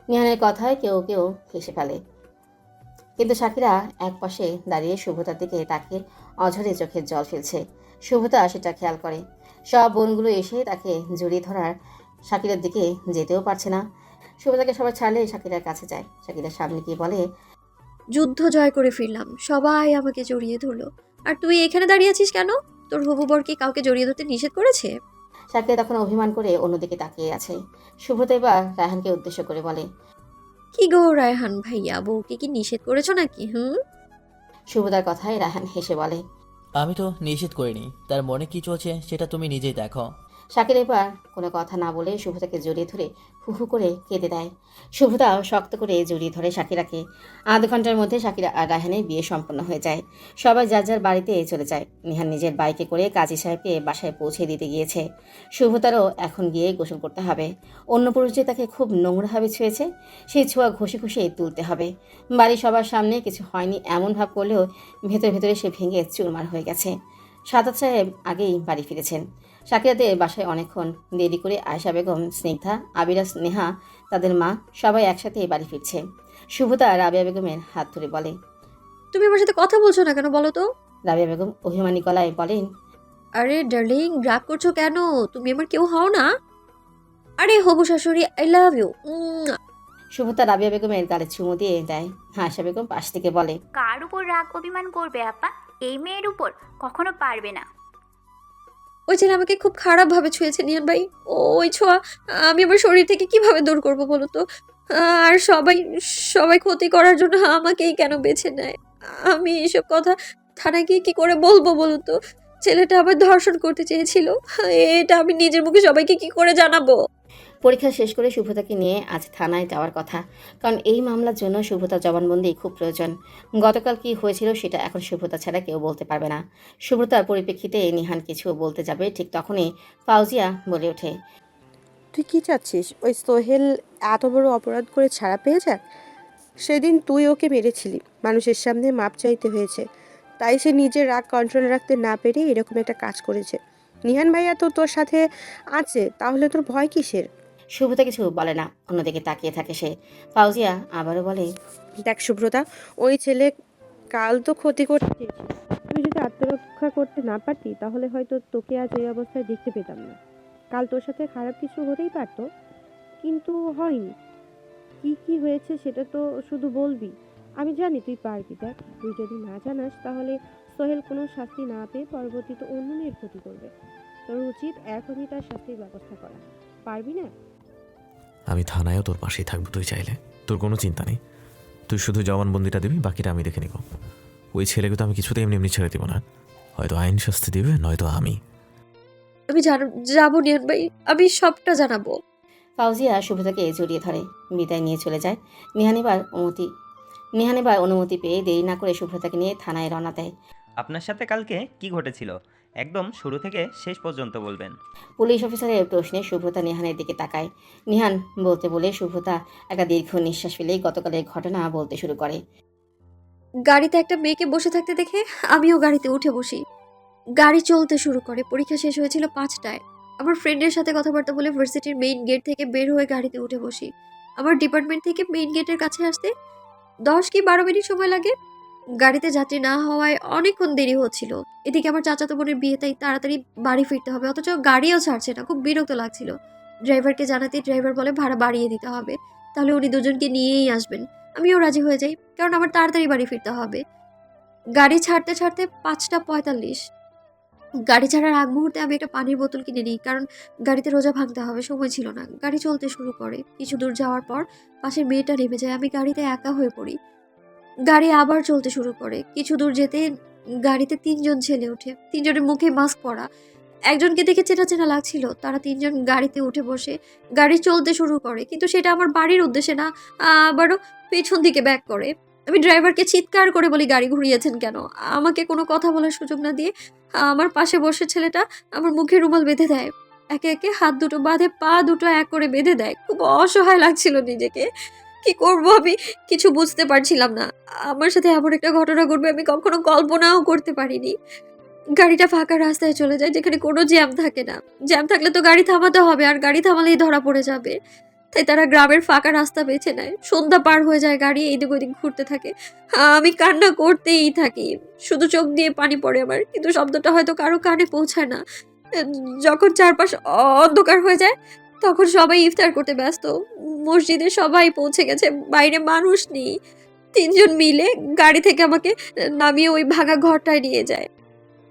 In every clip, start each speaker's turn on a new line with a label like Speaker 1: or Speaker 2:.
Speaker 1: নিহানের কথায় কেউ কেউ হেসে ফেলে, কিন্তু সাকিরা একপাশে দাঁড়িয়ে শুভতার দিকে তাকে অঝরে চোখের জল ফেলছে। শুভতা সেটা খেয়াল করে। সব বোনগুলো এসে তাকে জড়িয়ে ধরার সাকিরার দিকে যেতেও পারছে না। শুভতাকে সবাই ছাড়লে সাকিরার কাছে যায়। সাকিরার সামনে গিয়ে বলে,
Speaker 2: যুদ্ধ জয় করে ফিরলাম, সবাই আমাকে জড়িয়ে ধরলো, আর তুই এখানে দাঁড়িয়ে আছিস কেন? তোর হবু বর কি কাউকে জড়িয়ে ধরতে নিষেধ করেছে?
Speaker 1: সাকিরা তখন অভিমান করে অন্যদিকে তাকিয়ে আছে। শুভতা এবার রায়হানকে উদ্দেশ্য করে বলে,
Speaker 2: কি গো রায়হান ভাইয়া, বউকে কি নিষেধ করেছো নাকি?
Speaker 1: শুভতার কথায় রায়হান হেসে বলে।
Speaker 3: আমি তো নিষেধ করিনি, তার মনে কি চলছে সেটা তুমি নিজেই দেখো।
Speaker 1: শাকির এবার কোনো কথা না বলে শুভতাকে জড়িয়ে ধরে হু হু করে কেঁদে দেয়। শুভতাও শক্ত করে জড়িয়ে ধরে শাকিরাকে। আধ ঘন্টার মধ্যে শাকিরা আর রায়হানের বিয়ে সম্পন্ন হয়ে যায়। সবাই যার যার বাড়িতে চলে যায়। নিহান নিজের বাইকে করে কাজী সাহেবকে বাসায় পৌঁছে দিতে গিয়েছে। শুভতারও এখন গিয়ে গোসল করতে হবে। অন্য পুরুষ যে তাকে খুব নোংরাভাবে ছুঁয়েছে, সেই ছোঁয়া ঘষে ঘষে তুলতে হবে। বাড়ির সবার সামনে কিছু হয়নি এমন ভাব করলেও ভেতরে ভেতরে সে ভেঙে চুরমার হয়ে গেছে। সাদাত সাহেব আগেই বাড়ি ফিরেছেন। সাকিরাদের বাসায় অনেকক্ষণ দেরি করে আয়েশা বেগম, স্নিগ্ধা, আবিরা, স্নেহা, তাদের মা সবাই একসাথে বাড়ি ফিরছে। শুভতা রাবিয়া বেগমের হাত ধরে বলে।
Speaker 2: তুমি আমার সাথে কথা বলছো না কেন বলো তো?
Speaker 1: রাবিয়া বেগম অভিমানী গলায় বলেন,
Speaker 2: আরে ডার্লিং, রাগ করছো কেন? তুমি আমার কেউ হও না? আরে হবু শাশুড়ি, আই লাভ ইউ।
Speaker 1: শুভতা রাবিয়া বেগমের গালে চুমু দিয়ে দেয়। আয়েশা বেগম পাশ থেকে বলে,
Speaker 4: কার উপর রাগ অভিমান করবে আপা? এই মেয়ের উপর কখনো পারবে না।
Speaker 2: ওই ছেলে আমাকে খুব খারাপ ভাবে ছুঁয়েছে নিয়ান ভাই। ওই ছোঁয়া আমি আমার শরীর থেকে কিভাবে দূর করব বলো তো? আর সবাই সবাই ক্ষতি করার জন্য আমাকেই কেন বেছে নেয়? আমি এসব কথা থানায় গিয়ে কি করে বলবো বলো তো? ছেলেটা আবার ধর্ষণ করতে চেয়েছিল। এটা আমি নিজের মুখে সবাইকে কি করে জানাবো?
Speaker 1: পরীক্ষা শেষ করে শুভতাকে নিয়ে আজ থানায় যাওয়ার কথা। কারণ এই মামলার জন্য শুভতার জবানবন্দি খুব প্রয়োজন। গতকাল কি হয়েছিল সেটা এখন শুভতা ছাড়া কেউ বলতে পারবে না। শুভতার পরিপ্রেক্ষিতে নিহান কিছু বলতে যাবে, ঠিক তখনই ফাউজিয়া বলে ওঠে,
Speaker 5: তুই কি চাচ্ছিস ওই সোহেল এত বড় অপরাধ করে ছাড়া পেয়ে যাক? সেদিন তুই ওকে মেরেছিলি, মানুষের সামনে মাপ চাইতে হয়েছে, তাই সে নিজের রাগ কন্ট্রোল রাখতে না পেরে এরকম একটা কাজ করেছে। নিহান ভাইয়া তো তোর সাথে আছে, তাহলে তোর ভয় কিসের?
Speaker 1: শুভতা কিছু বলে না, অন্যদিকে তাকিয়ে থাকে সে। ফাউজিয়া আবারও বলে,
Speaker 5: দেখ সুব্রতা, ওই ছেলে কাল তো ক্ষতি করতে চেয়েছিল। তুই যদি আত্মরক্ষা করতে না পারতি তাহলে হয়তো তোকে আজ এই অবস্থায় দেখতে পেতাম না। কাল তোর সাথে খারাপ কিছু হতেই পারতো, কিন্তু হয়নি। কি কি হয়েছে সেটা তো শুধু বলবি। আমি জানি তুই পারবি। দেখ, তুই যদি না জানাস তাহলে সোহেল কোনো শাস্তি না পেয়ে পরবর্তীতে অন্য মেয়ের ক্ষতি করবে। তোর উচিত এখনই তার শাস্তির ব্যবস্থা করা। পারবি না?
Speaker 6: আমি থানায়ও তোর পাশেই থাকবো তুই চাইলে, তোর কোনো চিন্তা নেই। তুই শুধু জবানবন্দিটা দিবি, বাকিটা আমি দেখে নিব। ওই ছেলেকে তো আমি কিছুতেই এমনি এমনি ছেড়ে দিব না। হয়তো আইন শাস্তি দিবে, নয়তো আমি।
Speaker 2: আমি যাবো নিয়ান ভাই, আমি সবটা জানাবো।
Speaker 1: ফাউজিয়া শুভতাকে জড়িয়ে ধরে বিদায় নিয়ে চলে যায়। নিহান এবার অনুমতি পেয়ে দেরি না করে শুভ্রতাকে নিয়ে থানায় রওনা দেয়।
Speaker 7: আপনার সাথে কালকে কি ঘটেছিল একদম শুরু থেকে শেষ পর্যন্ত বলবেন।
Speaker 1: পুলিশ অফিসারের প্রশ্নে শুভ্রতা নিহানের দিকে তাকায়। নিহান বলতে বলে শুভ্রতা একটা দীর্ঘ নিঃশ্বাস ফেলেই গতকালের ঘটনা বলতে শুরু করে।
Speaker 2: গাড়িতে একটা মেয়েকে বসে থাকতে দেখে আমিও গাড়িতে উঠে বসি। গাড়ি চলতে শুরু করে। পরীক্ষা শেষ হয়েছিল 5টায়। আমার ফ্রেন্ডের সাথে কথাবার্তা বলে ভার্সিটির মেইন গেট থেকে বের হয়ে গাড়িতে উঠে বসি। আমার ডিপার্টমেন্ট থেকে মেইন গেটের কাছে আসতে 10 কি 12 মিনিট সময় লাগে। গাড়িতে যাত্রী না হওয়ায় অনেকক্ষণ দেরি হচ্ছিল। এদিকে আমার চাচাতো বোনের বিয়ে, তাই তাড়াতাড়ি বাড়ি ফিরতে হবে, অথচ গাড়িও ছাড়ছে না। খুব বিরক্ত লাগছিল। ড্রাইভারকে জানাতে ড্রাইভার বলে ভাড়া বাড়িয়ে দিতে হবে, তাহলে উনি দুজনকে নিয়েই আসবেন। আমিও রাজি হয়ে যাই, কারণ আমার তাড়াতাড়ি বাড়ি ফিরতে হবে। গাড়ি ছাড়তে ছাড়তে 5টা 45। গাড়ি ছাড়ার আগ মুহূর্তে আমি একটা পানির বোতল কিনে নিই, কারণ গাড়িতে রোজা ভাঙতে হবে, সময় ছিল না। গাড়ি চলতে শুরু করে। কিছু দূর যাওয়ার পর পাশের মেয়েটা নেমে যায়। আমি গাড়িতে একা হয়ে পড়ি। গাড়ি আবার চলতে শুরু করে। কিছু দূর যেতে গাড়িতে 3জন ছেলে ওঠে। 3জনের মুখে মাস্ক পরা। একজনকে দেখে চেনা চেনা লাগছিল। তারা 3জন গাড়িতে উঠে বসে গাড়ি চলতে শুরু করে, কিন্তু সেটা আমার বাড়ির উদ্দেশ্যে না, আবারও পেছন দিকে ব্যাক করে। আমি ড্রাইভারকে চিৎকার করে বলি, গাড়ি ঘুরিয়েছেন কেন? আমাকে কোনো কথা বলার সুযোগ না দিয়ে আমার পাশে বসে ছেলেটা আমার মুখে রুমাল বেঁধে দেয়। একে একে হাত দুটো বাঁধে, পা দুটো এক করে বেঁধে দেয়। খুব অসহায় লাগছিল নিজেকে। কি করব আমি কিছু বুঝতে পারছিলাম না। আমার সাথে এমন একটা ঘটনা ঘটবে আমি কখনো কল্পনাও করতে পারিনি। গাড়িটা ফাঁকা রাস্তায় চলে যায়, যেখানে কোনো জ্যাম থাকে না। জ্যাম থাকলে তো গাড়ি থামাতে হবে, আর গাড়ি থামালেই ধরা পড়ে যাবে। তাই তারা গ্রামের ফাঁকা রাস্তা বেছে নেয়। সন্ধ্যা পার হয়ে যায়, গাড়ি এইদিক ওইদিক ঘুরতে থাকে। আমি কান্না করতেই থাকি, শুধু চোখ দিয়ে পানি পড়ে আমার, কিন্তু শব্দটা হয়তো কারো কানে পৌঁছায় না। যখন চারপাশ অন্ধকার হয়ে যায় তখন সবাই ইফতার করতে ব্যস্ত। মসজিদে সবাই পৌঁছে গেছে, বাইরে মানুষ নেই। 3জন মিলে গাড়ি থেকে আমাকে নামিয়ে ওই ভাঙা ঘরটায় নিয়ে যায়।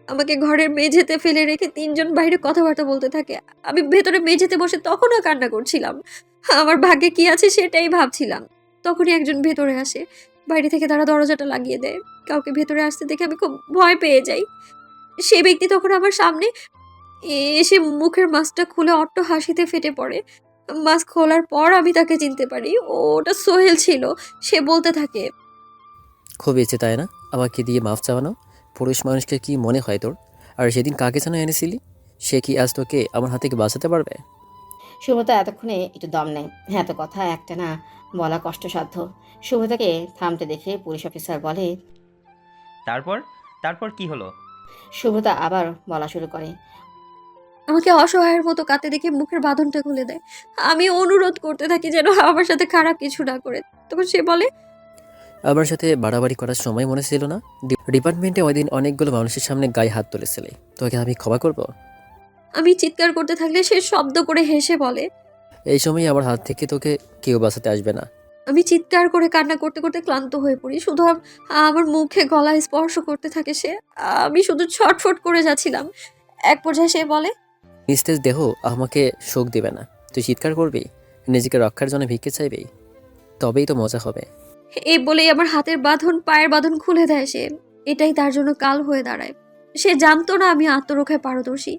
Speaker 2: আমাকে ঘরের মেঝেতে ফেলে রেখে 3জন বাইরে কথাবার্তা বলতে থাকে। আমি ভেতরে মেঝেতে বসে তখনও কান্না করছিলাম। আমার ভাগ্যে কি আছে সেটাই ভাবছিলাম। তখনই একজন ভেতরে আসে, বাইরে থেকে তারা দরজাটা লাগিয়ে দেয়। কাউকে ভেতরে আসতে দেখে আমি খুব ভয় পেয়ে যাই। সেই ব্যক্তি তখন আমার সামনে এসে মুখের মাস্কটা খুলে অট্ট হাসিতে ফেটে পড়ে। মাস্ক খোলার পর আমি তাকে চিনতে পারি, ওটা সোহেল ছিল। সে বলতে থাকে,
Speaker 8: খুব ইচ্ছে তাই না আমাকে দিয়ে মাফ চাওয়ানো? পুরুষ মানুষকে কি মনে হয় তোর? আর সেদিন কাকে যেন এনেছিলি, সে কি আজ তোকে আমার হাত থেকে বাঁচাতে পারবে?
Speaker 1: শুভতা এতক্ষণে একটু দম নেয়। এত কথা একটা না বলা কষ্টসাধ্য। শুভতাকে থামতে দেখে পুলিশ অফিসার বলে,
Speaker 7: তারপর তারপর কি হলো?
Speaker 1: শুভতা আবার বলা শুরু করে।
Speaker 2: আমাকে অসহায়ের মতো কাঁদতে দেখে মুখের বাঁধনটা খুলে দেয়। আমি অনুরোধ করতে থাকি যেন আমার সাথে খারাপ কিছু না করে। তখন সে বলে,
Speaker 8: আমার সাথে বাড়াবাড়ি করার সময় মনে ছিল না? ডিপার্টমেন্টে ওই দিন অনেকগুলো মানুষের সামনে গায়ে হাত তুলেছিলি, তোকে আমি ক্ষমা করব?
Speaker 2: আমি চিৎকার করতে থাকলে সে শব্দ করে হেসে বলে,
Speaker 8: এই সময় আমার হাত থেকে তোকে কেউ বাঁচাতে আসবে না।
Speaker 2: আমি চিৎকার করে কান্না করতে করতে ক্লান্ত হয়ে পড়ি। শুধু আমার মুখে গলায় স্পর্শ করতে থাকে সে। আমি শুধু ছটফট করে যাচ্ছিলাম। এক পর্যায়ে সে বলে,
Speaker 8: নিস্তেজ দেহ আমাকে শোক দিবে না। তুই চিৎকার করবি, নিজেকে রক্ষার জন্য ভিক্ষে চাইবি, তবেই তো মজা হবে।
Speaker 2: এই বলেই আমার হাতের বাঁধন, পায়ের বাঁধন খুলে দেয় সে। এটাই তার জন্য কাল হয়ে দাঁড়ায়। সে জানতো না আমি আত্মরক্ষায় পারদর্শী।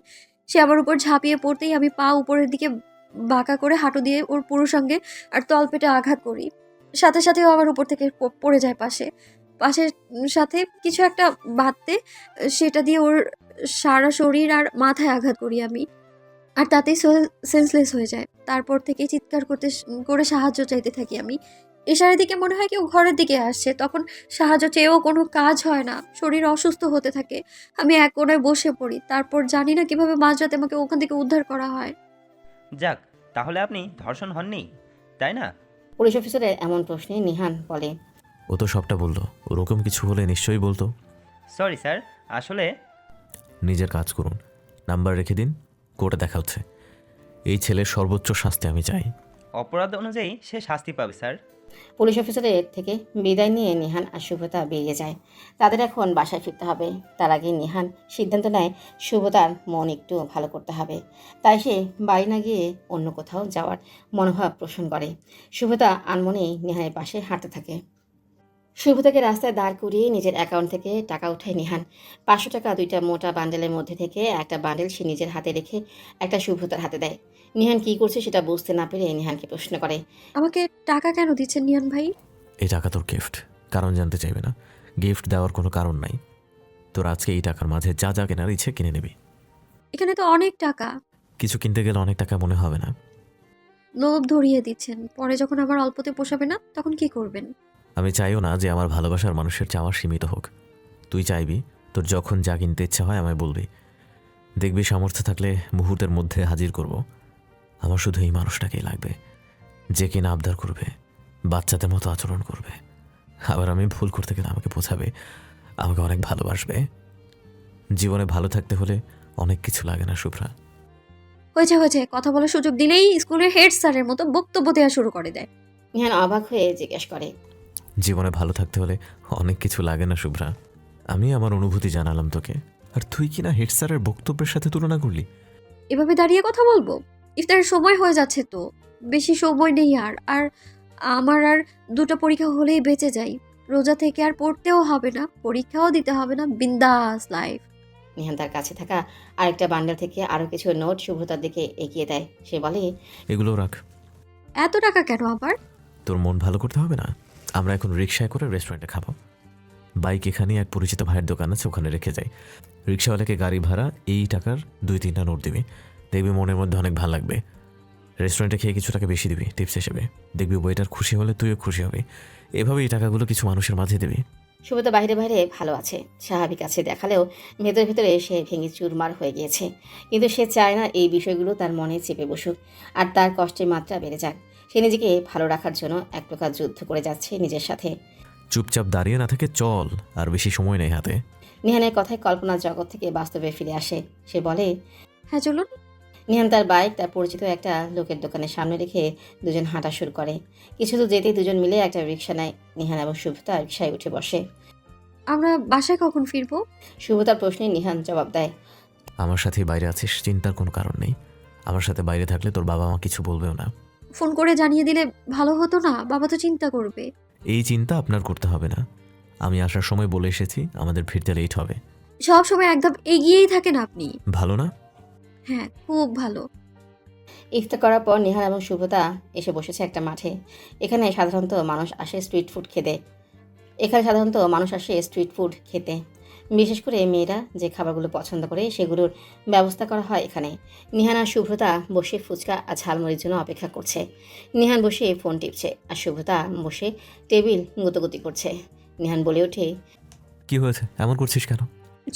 Speaker 2: সে আমার উপর ঝাঁপিয়ে পড়তেই আমি পা উপরের দিকে বাঁকা করে হাঁটু দিয়ে ওর পুরুষাঙ্গে আর তলপেটে আঘাত করি। সাথে সাথেও আমার উপর থেকে পড়ে যায় পাশে। পাশের সাথে কিছু একটা বাঁধতে, সেটা দিয়ে ওর সারা শরীর আর মাথায় আঘাত করি আমি। আর তাতেই সেন্সলেস হয়ে যায়। তারপর থেকে চিৎকার করে সাহায্য চাইতে থাকি আমি। ইশারের দিকে মনে হয় কেউ ঘরের দিকে আসছে। তখন সাহায্য চেয়েও কোনো কাজ হয় না, শরীর অসুস্থ হতে থাকে। আমি এক কোণায় বসে পড়ি। তারপর জানি না কিভাবে মাঝরাতে আমাকে ওখান থেকে উদ্ধার করা হয়।
Speaker 7: যাক, তাহলে আপনি ধর্ষণ হননি, তাই না?
Speaker 1: পুলিশ অফিসারের এমন প্রশ্নে নিহান বলে,
Speaker 6: ও তো সবটা বললো, ওরকম কিছু হলে নিশ্চয়ই বলতো।
Speaker 7: সরি স্যার, আসলে
Speaker 6: নিজের কাজ করুন, নাম্বার রেখে দিন, কোর্টে দেখা হচ্ছে। এই ছেলের সর্বোচ্চ শাস্তি আমি চাই।
Speaker 7: অপরাধ অনুযায়ী সে শাস্তি পাবে স্যার।
Speaker 1: পুলিশ অফিসারের থেকে বিদায় নিয়ে নিহান আর শুভতা বেরিয়ে যায়। তাদের এখন বাসায় ফিরতে হবে। তার আগে নিহান সিদ্ধান্ত নেয় শুভতার মন একটু ভালো করতে হবে। তাই সে বাড়ি না গিয়ে অন্য কোথাও যাওয়ার মনোভাব পোষণ করে। শুভতা আনমনেই নিহানের পাশে হাঁটতে থাকে। শুভতাকে রাস্তায় দাঁড় করিয়ে নিজের অ্যাকাউন্ট থেকে টাকা উঠায় নিহান। 500 টাকা 2টা মোটা বান্ডেলের মধ্যে থেকে একটা বান্ডেল সে নিজের হাতে রেখে একটা শুভতার হাতে দেয়। নিহান কী করছে সেটা বুঝতে না পেরে নিহানকে প্রশ্ন করে,
Speaker 2: আমাকে টাকা কেন দিচ্ছেন নিয়ান ভাই?
Speaker 6: এই টাকা তোর গিফট, কারণ জানতে চাইবে না। গিফট দেওয়ার কোনো কারণ নাই। তোর আজকে এই টাকার মাঝে যা যা কেনার ইচ্ছে কিনে নিবি।
Speaker 2: এখানে তো অনেক টাকা।
Speaker 6: কিছু কিনতে গেলে অনেক টাকা মনে হবে না।
Speaker 2: লোভ ধরিয়ে দিচ্ছেন, পরে যখন আবার অল্পতে পোষাবে না তখন কি করবেন?
Speaker 6: আমি চাইও না যে আমার ভালোবাসার মানুষের চাওয়া সীমিত হোক। তুই চাইবি তোর যখন যা কিনতে ইচ্ছা হয় আমায় বলবি, দেখবি সামর্থ্য থাকলে মুহূর্তের মধ্যে হাজির করব। আমার শুধু এই মানুষটাকেই লাগবে, যে কিনা আবদার করবে, বাচ্চাদের মতো আচরণ করবে। আবার আমি ভুল করতে গেলে আমাকে বোঝাবে, আমাকে অনেক ভালোবাসবে। জীবনে ভালো থাকতে হলে অনেক কিছু লাগে না শুভ্রা।
Speaker 2: হয়েছে, কথা বলার সুযোগ দিলেই স্কুলের হেড স্যারের মতো বক্তব্য দেওয়া শুরু করে দেয়।
Speaker 1: নিহান অবাক হয়ে জিজ্ঞেস করে,
Speaker 6: জীবনে ভালো থাকতে হলে অনেক কিছু লাগে না শুভ্রা। আমি আমার অনুভূতি জানালাম তোকে, আর তুই কিনা হেড স্যারের বক্তব্যের সাথে তুলনা করলি।
Speaker 2: এভাবে দাঁড়িয়ে কথা বলবো? ইফতারের সময় হয়ে যাচ্ছে তো, বেশি সময় নেই আর। আর আমার আর 2টা পরীক্ষা হলেই বেঁচে যাই। রোজা থেকে আর পড়তেও হবে না, পরীক্ষাও দিতে হবে না, বিন্দাস লাইফ।
Speaker 1: নিহান তার কাছে থাকা আরেকটা বান্ডেল থেকে আরও কিছু নোট শুভতার দিকে এগিয়ে দেয়। সে বলে,
Speaker 6: এগুলো রাখ।
Speaker 2: এত টাকা কেন আবার?
Speaker 6: তোর মন ভালো করতে হবে না? আমরা এখন রিক্সায় করে রেস্টুরেন্টে খাবো। বাইক এখানে এক পরিচিত ভাইয়ের দোকান আছে, ওখানে রেখে যাই। রিক্সাওয়ালাকে গাড়ি ভাড়া এই টাকার 2-3টা নোট দিবি, দেখবি মনের মধ্যে অনেক ভালো লাগবে। রেস্টুরেন্টে খেয়ে কিছু টাকা বেশি দিবি টিপস হিসেবে, দেখবি ওয়েটার খুশি হলে তুইও খুশি হবি। এভাবে এই টাকাগুলো কিছু মানুষের মাঝে দিবি।
Speaker 1: শুভতা বাইরে বাইরে ভালো আছে, স্বাভাবিক আছে দেখালেও ভেতরে ভেতরে সে ভেঙে চুরমার হয়ে গিয়েছে। কিন্তু সে চায় না এই বিষয়গুলো তার মনে চেপে বসুক আর তার কষ্টের মাত্রা বেড়ে যাক। সে নিজেকে ভালো রাখার জন্য এক প্রকার যুদ্ধ করে যাচ্ছে নিজের সাথে।
Speaker 6: চুপচাপ দাঁড়িয়ে না থেকে চল, আর বেশি সময় নেই হাতে।
Speaker 1: নিহানের কথায় কল্পনার জগৎ থেকে বাস্তবে ফিরে আসে। সে বলে,
Speaker 2: হ্যাঁ চলুন।
Speaker 1: নিহান তার বাইক তার পরিচিত একটা লোকের দোকানের সামনে রেখে দুজন হাঁটা শুরু করে। কিছু দূর যেতেই দুজন মিলে একটা রিক্সা নেয়। নিহান এবং শুভতা রিক্সায় উঠে বসে।
Speaker 2: আমরা বাসায় কখন ফিরবো?
Speaker 1: শুভতার প্রশ্নে নিহান জবাব দেয়,
Speaker 6: আমার সাথে বাইরে আছিস, চিন্তার কোনো কারণ নেই। আমার সাথে বাইরে থাকলে তোর বাবা মা কিছু বলবেও না।
Speaker 2: ফোন করে জানিয়ে দিলে ভালো হতো না? বাবা তো চিন্তা করবে।
Speaker 6: এই চিন্তা আপনার করতে হবে না। আমি আসার সময় বলে এসেছি আমাদের ফিরতে লেট হবে।
Speaker 2: সব সময় একদম এগিয়েই থাকেন আপনি।
Speaker 6: ভালো না?
Speaker 2: হ্যাঁ, খুব ভালো।
Speaker 1: ইফতার করার পর নিহান এবং শুভতা এসে বসেছে একটা মাঠে। এখানে সাধারণত মানুষ আসে স্ট্রিট ফুড খেতে। বিশেষ করে মেয়েরা যে খাবারগুলো পছন্দ করে সেগুলোর ব্যবস্থা করা হয় এখানে। নিহান আর শুভ্রতা বসে ফুচকা আর ঝালমুড়ির জন্য অপেক্ষা করছে। নিহান বসে ফোন টিপছে আর শুভ্রতা বসে টেবিল গুতগুতি করছে। নিহান বলে ওঠে,
Speaker 6: কি হয়েছে, এমন করছিস কেন?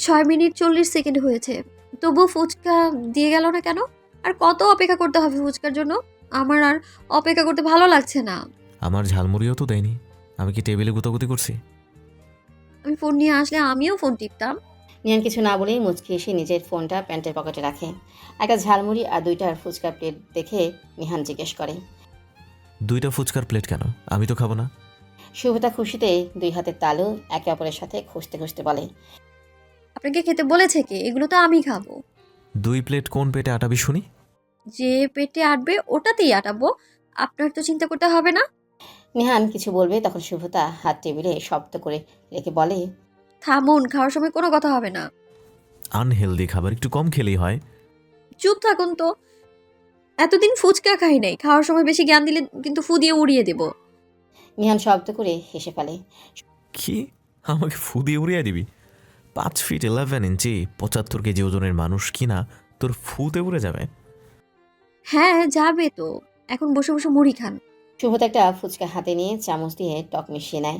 Speaker 2: 6 মিনিট 40 সেকেন্ড হয়েছে, তবু ফুচকা দিয়ে গেল না কেন? আর কত অপেক্ষা করতে হবে ফুচকার জন্য? আমার আর অপেক্ষা করতে ভালো লাগছে না।
Speaker 6: আমার ঝালমুড়িও তো দেয়নি। আমি কি টেবিলে গুতাগুতি করছি?
Speaker 2: আমি ফোন নিয়ে আসলে আমিও ফোন টিপতাম।
Speaker 1: নিহান কিছু না বলেই মুচকি এসে নিজের ফোনটা প্যান্টের পকেটে রাখে। একটা ঝালমুড়ি আর 2টার ফুচকার প্লেট দেখে নিহান জিজ্ঞেস করে,
Speaker 6: 2টা ফুচকার প্লেট কেন? আমি তো খাবো না।
Speaker 1: শুভতা খুশিতে 2 হাতের তালু একে অপরের সাথে খুঁজতে খুঁজতে বলে,
Speaker 2: আপনাকে খেতে বলেছে কে? এগুলো তো আমি খাবো।
Speaker 6: 2 প্লেট কোন পেটে আটাবি শুনি?
Speaker 2: যে পেটে আটবে ওটাতেই আটাবো। আপনার তো চিন্তা করতে হবে না।
Speaker 1: নিহান কিছু বলবে তখন শুভতা হাত টেবিলে শব্দ করে রেখে বলে,
Speaker 2: থামুন, খাওয়ার সময় কোনো কথা হবে না।
Speaker 6: আনহেলদি খাবার একটু কম খেলেই হয়।
Speaker 2: চুপ থাকুন তো। এতদিন ফুচকা খাই নাই, খাওয়ার সময় বেশি জ্ঞান দিলে কিন্তু ফু দিয়ে উড়িয়ে দেব।
Speaker 1: নিহান শব্দ করে হেসে ফেলে।
Speaker 6: কি? আমাকে ফু দিয়ে উড়িয়ে দিবি? 5 ফিট 11 ইঞ্চি 75 কেজি ওজনের মানুষ কিনা তোর ফুতে উড়ে যাবে?
Speaker 2: হ্যাঁ যাবে তো। এখন বসে বসে মুড়ি খান।
Speaker 1: শুভতা একটা ফুচকা হাতে নিয়ে চামচ দিয়ে টক মিশিয়ে নেয়।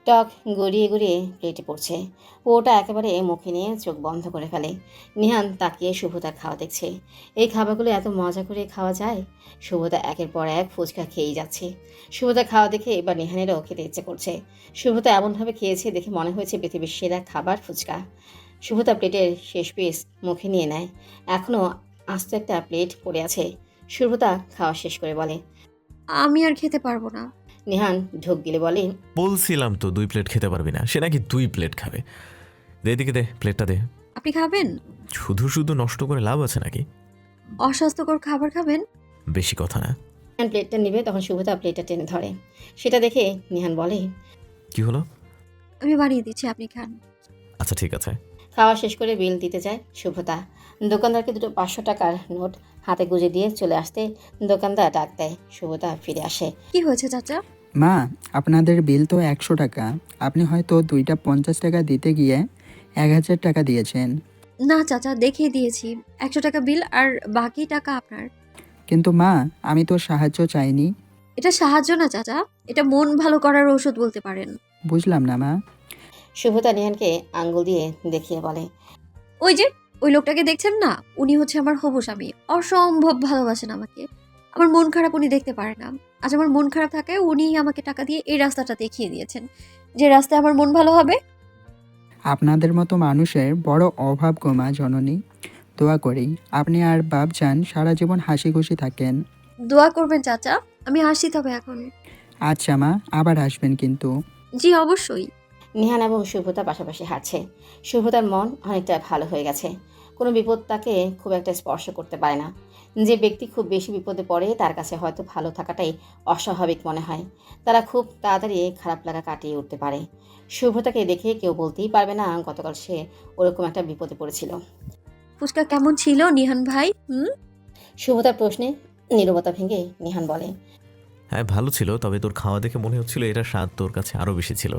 Speaker 1: টক গড়িয়ে গড়িয়ে প্লেটে পড়ছে। ওটা একেবারে মুখে নিয়ে চোখ বন্ধ করে ফেলে। নিহান তাকিয়ে শুভতার খাওয়া দেখছে। এই খাবারগুলো এত মজা করে খাওয়া যায়? শুভতা একের পর এক ফুচকা খেয়েই যাচ্ছে। শুভতা খাওয়া দেখে এবার নিহানেরও খেতে ইচ্ছে করছে। শুভতা এমনভাবে খেয়েছে দেখে মনে হয়েছে পৃথিবীর সেরা খাবার ফুচকা। শুভতা প্লেটের শেষ পিস মুখে নিয়ে নেয়। এখনও আস্ত একটা প্লেট পড়ে আছে। শুভতা খাওয়া শেষ করে বলে,
Speaker 2: আমি আর খেতে পারবো না।
Speaker 1: নিহান ঢোক গিলে বলে,
Speaker 6: বলছিলাম তো 2 প্লেট খেতে পারবি না। সে নাকি 2 প্লেট খাবে। দে দিকে দে, প্লেটটা দে।
Speaker 2: আপনি খাবেন?
Speaker 6: শুধু শুধু নষ্ট করে লাভ আছে নাকি?
Speaker 2: অস্বাস্থ্যকর খাবার খাবেন?
Speaker 6: বেশি কথা না।
Speaker 1: নিহান প্লেটটা নিবে তখন শুভতা প্লেটটা টেনে ধরে। সেটা দেখে নিহান বলে,
Speaker 6: কি হলো?
Speaker 2: আমি বানিয়ে দিচ্ছি, আপনি খান।
Speaker 6: আচ্ছা ঠিক আছে।
Speaker 1: খাওয়া শেষ করে বিল দিতে যায় শুভতা। দোকানদারকে 2টো 500 টাকার নোট হাতে গুঁজে দিয়ে চলে আসতে দোকানদার ডাক দেয়। শুভতা ফিরে আসে।
Speaker 2: কি হয়েছে চাচা?
Speaker 9: মা, আপনাদের বিল তো 100 টাকা। আপনি হয়তো 2টা 50 টাকা দিতে গিয়ে 1000 টাকা দিয়েছেন।
Speaker 2: না চাচা, দেখিয়ে দিয়েছি 100 টাকা বিল আর বাকি টাকা আপনার।
Speaker 9: কিন্তু মা, আমি তো সাহায্য চাইনি।
Speaker 2: এটা সাহায্য না চাচা, এটা মন ভালো করার ঔষধ বলতে পারেন।
Speaker 9: বুঝলাম না মা।
Speaker 1: শুভতা নিহানকে আঙ্গুল দিয়ে দেখিয়ে বলে,
Speaker 2: ওই লোকটাকে দেখছেন না, উনি হচ্ছে আমার হবু স্বামী। অসম্ভব ভালোবাসেন আমাকে। আমার মন খারাপ উনি দেখতে পারে না। আজ আমার মন খারাপ থাকায় উনি আমাকে টাকা দিয়ে এই রাস্তাটা দেখিয়ে দিয়েছেন, যে রাস্তায় আমার মন ভালো হবে।
Speaker 9: আপনাদের মতো মানুষের বড় অভাব গো মা জননী। দোয়া করি আপনি আর বাপজান সারা জীবন হাসি খুশি থাকেন।
Speaker 2: দোয়া করবেন চাচা। আমি আসি তবে এখন।
Speaker 9: আচ্ছা মা, আবার আসবেন কিন্তু।
Speaker 2: জি অবশ্যই।
Speaker 1: নিহান এবং শুভতা পাশাপাশি হাঁটছে। শুভতার মন অনেকটা ভালো হয়ে গেছে। কোনো বিপদ তাকে খুব একটা স্পর্শ করতে পারে না। যে ব্যক্তি খুব বেশি বিপদে পড়ে তার কাছে হয়তো ভালো থাকাটাই অস্বাভাবিক মনে হয়। তারা খুব তাড়াতাড়ি খারাপ লাগা কাটিয়ে উঠতে পারে। শুভতাকে দেখে কেউ বলতেই পারবে না গতকাল সে ওরকম একটা বিপদে পড়েছিল।
Speaker 2: ফুচকা কেমন ছিল নিহান ভাই?
Speaker 1: শুভতার প্রশ্নে নীরবতা ভেঙে নিহান বলে,
Speaker 6: হ্যাঁ ভালো ছিল, তবে তোর খাওয়া দেখে মনে হচ্ছিল এটা স্বাদ তোর কাছে আরও বেশি ছিল।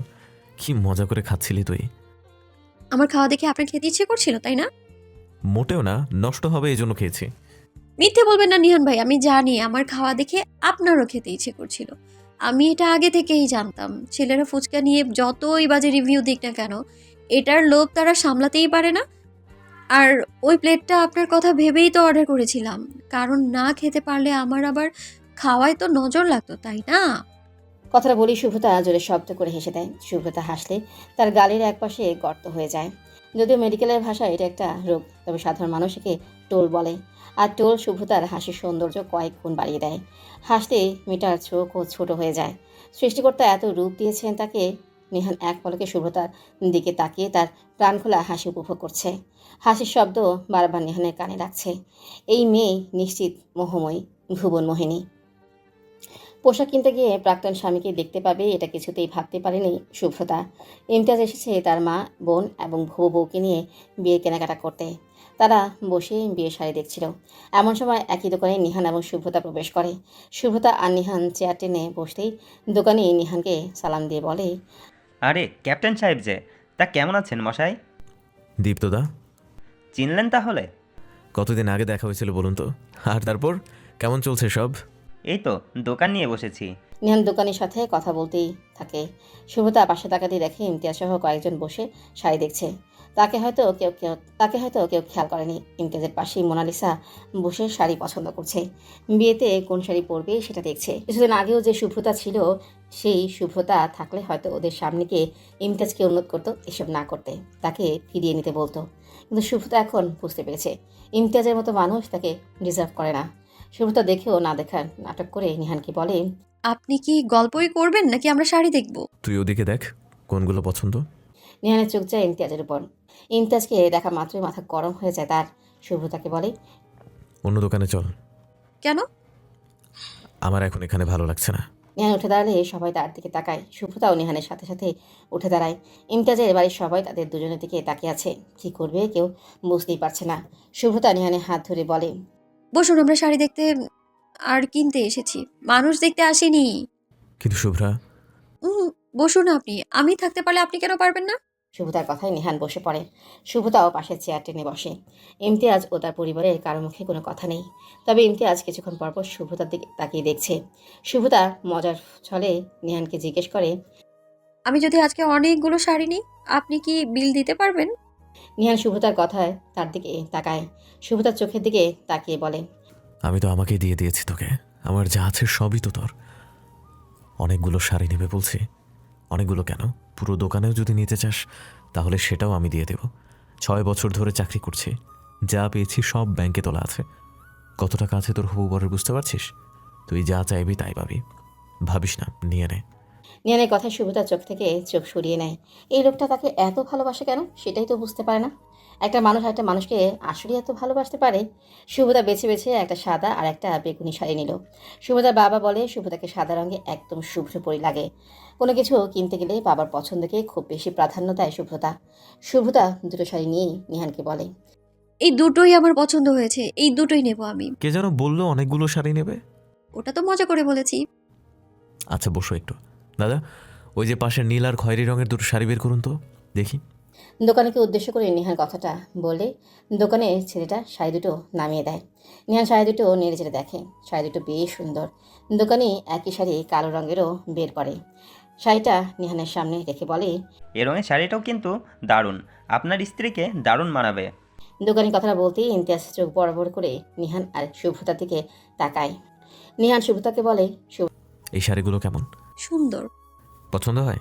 Speaker 6: কি মজা করে খাচ্ছিলি তুই।
Speaker 2: আমার খাওয়া দেখে আপনার খেতে ইচ্ছে করছিল তাই না?
Speaker 6: মোটেও না, নষ্ট হবে এই জন্য খেয়েছি।
Speaker 2: মিথ্যে বলবেন না নিহান ভাই, আমি জানি আমার খাওয়া দেখে আপনারও খেতে ইচ্ছে করছিল। আমি এটা আগে থেকেই জানতাম। ছেলেরা ফুচকা নিয়ে যতই বাজে রিভিউ দিক না কেন, এটার লোভ তারা সামলাতেই পারে না। আর ওই প্লেটটা আপনার কথা ভেবেই তো অর্ডার করেছিলাম, কারণ না খেতে পারলে আমার আবার খাওয়ায় তো নজর লাগতো, তাই না?
Speaker 1: কথাটা বলি শুভ্রতা জোরে শব্দ করে হেসে দেয়। শুভ্রতা হাসলে তার গালের একপাশে গর্ত হয়ে যায়। যদিও মেডিকেলের ভাষায় এটা একটা রোগ, তবে সাধারণ মানুষ একে টোল বলে। আর টোল শুভ্রতার হাসির সৌন্দর্য কয়েক গুণ বাড়িয়ে দেয়। হাসতে মেয়েটার চোখও ছোট হয়ে যায়। সৃষ্টিকর্তা এত রূপ দিয়েছেন তাকে। নিহান এক পলকে শুভ্রতার দিকে তাকিয়ে তার প্রাণখোলা হাসি উপভোগ করছে। হাসির শব্দ বারবার নিহানের কানে লাগছে। এই মেয়ে নিশ্চিত মোহময়ী, ভুবন মোহিনী। পোশাক কিনতে গিয়ে প্রাক্তন স্বামীকে দেখতে পাবে এটা কিছুতেই ভাবতে পারেনি শুভ্রতা। ইমতিয়াজ এসেছে তার মা, বোন এবং ভুয়ো বউকে নিয়ে বিয়ে কেনাকাটা করতে। তারা বসে বিয়ের শাড়ি দেখছিল। এমন সময় একই দোকানে নিহান এবং শুভ্রতা প্রবেশ করে। শুভ্রতা আর নিহান চেয়ার টেনে বসতেই দোকানি নিহানকে সালাম দিয়ে বলে,
Speaker 7: আরে ক্যাপ্টেন সাহেব যে, তা কেমন আছেন মশাই?
Speaker 6: দীপ্তদা,
Speaker 7: চিনলেন তাহলে?
Speaker 6: কতদিন আগে দেখা হয়েছিল বলুন তো? আর তারপর কেমন চলছে সব?
Speaker 7: এই তো দোকান নিয়ে বসেছি।
Speaker 1: নিহান দোকানির সাথে কথা বলতেই থাকে। শুভ্রতা পাশে তাকাতেই দেখে ইমতিয়াজ সহ কয়েকজন বসে শাড়ি দেখছে। তাকে হয়তো কেউ খেয়াল করেনি। ইমতিয়াজের পাশেই মোনালিসা বসে শাড়ি পছন্দ করছে। বিয়েতে কোন শাড়ি পরবে সেটা দেখছে। কিছুদিন আগেও যে শুভ্রতা ছিল, সেই শুভ্রতা থাকলে হয়তো ওদের সামনে গিয়ে ইমতিয়াজকে অনুরোধ করতো এসব না করতে, তাকে ফিরিয়ে নিতে বলতো। কিন্তু শুভ্রতা এখন বুঝতে পেরেছে ইমতিয়াজের মতো মানুষ তাকে ডিজার্ভ করে না। শুভ্রতা দেখেও না দেখার নাটক করে নিহানকে বলে,
Speaker 2: আপনি কি গল্পই করবেন নাকি আমরা শাড়ি দেখব?
Speaker 6: তুই ওদিকে দেখ কোনগুলো পছন্দ।
Speaker 1: নিহানের চোখ যায় ইমতিয়াজের উপর। ইমতিয়াজকে দেখা মাত্রই মাথা গরম হয়ে যায় তার। শুভ্রতাকে বলে,
Speaker 6: অন্য দোকানে চল,
Speaker 2: কেন?
Speaker 6: আমার এখন এখানে ভালো লাগছে না।
Speaker 1: নিহান উঠে দাঁড়ালে সবাই তার দিকে তাকায়। শুভ্রতাও নিহানের সাথে সাথে উঠে দাঁড়ায়। ইমতিয়াজের বাড়ির সবাই তাদের দুজনের দিকে তাকিয়ে আছে। কী করবে কেউ বুঝতেই পারছে না। শুভ্রতা নিহানের হাত ধরে বলে,
Speaker 2: বসুন, আমরা শাড়ি দেখতে আর কিনতে এসেছি, মানুষ দেখতে আসিনি।
Speaker 6: কিন্তু শুভ্রা,
Speaker 2: বসুন আপনি, আমি থাকতে পারলে আপনি কেন পারবেন না?
Speaker 1: শুভ্রতার কথায় নিহান বসে পড়ে। শুভ্রতাও পাশের চেয়ার টেনে বসে। ইমতিয়াজ ও তার পরিবারের কারো মুখে কোনো কথা নেই। তবে ইমতিয়াজ কিছুক্ষণ পরপর শুভ্রতার দিকে তাকিয়ে দেখছে। শুভ্রতা মজার ছলে নিহানকে জিজ্ঞেস করে,
Speaker 2: আমি যদি আজকে অনেকগুলো শাড়ি নিই, আপনি কি বিল দিতে পারবেন?
Speaker 1: নিহান শুভ্রতার কথায় তার দিকে তাকায়। শুভ্রতার চোখের দিকে তাকিয়ে বলে,
Speaker 6: আমি তো আমাকেই দিয়ে দিয়েছি তোকে, আমার যা আছে সবই তো তোর। অনেকগুলো শাড়ি নেবে বলছি। অনেকগুলো কেন, পুরো দোকানেও যদি নিতে চাস তাহলে সেটাও আমি দিয়ে দেব। 6 বছর ধরে চাকরি করছি, যা পেয়েছি সব ব্যাংকে তোলা আছে। কত টাকা আছে তোর হবু বরের বুঝতে পারছিস? তুই যা চাইবি তাই পাবি, ভাবিস না, নিয়ে নে।
Speaker 1: নিহানের কথায় শুভ্রতার চোখ থেকে চোখ সরিয়ে নেয়। এই লোকটা তাকে এত ভালোবাসে কেন, সেটাই তো বুঝতে পারে না। একটা মানুষ একটা মানুষকে আসলে এত ভালোবাসতে পারে। শুভ্রতা বেছে বেছে একটা সাদা আর একটা বেগুনি শাড়ি নিল। শুভ্রতার বাবা বলে শুভ্রতাকে সাদা রঙে একদম শুভ্র পরি লাগে। কোনো কিছু কিনতে গেলে বাবার পছন্দকে খুব বেশি প্রাধান্য দেয় শুভ্রতা। শুভ্রতা দুটো শাড়ি নিয়েই নিহানকে বলে,
Speaker 2: এই দুটোই আমার পছন্দ হয়েছে, এই দুটোই নেব আমি।
Speaker 6: কে যেন বললো অনেকগুলো শাড়ি নেবে?
Speaker 2: ওটা তো মজা করে বলেছি।
Speaker 6: আচ্ছা বসো একটু। দাদা, ওই যে পাশের নীল আর খয়েরি রঙের দুটো শাড়ি বের করুন তো দেখি।
Speaker 1: দোকানিকে উদ্দেশ্য করে নিহান কথাটা বলে দোকানের ছেলেটা শাড়ি দুটো নামিয়ে দেয়। নিহান শাড়ি দুটো নেড়ে চেড়ে দেখে। শাড়ি দুটো বেশ সুন্দর। দোকানি একই শাড়ি কালো রঙেরও বের করে। শাড়িটা নিহানের সামনে রেখে বলে,
Speaker 7: এ রঙের শাড়িটাও কিন্তু দারুণ, আপনার স্ত্রীকে দারুণ মানাবে।
Speaker 1: দোকানি কথাটা বলতেই ইমতিয়াজ চোখ বড় বড় করে নিহান আর শুভ্রতার দিকে তাকায়। নিহান শুভ্রতাকে বলে,
Speaker 6: এই শাড়িগুলো কেমন?
Speaker 2: সুন্দর।
Speaker 6: পছন্দ হয়?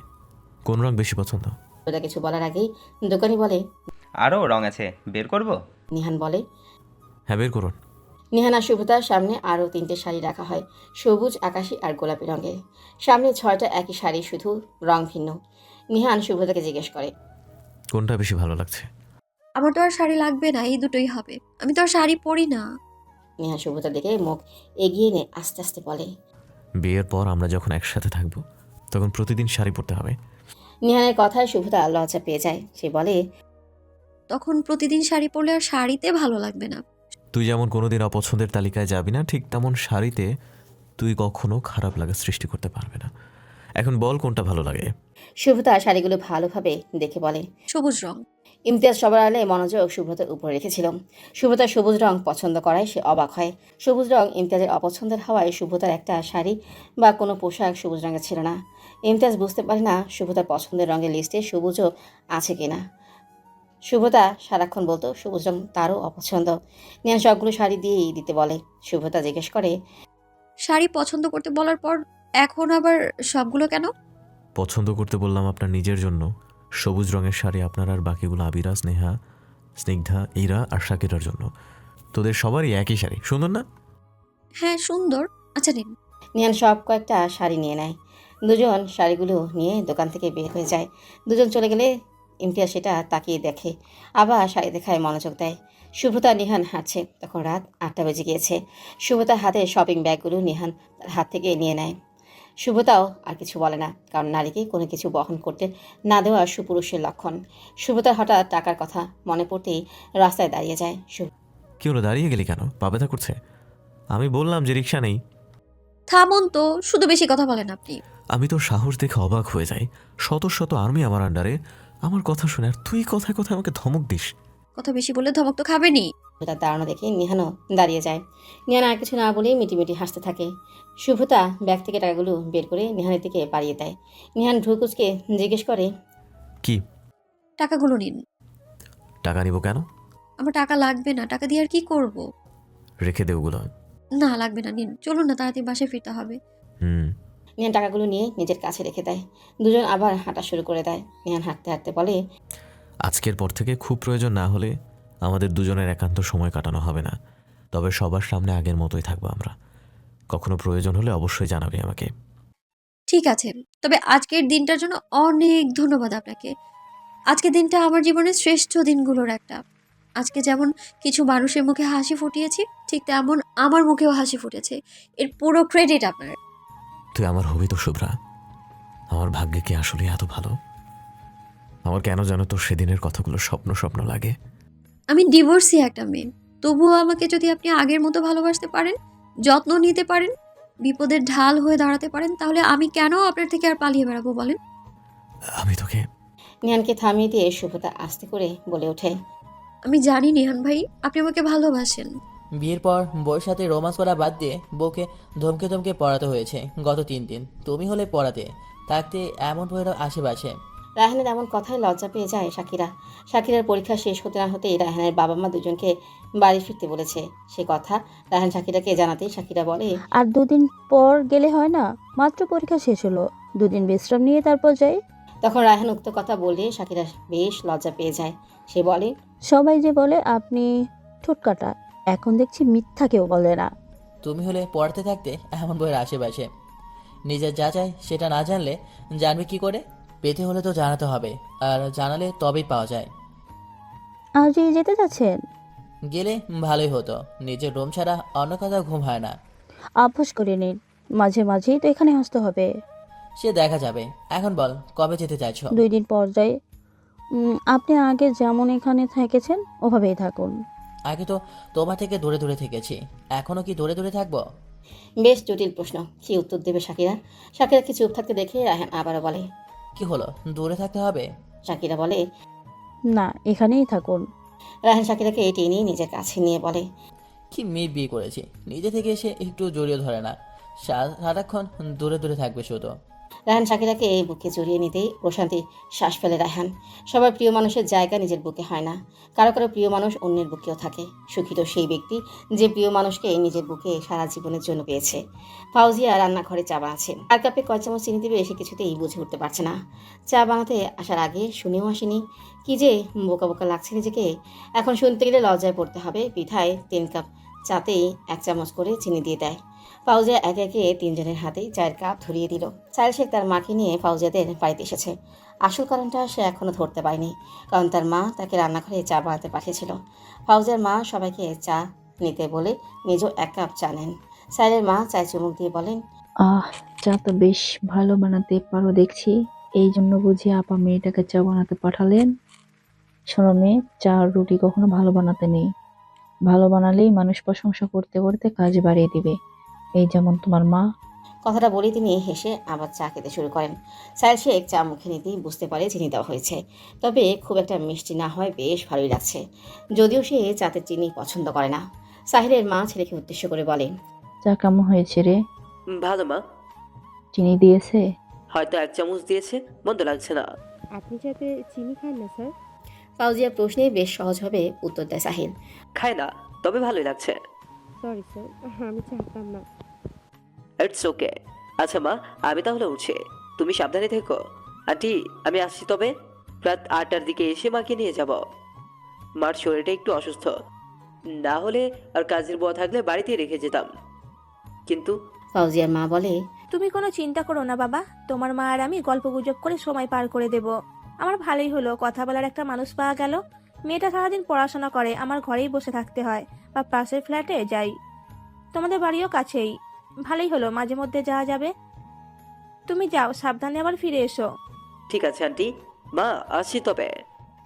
Speaker 6: কোন রং বেশি পছন্দ?
Speaker 1: শুভ্রতা কিছু বলার আগেই দোকানি বলে,
Speaker 7: আরও রং আছে, বের করব?
Speaker 1: নিহান বলে।
Speaker 6: হ্যাঁ বের করুন।
Speaker 1: নিহান আর শুভ্রতার সামনে আরও 3টে শাড়ি রাখা হয়, সবুজ, আকাশি আর গোলাপি রঙের। সামনে 6টা একই শাড়ি, শুধু রং ভিন্ন। নিহান শুভ্রতাকে জিজ্ঞেস করে,
Speaker 6: কোনটা বেশি ভালো লাগছে?
Speaker 2: আমার তো আর শাড়ি লাগবে না, এই দুটোই হবে। আমি তো আর শাড়ি পরি না।
Speaker 1: নিহান শুভ্রতার দিকে মুখ এগিয়ে এনে আস্তে আস্তে বলে,
Speaker 6: বিয়ের পর আমরা যখন একসাথে থাকবো তখন প্রতিদিন শাড়ি পরতে হবে।
Speaker 1: নিহানের কথায় শুভ্রতা লজ্জা পেয়ে যায়। সে বলে,
Speaker 2: তখন প্রতিদিন শাড়ি পরলে আর শাড়িতে ভালো লাগবে না।
Speaker 6: তুই যেমন কোনোদিন অপছন্দের তালিকায় যাবি না, ঠিক তেমন শাড়িতে তুই কখনো খারাপ লাগা সৃষ্টি করতে পারবে না। এখন বল কোনটা ভালো লাগে?
Speaker 1: শুভ্রতা শাড়িগুলো ভালোভাবে দেখে বলে।
Speaker 2: সবুজ রং।
Speaker 1: ইমতিয়াজ সবার আলে মনোযোগ শুভ্রতার উপরে রেখেছিল। শুভ্রতার সবুজ রং পছন্দ করায় সে অবাক হয়। সবুজ রং ইমতিয়াজের অপছন্দের হওয়ায় শুভ্রতার একটা শাড়ি বা কোনো পোশাক সবুজ রঙের ছিল না। ইমতিয়াজ বুঝতে পারে না শুভ্রতার পছন্দের রঙের লিস্টে সবুজও আছে কিনা। শুভ্রতা সারাক্ষণ বলতো সবুজ রং তারও অপছন্দ। নিহান সবগুলো শাড়ি দিয়েই দিতে বলে। শুভ্রতা জিজ্ঞেস করে,
Speaker 2: শাড়ি পছন্দ করতে বলার পর এখন আবার সবগুলো কেন?
Speaker 6: পছন্দ করতে বললাম আপনার নিজের জন্য। সবুজ রঙের শাড়ি আপনার আর বাকিগুলো আবিরা, স্নেহা, স্নিগ্ধা, ইরা আর শাকিরার জন্য। তোদের সবারই একই শাড়ি, সুন্দর না?
Speaker 2: হ্যাঁ সুন্দর। আচ্ছা নিন।
Speaker 1: নিহান সব কয়েকটা শাড়ি নিয়ে নেয়। দুজন শাড়িগুলো নিয়ে দোকান থেকে বের হয়ে যায়। দুজন চলে গেলে ইমতিয়াজ সেটা তাকিয়ে দেখে, আবার শাড়ি দেখায় মনোযোগ দেয়। শুভ্রতা নিহান হাঁটছে, তখন রাত 8টা বেজে গিয়েছে। শুভ্রতার হাতে শপিং ব্যাগগুলো নিহান তার হাত থেকে নিয়ে নেয়। শুভ্রতাও আর কিছু বলে না, কারণ নারীকে কোনো কিছু বহন করতে না দেওয়া সুপুরুষের লক্ষণ। শুভ্রতার হঠাৎ টাকার কথা মনে পড়তেই রাস্তায় দাঁড়িয়ে যায়।
Speaker 6: কি হলো, দাঁড়িয়ে গেলি কেন? পা ব্যথা করছে? আমি বললাম যে রিক্সা নেই।
Speaker 2: থামুন তো, শুধু বেশি কথা বলেন আপনি।
Speaker 6: আমি তোর সাহস দেখে অবাক হয়ে যাই। শত শত আর্মি আমার আন্ডারে, আমার কথা শুনে আর তুই কথায় কথায় আমাকে ধমক দিস।
Speaker 2: কথা বেশি বললে ধমক তো খাবেনি।
Speaker 1: শুভ্রতার দাঁড়ানো দেখে নিহানও দাঁড়িয়ে যায়। নিহান আর কিছু না বলেই মিটিমিটি হাসতে থাকে। শুভ্রতা ব্যাগ থেকে টাকাগুলো বের করে নিহানের দিকে বাড়িয়ে দেয়। নিহান ঢুকুসকে জিজ্ঞেস করে,
Speaker 6: কি?
Speaker 2: টাকাগুলো নিন।
Speaker 6: টাকা নিব কেন?
Speaker 2: আমার টাকা লাগবে না, টাকা দিয়ে আর কি করব?
Speaker 6: রেখে দে ওগুলো।
Speaker 2: না লাগবে না, নিন। চলুন না, তাড়াতাড়ি বাসায় ফিরতে হবে।
Speaker 1: নিহান টাকাগুলো নিয়ে নিজের কাছে রেখে দেয়। দুজন আবার হাঁটা শুরু করে দেয়। নিহান হাঁটতে হাঁটতে বলে,
Speaker 6: আজকের পর থেকে খুব প্রয়োজন না হলে আমাদের দুজনের একান্ত সময় কাটানো হবে না। তবে সবার সামনে আগের মতোই থাকবো আমরা। কখনো প্রয়োজন হলে অবশ্যই জানাবি আমাকে।
Speaker 2: ঠিক আছে, তবে আজকের দিনটার জন্য অনেক ধন্যবাদ আপনাকে। আজকের দিনটা আমার জীবনের শ্রেষ্ঠ দিনগুলোর একটা। আজকে যেমন কিছু মানুষের মুখে হাসি ফুটিয়েছি, ঠিক তেমন আমার মুখেও হাসি ফুটেছে। এর পুরো ক্রেডিট আপনার।
Speaker 6: তুই আমার হবি তো শুভ্রা। আমার ভাগ্যে কি আসলে এত ভালো? আমার কেন যেন তোর সেদিনের কথাগুলো স্বপ্ন স্বপ্ন লাগে।
Speaker 2: আমি ডিভোর্সি একটা মেয়ে, তবুও আমাকে যদি আপনি আগের মতো ভালোবাসতে পারেন, যত্ন নিতে পারেন, বিপদের ঢাল হয়ে দাঁড়াতে পারেন, তাহলে আমি কেন আপনার থেকে আর পালিয়ে বেড়াবো বলেন?
Speaker 6: আমি তোকে
Speaker 1: নিহানকে থামিয়ে দিয়ে শুভ্রতা আস্তে করে বলে ওঠে,
Speaker 2: আমি জানি নিহান ভাই, আপনি আমাকে ভালোবাসেন।
Speaker 3: বিয়ের পর বউয়ের সাথে রোমান্স করা বাদ দিয়ে বউকে ধমকে ধমকে পড়াতে হয়েছে গত 3 দিন। তুমি হলে পড়াতে থাকতে এমন বউয়েরও আশেপাশে।
Speaker 1: রায়হানের এমন কথায় লজ্জা পেয়ে যায় শাকিরা। শাকিরার পরীক্ষা শেষ হতে না হতেই রায়হানের বাবা মা দুজনকে বাড়ি ফিরতে বলেছে। সে কথা রায়হান শাকিরাকে জানাতেই শাকিরা বলে,
Speaker 10: আর 2 দিন পর গেলে হয় না? মাত্র পরীক্ষা শেষ হলো, 2 দিন বিশ্রাম নিয়ে তারপর যাই।
Speaker 1: তখন রায়হান উক্ত কথা বললে শাকিরা বেশ লজ্জা পেয়ে যায়। সে বলে,
Speaker 10: সবাই যে বলে আপনি ঠোঁটকাটা, এখন দেখছি মিথ্যা কেউ বলে না।
Speaker 3: তুমি হলে পড়াতে থাকতে এমন বউয়ের আশেপাশে। নিজের যা চাই সেটা না জানলে জানবে কি করে? পেতে হলে তো জানাতে হবে, আর জানালে তবেই পাওয়া যায়।
Speaker 10: আজই যেতে যাচ্ছেন?
Speaker 3: গেলে ভালোই হতো, নিজের রুম ছাড়া অন্য কোথাও ঘুম হয় না।
Speaker 10: অভ্যাস করে নিন, মাঝে মাঝেই তো এখানে আসতে হবে।
Speaker 3: সে দেখা যাবে। এখন বল, কবে যেতে চাইছো?
Speaker 10: 2 দিন পর যাই। আপনি আগে যেমন এখানে থেকেছেন ওভাবেই থাকুন।
Speaker 3: আগে তো তোমার থেকে দূরে দূরে থেকেছি, এখনো কি দূরে দূরে থাকবো?
Speaker 1: বেশ জটিল প্রশ্ন, কি উত্তর দেবে শাকিরা? শাকিরাকে চুপ থাকতে দেখে রায়হান আবারও বলে,
Speaker 3: কি হলো, দূরে থাকতে হবে?
Speaker 1: শাকিরা বলে,
Speaker 10: না, এখানেই থাকুন।
Speaker 1: রায়হান শাকিরাকে টেনে নিজের কাছে নিয়ে বলে,
Speaker 3: কি মেয়ে বিয়ে করেছি, নিজে থেকে এসে একটু জড়িয়ে ধরে না, সারাক্ষণ দূরে দূরে থাকবে শুধু।
Speaker 1: রায়হান শাকিরাকে এই বুকে জড়িয়ে নিতেই প্রশান্তি শ্বাস ফেলে রায়হান। সবার প্রিয় মানুষের জায়গা নিজের বুকে হয় না, কারো কারো প্রিয় মানুষ অন্যের বুকেও থাকে। সুখী তো সেই ব্যক্তি যে প্রিয় মানুষকে নিজের বুকে সারা জীবনের জন্য পেয়েছে। ফাউজিয়া রান্নাঘরে চা বানাচ্ছে। আর কাপে কয় চামচ চিনি দিবে সে কিছুতেই বুঝে উঠতে পারছে না। চা বানাতে আসার আগে শুনেও আসেনি, কি যে বোকা বোকা লাগছে নিজেকে। এখন শুনতে গেলে লজ্জায় পড়তে হবে। পিঠায় 3 কাপ চাতেই 1 চামচ করে চিনি দিয়ে দেয়। ফাউজিয়া একে একে 3 জনের হাতেই চায়ের কাপ ধরিয়ে দিল। সাহেল শেখ তার মাকে নিয়ে ফাউজিয়াদের বাড়িতে এসেছে। আসল কারণটা সে এখনও ধরতে পারেনি, কারণ তার মা তাকে রান্নাঘরে চা বানাতে পাঠিয়েছিল। ফাউজিয়ার মা সবাইকে চা নিতে বলে নিজেও 1 কাপ চা নেন। সাহেলের মা চায় চুমুক দিয়ে বলেন,
Speaker 10: চা তো বেশ ভালো বানাতে পারো দেখছি, এই জন্য বুঝি আপা মেয়েটাকে চা বানাতে পাঠালেন। শোনো মেয়ে, চা আর রুটি কখনো ভালো বানাতে নেই। ভালো বানালেই মানুষ প্রশংসা করতে করতে কাজ বাড়িয়ে দিবে, এই যেমন তোমার মা।
Speaker 1: কথাটা বলেই তিনি হেসে আবার চা খেতে শুরু করেন। সাহেল শেখ চা মুখে নিতেই বুঝতে পারে চিনি দেওয়া হয়েছে, তবে খুব একটা মিষ্টি না হয় বেশ ভালোই লাগছে, যদিও সে চাতে চিনি পছন্দ করে না। সাহেলের মা ছেলেকে উদ্দেশ্য করে বলে,
Speaker 10: চা কেমন হয়েছে রে?
Speaker 11: ভালো মা,
Speaker 10: চিনি দিয়েছে?
Speaker 11: হয়তো 1 চামচ দিয়েছে, মন্দ লাগছে না।
Speaker 5: আপনি যাতে চিনি খান না স্যার?
Speaker 1: ফাউজিয়ার প্রশ্নে বেশ সহজভাবে উত্তর দেয় সাহিল।
Speaker 11: খায় না, তবে ভালোই লাগছে।
Speaker 5: সরি স্যার, আমি চাইতাম না।
Speaker 11: It's okay. আচ্ছা মা, আমি তাহলে উঠছি, তুমি সাবধানে থেকো। আন্টি, আমি আসছি তবে। রাত 8টার দিকে এসে মাকে নিয়ে যাব। মার শরীরটা একটু অসুস্থ, না হলে আর কাজের বুয়া থাকলে বাড়িতেই রেখে যেতাম, কিন্তু
Speaker 1: ফাউজিয়ার মা বলে,
Speaker 12: তুমি কোনো চিন্তা করো না বাবা, তোমার মা আর আমি গল্পগুজব করে সময় পার করে দেব। আমার ভালোই হলো, কথা বলার একটা মানুষ পাওয়া গেল। মেয়েটা সারাদিন পড়াশোনা করে, আমার ঘরেই বসে থাকতে হয় বা পাশের ফ্ল্যাটে যাই। তোমাদের বাড়িও কাছেই, ভালোই হলো, মাঝে মধ্যে যাওয়া যাবে। তুমি যাও, সাবধানে আবার ফিরে এসো।
Speaker 11: ঠিক আছে আন্টি, মা আসছি তবে।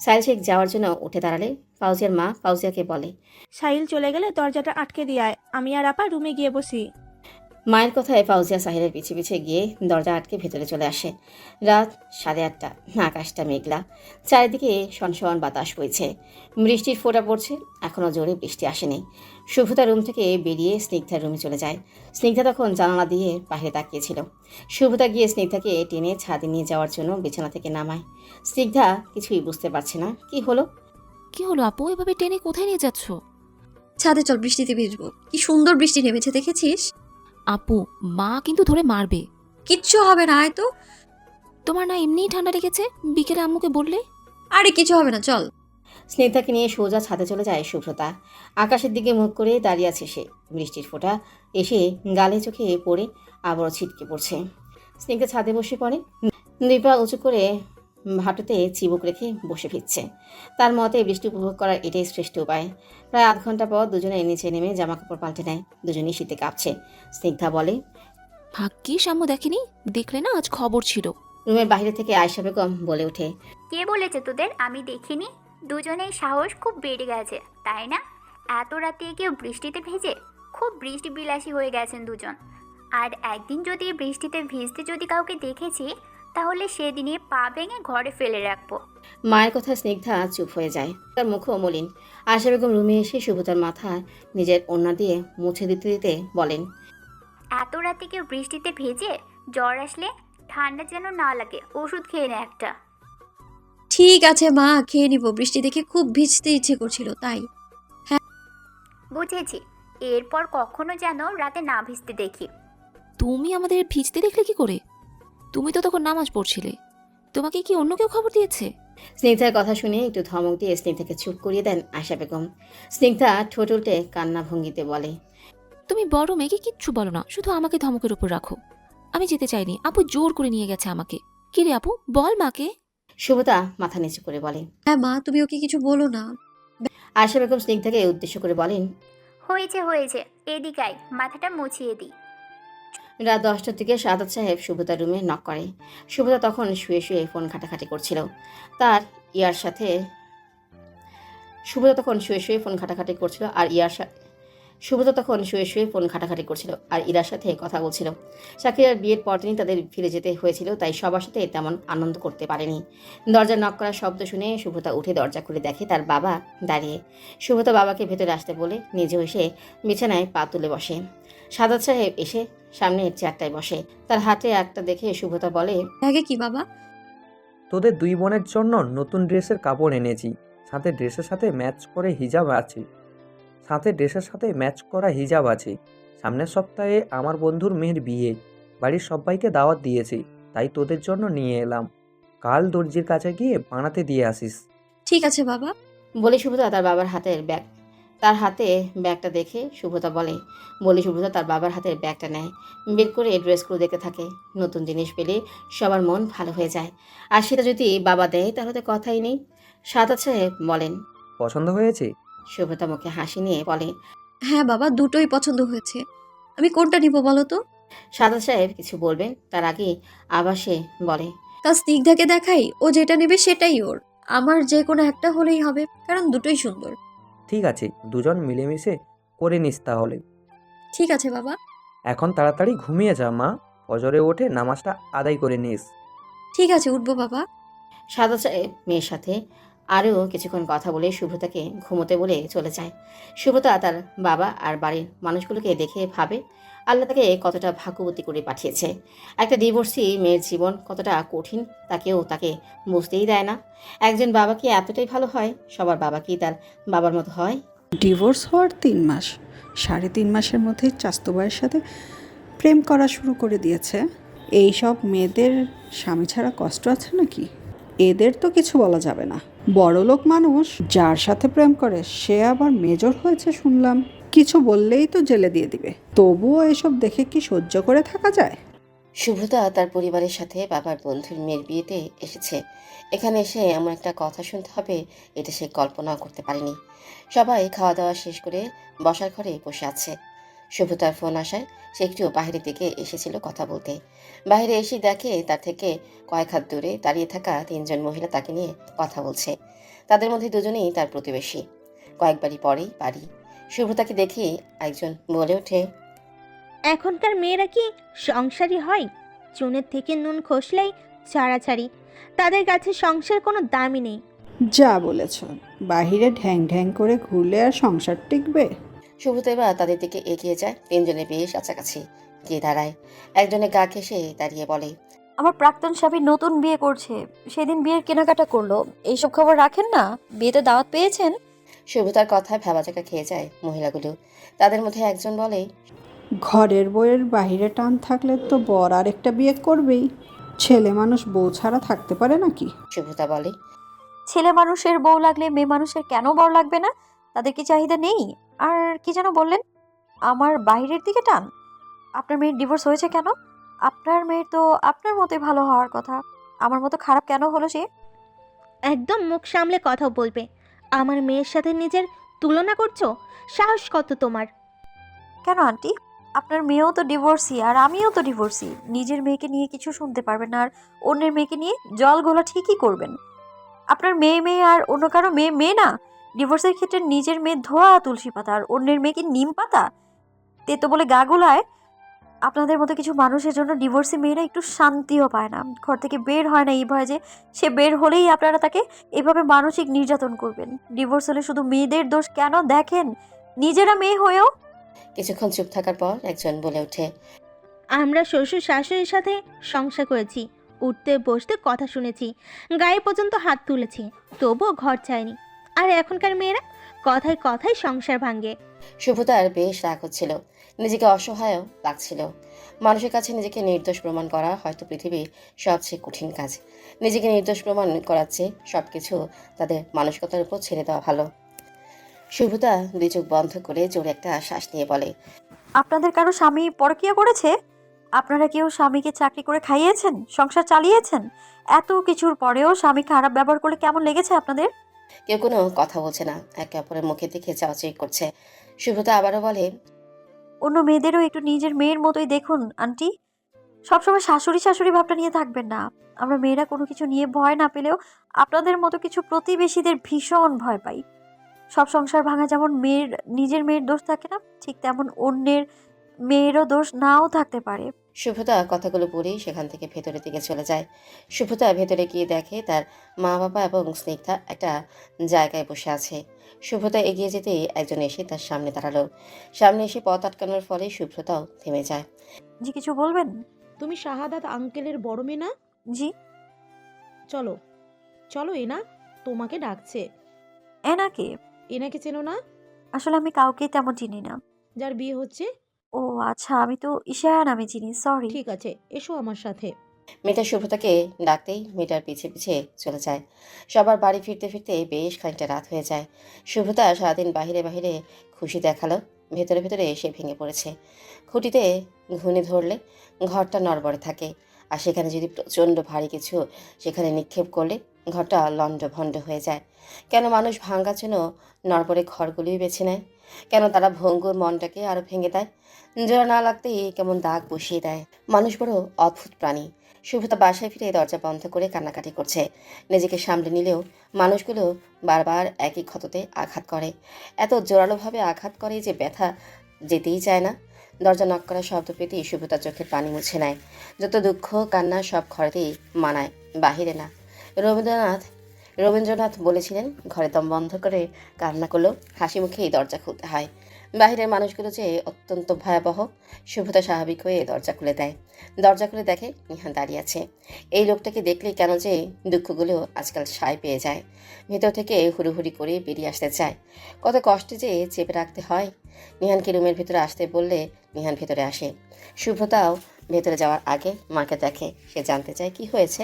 Speaker 1: সাইল শেখ যাওয়ার জন্য উঠে দাঁড়ালে ফাউজিয়ার মা ফাউজিয়াকে বলে,
Speaker 12: সাহিল চলে গেলে দরজাটা আটকে দিয়ে আয়, আমি আর আপা রুমে গিয়ে বসি।
Speaker 1: মায়ের কথায় ফাউজিয়া সাহিলের পিছে পিছে গিয়ে দরজা আটকে ভেতরে চলে আসে। রাত 8:30, আকাশটা মেঘলা, চারিদিকে সনসন বাতাস বইছে, বৃষ্টির ফোঁটা পড়ছে। এখনও জোরে বৃষ্টি আসেনি। শুভ্রতা রুম থেকে বেরিয়ে স্নিগ্ধার রুমে চলে যায়। স্নিগ্ধা তখন জানালা দিয়ে বাইরে তাকিয়েছিল। শুভ্রতা গিয়ে স্নিগ্ধাকে টেনে ছাদে নিয়ে যাওয়ার জন্য বিছানা থেকে নামায়। স্নিগ্ধা কিছুই বুঝতে পারছে না কি হলো।
Speaker 13: কি হলো আপু, এভাবে টেনে কোথায় নিয়ে যাচ্ছ?
Speaker 2: ছাদে চল, বৃষ্টিতে ভিজবো। কি সুন্দর বৃষ্টি নেমেছে, দেখেছিস?
Speaker 13: আপু, মা কিন্তু ধরে মারবে।
Speaker 2: কিচ্ছু হবে না, আয় তো।
Speaker 13: তোমার না এমনিই ঠান্ডা লেগেছে, বিকেলে আম্মুকে বললে।
Speaker 2: আরে কিছু হবে না, চল।
Speaker 1: স্নিগ্ধাকে নিয়ে সোজা ছাদে চলে যায় শুভ্রতা। আকাশের দিকে মুখ করে দাঁড়িয়ে আছে সে। বৃষ্টির ফোঁটা এসে গালে চোখে পড়ে আবারও ছিটকে পড়ছে। স্নিগ্ধা ছাদে বসে পড়ে, দুই পা উঁচু করে হাঁটুতে চিবুক রেখে বসে ফিরছে। তার মতে বৃষ্টি উপভোগ করার এটাই শ্রেষ্ঠ উপায়। প্রায় আধ ঘন্টা পর দুজনে নিচে নেমে জামা কাপড় পাল্টে নেয়। দুজনেই শীতে কাঁপছে। স্নিগ্ধা বলে,
Speaker 13: ভাগ্যিস আম্মু দেখেনি, দেখলে না আজ খবর ছিল।
Speaker 1: রুমের বাইরে থেকে আয়েশা বেগম বলে ওঠে,
Speaker 4: কে বলেছে তোদের আমি দেখিনি? দুজনেই সাহস খুব বেড়ে গেছে, তাই না? এত রাতে কেউ বৃষ্টিতে ভেজে? খুব বৃষ্টি বিলাসী হয়ে গেছেন দুজন। আর একদিন যদি বৃষ্টিতে ভিজতে যদি কাউকে দেখেছি, তাহলে সেদিনই পা ভেঙে ঘরে ফেলে রাখবো।
Speaker 1: মায়ের কথায় স্নিগ্ধা চুপ হয়ে যায়। তার মুখও মলিন। আয়েশা বেগম রুমে এসে শুভতার মাথায় নিজের ওড়না দিয়ে মুছে দিতে দিতে বলেন,
Speaker 4: এত রাতে কেউ বৃষ্টিতে ভেজে? জ্বর আসলে, ঠান্ডা যেন না লাগে, ওষুধ খেয়ে নে একটা।
Speaker 2: ঠিক আছে মা, খেয়ে নিব। বৃষ্টি দেখে খুব ভিজতে ইচ্ছে করছিল তাই।
Speaker 4: বুঝেছি, এরপর কখনো যেন রাতে না ভিজতে দেখি।
Speaker 13: তুমি আমাদের ভিজতে দেখলে কি করে? তুমি তো তখন নামাজ পড়ছিলে। তোমাকে কি অন্য কেউ খবর দিয়েছে?
Speaker 1: স্নিগ্ধার কথা শুনে একটু ধমক দিয়ে স্নিগ্ধাকে চুপ করিয়ে দেন আয়েশা বেগম। স্নিগ্ধা ঠোঁট উল্টে কান্না ভঙ্গিতে বলে,
Speaker 13: তুমি বড় মেয়েকে কিচ্ছু বলো না, শুধু আমাকে ধমকের উপর রাখো। আমি যেতে চাইনি, আপু জোর করে নিয়ে গেছে আমাকে। কি রে আপু, বল মাকে।
Speaker 1: শুভতা মাথা নিচু করে বলে,
Speaker 2: হ্যাঁ মা, তুমি ওকে কিছু বলো না।
Speaker 1: আয়েশা বেগম স্নিগ্ধাকে উদ্দেশ্য করে বলেন,
Speaker 4: হয়েছে হয়েছে, এদিকাই মাথাটা মুছিয়ে দিই।
Speaker 1: রাত 10টার দিকে সাদাত সাহেব শুভতার রুমে নক করে। শুভতা তখন শুয়ে শুয়ে ফোন ঘাটাঘাটি করছিল। তার ইয়ার সাথে শুভতা তখন শুয়ে শুয়ে ফোন ঘাটাঘাটি করছিল আর ইরার সাথে কথা বলছিল। শাকিরার বিয়ের পরদিনই তাদের ফিরে যেতে হয়েছিল, তাই সবার সাথে তেমন আনন্দ করতে পারেনি। দরজা নক করার শব্দ শুনে শুভতা উঠে দরজা খুলে দেখে তার বাবা দাঁড়িয়ে। শুভতা বাবাকে ভেতরে আসতে বলে নিজেও এসে বিছানায় পা তুলে বসে। সাদাত সাহেব এসে সামনের চেয়ারটায় বসে। তার হাতে একটা দেখে শুভতা বলে,
Speaker 2: ব্যাগে কি বাবা?
Speaker 14: তোদের দুই বোনের জন্য নতুন ড্রেসের কাপড় এনেছি, সাথে ড্রেসের সাথে ম্যাচ করা হিজাব আছে। সামনের সপ্তাহে আমার বন্ধুর মেয়ের বিয়ে, বাড়ির সবাইকে দাওয়াত দিয়েছি, তাই তোদের জন্য নিয়ে এলাম। কাল দর্জির কাছে গিয়ে বানাতে দিয়ে আসিস।
Speaker 2: ঠিক আছে বাবা।
Speaker 1: বলে শুভতা তার বাবার হাতের ব্যাগটা দেখে শুভতা তার বাবার হাতের ব্যাগটা নেয়। বের করে ড্রেসগুলো দেখতে থাকে। নতুন জিনিস পেলে সবার মন ভালো হয়ে যায়। আর সেটা যদি বাবা দেয় তাহলে তো কথাই নেই। সাদাত সাহেব বলেন,
Speaker 14: পছন্দ হয়েছে?
Speaker 1: শুভতা মুখে হাসি নিয়ে বলে,
Speaker 2: হ্যাঁ বাবা, দুটোই পছন্দ হয়েছে। আমি কোনটা নিব বলো তো?
Speaker 1: সাদাত সাহেব কিছু বলবেন তার আগে আবার সে বলে,
Speaker 2: কাল স্নিগ্ধাকে দেখাই, ও যেটা নেবে সেটাই ওর। আমার যে কোনো একটা হলেই হবে, কারণ দুটোই সুন্দর।
Speaker 14: ঠিক আছে, দুজন মিলেমিশে করে নিস তাহলে।
Speaker 2: ঠিক আছে বাবা।
Speaker 14: এখন তাড়াতাড়ি ঘুমিয়ে যা মা, ফজরে ওঠে নামাজটা আদায় করে নিস।
Speaker 2: ঠিক আছে, উঠবো বাবা।
Speaker 1: সাদাত সাহেব মেয়ের সাথে আরও কিছুক্ষণ কথা বলে শুভ্রতাকে ঘুমোতে বলে চলে যায়। শুভ্রতা তার বাবা আর বাড়ির মানুষগুলোকে দেখে ভাবে, আল্লাহ তাকে কতটা ভাগ্যবতী করে পাঠিয়েছে। একটা ডিভোর্সি মেয়ের জীবন কতটা কঠিন তাকে বুঝতেই দেয় না। একজন বাবা কি এতটাই ভালো হয়? সবার বাবা কি তার বাবার মতো হয়?
Speaker 15: ডিভোর্স হওয়ার 3 মাস, 3.5 মাসের মধ্যে চাস্তু ভাইয়ের সাথে প্রেম করা শুরু করে দিয়েছে। এই সব মেয়েদের স্বামী ছাড়া কষ্ট আছে নাকি? এদের তো কিছু বলা যাবে না। বড়লোক মানুষ যার সাথে প্রেম করে সে আবার মেজর হয়েছে শুনলাম। কিছু বললেই তো জেলে দিয়ে দিবে। তবুও এসব দেখে কি সহ্য করে থাকা যায়?
Speaker 1: শুভ্রতা তার পরিবারের সাথে বাবার বন্ধুর মেয়ের বিয়েতে এসেছে। এখানে এসে এমন একটা কথা শুনতে হবে এটা সে কল্পনাও করতে পারেনি। সবাই খাওয়া দাওয়া শেষ করে বসার ঘরে বসে আছে। শুভ্রতার ফোন আসায় সে একটু বাইরের দিকে এসেছিল কথা বলতে। বাইরে এসে দেখে তার থেকে কয়েক হাত দূরে দাঁড়িয়ে থাকা 3জন মহিলা তাকে নিয়ে কথা বলছে। তাদের মধ্যে দুজনেই তার প্রতিবেশী, কয়েকবারই পরেই বাড়ি। শুভ্রতাকে দেখে একজন বলে ওঠে,
Speaker 12: এখনকার মেয়েরা কি সংসারী হয়? চুনের থেকে নুন খসলেই ছাড়াছাড়ি। তাদের কাছে সংসার কোনো দামই নেই।
Speaker 15: যা বলেছ, বাহিরে ঢ্যাং ঢ্যাং করে ঘুরলে আর সংসার টিকবে?
Speaker 1: শুভ্রতা এবার তাদের দিকে এগিয়ে যায়। 3জনে বেশ কাছাকাছি গিয়ে দাঁড়ায়। একজনে গা ঘেঁষে দাঁড়িয়ে বলে,
Speaker 2: আমার প্রাক্তন স্বামী নতুন বিয়ে করছে, সেদিন বিয়ের কেনাকাটা করলো। এইসব খবর রাখেন না? বিয়েতে দাওয়াত পেয়েছেন?
Speaker 1: শুভ্রতার কথায় ভ্যাবাচাকা খেয়ে যায় মহিলাগুলো। তাদের মধ্যে একজন বলে,
Speaker 15: ঘরের বউয়ের বাহিরে টান থাকলে তো বর আরেকটা বিয়ে করবেই। ছেলে মানুষ বউ ছাড়া থাকতে পারে নাকি?
Speaker 1: শুভ্রতা বলে,
Speaker 2: ছেলে মানুষের বউ লাগলে মেয়ে মানুষের কেন বর লাগবে না? তাদের কি চাহিদা নেই? আর কি যেন বললেন, আমার বাইরের দিকে টান? আপনার মেয়ের ডিভোর্স হয়েছে কেন? আপনার মেয়ের তো আপনার মতোই ভালো হওয়ার কথা। আমার মতো খারাপ কেন হলো সে?
Speaker 12: একদম মুখ সামলে কথা বলবে। আমার মেয়ের সাথে নিজের তুলনা করছো? সাহস কত তোমার?
Speaker 2: কেন আন্টি? আপনার মেয়েও তো ডিভোর্সি আর আমিও তো ডিভোর্সি। নিজের মেয়েকে নিয়ে কিছু শুনতে পারবেন না, আর অন্যের মেয়েকে নিয়ে জল ঘোলা ঠিকই করবেন। আপনার মেয়ে মেয়ে আর অন্য কারো মেয়ে মেয়ে না? ডিভোর্সের ক্ষেত্রে নিজের মেয়ে ধোয়া তুলসী পাতা আর অন্যের মেয়েকে নিম পাতা তেতো বলে গা গোলায়। আপনাদের মতো কিছু মানুষের জন্য ডিভোর্সি মেয়েরা একটু শান্তিও পায় না, ঘর থেকে বের হয় না এই ভয়ে যে সে বের হলেই আপনারা তাকে এভাবে মানসিক নির্যাতন করবেন। ডিভোর্স হলে শুধু মেয়েদের দোষ কেন দেখেন, নিজেরা মেয়ে হয়েও।
Speaker 1: কিছুক্ষণ চুপ থাকার পর একজন বলে ওঠে,
Speaker 12: আমরা শ্বশুর শাশুড়ির সাথে সংসার করেছি, উঠতে বসতে কথা শুনেছি, গায়ে পর্যন্ত হাত তুলেছি, তবুও ঘর চাইনি। আর এখনকার মেয়েরা কথায় কথায় সংসার ভাঙে।
Speaker 1: শুভ্রতার বেশ রাগ হচ্ছিল, নিজেকে অসহায়ও লাগছিল। মানুষের কাছে নিজেকে নির্দোষ প্রমাণ করা হয়তো পৃথিবীর সবচেয়ে কঠিন কাজ। নিজেকে নির্দোষ প্রমাণ করার চেয়ে সবকিছু তাদের মানসিকতার উপর ছেড়ে দেওয়া ভালো। শুভ্রতা 2 চোখ বন্ধ করে জোরে একটা শ্বাস নিয়ে বলে,
Speaker 2: আপনাদের কারো স্বামী পরকীয়া করেছে? আপনারা কেউ স্বামীকে চাকরি করে খাইয়েছেন, সংসার চালিয়েছেন? এত কিছুর পরেও স্বামী খারাপ ব্যবহার করলে কেমন লেগেছে আপনাদের?
Speaker 1: কেউ কোনো কথা বলছে না, একে অপরের মুখের দিকে চাওয়াচাই করছে। শুভ্রতা আবারও বলে,
Speaker 2: অন্য মেয়েদেরও একটু নিজের মেয়ের মতোই দেখুন আন্টি। সবসময় শাশুড়ি শাশুড়ি ভাবটা নিয়ে থাকবেন না। আমরা মেয়েরা কোনো কিছু নিয়ে ভয় না পেলেও আপনাদের মতো কিছু প্রতিবেশীদের ভীষণ ভয় পাই। সব সংসার ভাঙা যেমন মেয়ের নিজের মেয়ের দোষ থাকে না, ঠিক তেমন অন্যের মেয়েরও দোষ নাও থাকতে পারে।
Speaker 1: শুভ্রতা কথাগুলো বলেই সেখান থেকে ভেতরের দিকে চলে যায়। শুভ্রতা ভেতরে গিয়ে দেখে তার মা বাবা এবং স্নিগ্ধা একটা জায়গায় বসে আছে। শুভ্রতা এগিয়ে যেতেই একজন এসে তার সামনে দাঁড়ালো। সামনে এসে পথ আটকানোর ফলে শুভ্রতাও থেমে যায়।
Speaker 2: জি কিছু বলবেন?
Speaker 16: তুমি শাহাদাত আঙ্কেলের বড় মেয়ে না?
Speaker 2: জি।
Speaker 16: চলো চলো, এনা তোমাকে ডাকছে।
Speaker 2: এনাকে?
Speaker 16: এনাকে চেনো না?
Speaker 2: আসলে আমি কাউকে তেমন চিনি না।
Speaker 16: যার বিয়ে হচ্ছে?
Speaker 2: ও আচ্ছা, আমি তো ইশায়া নামে চিনি, সরি।
Speaker 16: ঠিক আছে, এসো আমার সাথে।
Speaker 1: মেয়েটা শুভ্রতাকে ডাকতেই মেয়েটার পিছে পিছে চলে যায়। সবার বাড়ি ফিরতে ফিরতে বেশ খানিকটা রাত হয়ে যায়। শুভ্রতা সারাদিন বাহিরে বাহিরে খুশি দেখালো, ভেতরে ভেতরে এসে ভেঙে পড়েছে। খুঁটিতে ঘুণে ধরলে ঘরটা নড়বড়ে থাকে, আর সেখানে যদি প্রচণ্ড ভারী কিছু সেখানে নিক্ষেপ করলে ঘরটা লণ্ডভণ্ড হয়ে যায়। কেন মানুষ ভাঙার জন্য নড়বড়ে ঘরগুলিই বেছে নেয়? কেন তারা ভঙ্গুর মনটাকে আরও ভেঙে দেয়? জোড়া না লাগতেই কেমন দাগ বসিয়ে দেয়। মানুষ বড় অদ্ভুত প্রাণী। শুভ্রতা বাসায় ফিরে দরজা বন্ধ করে কান্নাকাটি করছে। নিজেকে সামলে নিলেও মানুষগুলো বারবার একই ক্ষততে আঘাত করে। এত জোরালোভাবে আঘাত করে যে ব্যথা যেতেই চায় না। দরজা নক করার শব্দ পেতেই শুভ্রতার চোখের পানি মুছে নেয়। যত দুঃখ কান্না সব ঘরেতেই মানায়, বাহিরে না। রবীন্দ্রনাথ বলেছিলেন, ঘরে দম বন্ধ করে কান্না করলেও হাসি মুখেই দরজা খুলতে হয়। বাহিরের মানুষগুলো যে অত্যন্ত ভয়াবহ। শুভ্রতা স্বাভাবিক হয়ে দরজা খুলে দেয়। দরজা খুলে দেখে নিহান দাঁড়িয়ে আছে। এই লোকটাকে দেখলেই কেন যে দুঃখগুলো আজকাল সায় পেয়ে যায়। ভেতর থেকে হুড়োহুড়ি করে বেরিয়ে আসতে চায়। কত কষ্টে যে চেপে রাখতে হয়। নিহানকে রুমের ভেতরে আসতে বললে নিহান ভেতরে আসে। শুভ্রতাও ভেতরে যাওয়ার আগে মাকে দেখে। সে জানতে চায় কি হয়েছে,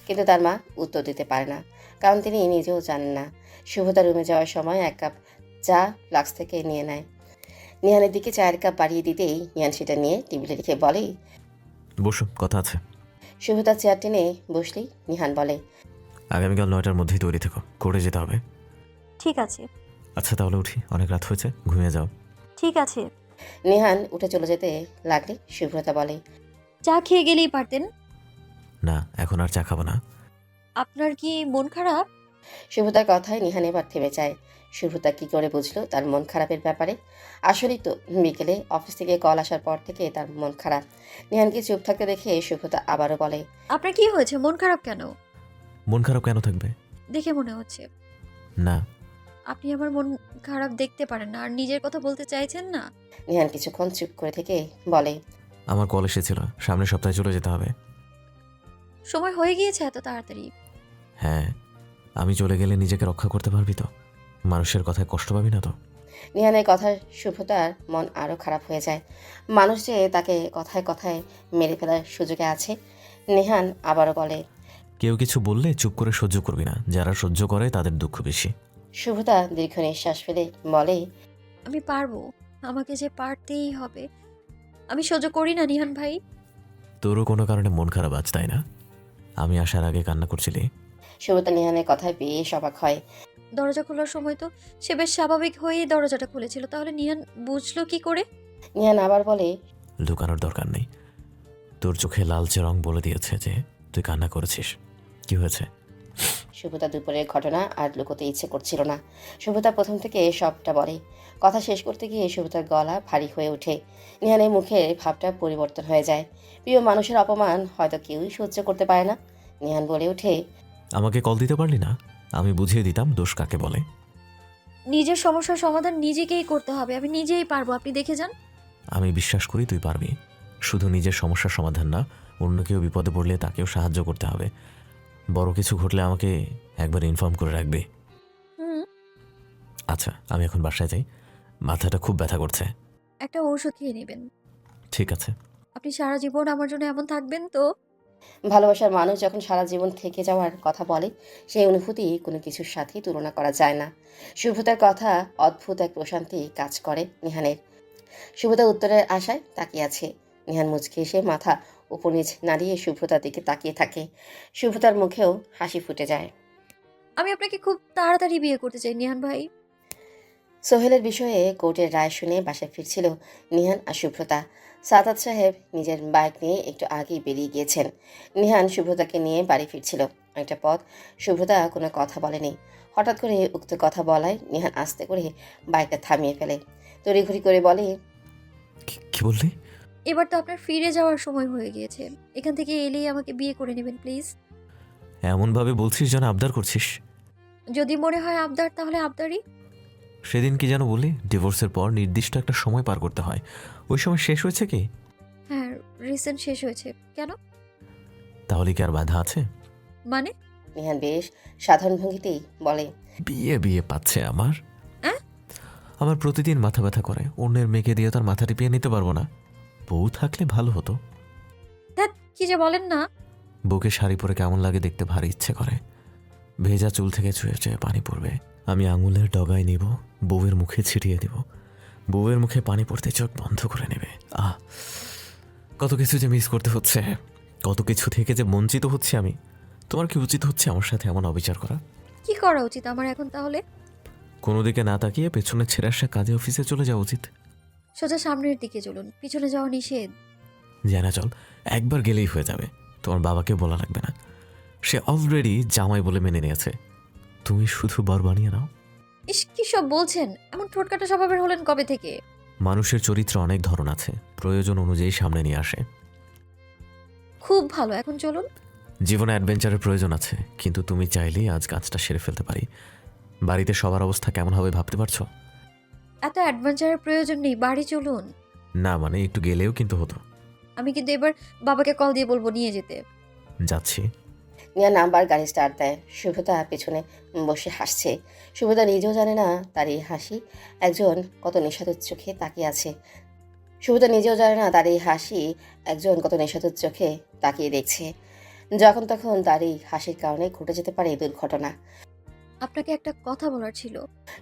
Speaker 1: কিন্তু তার মা উত্তর দিতে পারে না, কারণ তিনি নিজেও জানেন না। শুভ্রতা রুমে যাওয়ার সময় এক কাপ চা ফ্লাক্স থেকে নিয়ে নেয়। নিহানের দিকে চায়ের কাপ বাড়িয়ে দিতেই নিহান সেটা নিয়ে টেবিলে রেখে বলে,
Speaker 6: বসো, কথা আছে।
Speaker 1: শুভ্রতা চেয়ার টেনে বসলেই নিহান বলে,
Speaker 6: আগামীকাল 9টার মধ্যেই তৈরি থেকো, করে যেতে হবে।
Speaker 2: ঠিক আছে।
Speaker 6: আচ্ছা তাহলে উঠি, অনেক রাত হয়েছে, ঘুমিয়ে যাও।
Speaker 2: ঠিক আছে।
Speaker 1: নিহান উঠে চলে যেতে লাগলে শুভ্রতা বলে,
Speaker 2: চা খেয়ে গেলেই পারতেন।
Speaker 6: না, এখন আর চা খাবো না।
Speaker 2: আপনার কি মন খারাপ?
Speaker 1: শুভ্রতার কথায় নিহান এবার থেমে যায়। শুভ্রতা কি করে বুঝলো তার মন খারাপের ব্যাপারে? আসলেই তো বিকেলে অফিস থেকে কল আসার পর থেকে তার মন খারাপ। নিহানকে চুপ থাকতে দেখে শুভ্রতা আবারও বলে,
Speaker 2: আপনার কি হয়েছে? মন খারাপ কেন?
Speaker 6: মন খারাপ কেন থাকবে?
Speaker 2: দেখে মনে হচ্ছে
Speaker 6: না।
Speaker 2: আপনি আমার মন খারাপ দেখতে পারেন না আর নিজের কথা বলতে চাইছেন না।
Speaker 1: নিহান কিছুক্ষণ চুপ করে থেকে বলে,
Speaker 6: আমার কল এসেছিল, সামনের সপ্তাহে চলে যেতে হবে।
Speaker 2: সময় হয়ে গিয়েছে এত তাড়াতাড়ি?
Speaker 6: হ্যাঁ, আমি চলে গেলে নিজেকে রক্ষা করতে পারবি তো? মানুষের কথায় কষ্ট পাবি না তো?
Speaker 1: নিহানের কথা শুভ্রতার মন আরও খারাপ হয়ে যায়। মানুষ যে তাকে কথায় কথায় মেরে ফেলার সুযোগে আছে। নিহান আবারও বলে,
Speaker 6: কেউ কিছু বললে চুপ করে সহ্য করবি না, যারা সহ্য করে তাদের দুঃখ বেশি।
Speaker 1: শুভ্রতা দীর্ঘ নিঃশ্বাস ফেলে বলে,
Speaker 2: আমি পারবো, আমাকে যে পারতেই হবে। আমি সহ্য করি না নিহান ভাই।
Speaker 6: তোরও কোনো কারণে মন খারাপ আজ, তাই না? আমি আসার আগে কান্না করছিলি।
Speaker 1: শুভ্রতা নিহানের কথায় বেশ অবাক হয়।
Speaker 2: দরজা খোলার সময় তো সে বেশ স্বাভাবিক হয়েই দরজাটা খুলেছিল, তাহলে নিহান বুঝলো কি করে?
Speaker 1: নিহান আবার বলে,
Speaker 6: লুকানোর দরকার নেই, তোর চোখে লালচে রং বলে দিয়েছে যে তুই কান্না করেছিস। কি হয়েছে?
Speaker 1: শুভ্রতা দুপুরের ঘটনা আর লুকোতে ইচ্ছে করছিল না। শুভ্রতা প্রথম থেকে সবটা বলে। কথা শেষ করতে গিয়ে শুভ্রতার গলা ভারী হয়ে ওঠে। নিহানের মুখের ভাবটা পরিবর্তন হয়ে যায়। প্রিয় মানুষের অপমান হয়তো কেউই সহ্য করতে পারে না। নিহান বলে ওঠে,
Speaker 6: আমাকে কল দিতে পারলি না? আমি বুঝিয়ে দিতাম দোষ কাকে বলে।
Speaker 2: নিজের সমস্যার সমাধান নিজেকেই করতে হবে। আমি নিজেই পারবো, আপনি দেখে যান।
Speaker 6: আমি বিশ্বাস করি তুই পারবি। শুধু নিজের সমস্যার সমাধান না, অন্য কেউ বিপদে পড়লে তাকেও সাহায্য করতে হবে। বড় কিছু ঘটলে আমাকে একবার ইনফর্ম করে রাখবি। আচ্ছা, আমি এখন বাসায় যাই, মাথাটা খুব ব্যথা করছে।
Speaker 2: একটা ঔষধ খেয়ে নেবেন।
Speaker 6: ঠিক আছে।
Speaker 2: আপনি সারা জীবন আমার জন্য এমন থাকবেন তো?
Speaker 1: ভালোবাসার মানুষ যখন সারা জীবন থেকে যাওয়ার কথা বলে, সেই অনুভূতি কোনো কিছুর সাথেই তুলনা করা যায় না। শুভ্রতার কথা অদ্ভুত এক প্রশান্তি কাজ করে নিহানের। শুভ্রতা উত্তরের আশায় তাকিয়ে আছে। নিহান মুচকে এসে মাথা উপর নিচ নাড়িয়ে শুভ্রতার দিকে তাকিয়ে থাকে। শুভ্রতার মুখেও হাসি ফুটে যায়।
Speaker 2: আমি আপনাকে খুব তাড়াতাড়ি বিয়ে করতে চাই নিহান ভাই।
Speaker 1: সোহেলের বিষয়ে কোর্টের রায় শুনে বাসায় ফিরছিল নিহান আর শুভ্রতা। সাদাত সাহেব নিজের বাইক নিয়ে একটু আগেই বেরিয়ে গিয়েছেন। নিহান শুভ্রতাকে নিয়ে বাড়ি ফিরছিল। একটা পথ শুভ্রতা কোনো কথা বলেনি। হঠাৎ করে উক্ত কথা বলায় নিহান আস্তে করে বাইকটা থামিয়ে ফেলে। তড়িঘড়ি করে বলে,
Speaker 6: কি বললি?
Speaker 2: এবার তো আপনার ফিরে যাওয়ার সময় হয়ে গিয়েছে। এখান থেকে এলেই আমাকে বিয়ে করে নেবেন প্লিজ।
Speaker 6: এমনভাবে বলছিস যেন আবদার করছিস।
Speaker 2: যদি মনে হয় আবদার, তাহলে আবদারই।
Speaker 6: সেদিন কি যেন বললি, ডিভোর্সের পর নির্দিষ্ট একটা সময় পার করতে হয়, ওই সময় শেষ হয়েছে কি?
Speaker 2: হ্যাঁ, রিসেন্ট শেষ হয়েছে। কেন?
Speaker 6: তাহলে কি আর বাধা আছে?
Speaker 2: মানে?
Speaker 1: নিহান বেশ সাধারণ ভঙ্গিতেই বলে,
Speaker 6: বিয়ে বিয়ে পাচ্ছে আমার। আমার প্রতিদিন মাথা ব্যথা করে, অন্যের মেয়েকে দিয়ে তার মাথা টিপিয়ে নিতে পারবো না। বউ থাকলে ভালো হতো।
Speaker 2: ধ্যাৎ, কি যে বলেন না।
Speaker 6: বউকে শাড়ি পরে কেমন লাগে দেখতে ভারী ইচ্ছে করে। ভেজা চুল থেকে চুয়ে চুয়ে পানি পড়বে, আমি আঙুলের ডগায় নিব, বউয়ের মুখে ছিটিয়ে দিব, বউয়ের মুখে পানি পড়তে চোখ বন্ধ করে নেবে। কত কিছু যে মিস করতে হচ্ছে, কত কিছু থেকে যে বঞ্চিত হচ্ছে আমি। তোমার কি উচিত হচ্ছে আমার সাথে এমন অবিচার করা?
Speaker 2: কি করা উচিত আমার এখন তাহলে?
Speaker 6: কোনো দিকে না তাকিয়ে পেছনে ছেড়ে আসা কাজে অফিসে চলে যাওয়া উচিত।
Speaker 2: সোজা সামনের দিকে চলুন, পিছনে যাওয়া নিষেধ।
Speaker 6: জানা চল, একবার গেলেই হয়ে যাবে, তোমার বাবাকে বলা লাগবে না, সে অলরেডি জামাই বলে মেনে নিয়েছে। তুমি শুধু বর বানিয়ে নাও।
Speaker 2: ইস, কি সব বলছেন? এমন ঠোঁটকাটা স্বভাবের হলেন কবে থেকে?
Speaker 6: মানুষের চরিত্র অনেক ধরন আছে, প্রয়োজন অনুযায়ী সামনে নিয়ে আসে।
Speaker 2: খুব ভালো, এখন চলুন।
Speaker 6: জীবনে অ্যাডভেঞ্চারের প্রয়োজন আছে, কিন্তু তুমি চাইলেই আজ কাজটা সেরে ফেলতে পারি। বাড়িতে সবার অবস্থা কেমন হবে ভাবতে পারছো?
Speaker 2: এত অ্যাডভেঞ্চারের প্রয়োজন নেই, বাড়ি চলুন।
Speaker 6: না মানে একটু গেলেও কিন্তু হতো।
Speaker 2: আমি কিন্তু এবার বাবাকে কল দিয়ে বলবো নিয়ে যেতে।
Speaker 6: যাচ্ছি।
Speaker 1: নিহান নাম্বার গাড়ি স্টার্ট দেয়। শুভ্রতা পেছনে বসে হাসছে। শুভ্রতা নিজেও জানে না তার এই হাসি একজন কত নেশাতুর চোখে তাকিয়ে আছে। শুভ্রতা নিজেও জানে না তার এই হাসি একজন কত নেশাতুর চোখে তাকিয়ে দেখছে। যখন তখন তার এই হাসির কারণে ঘটে যেতে পারে এই দুর্ঘটনা।
Speaker 2: আপনাকে একটা কথা বলার ছিল।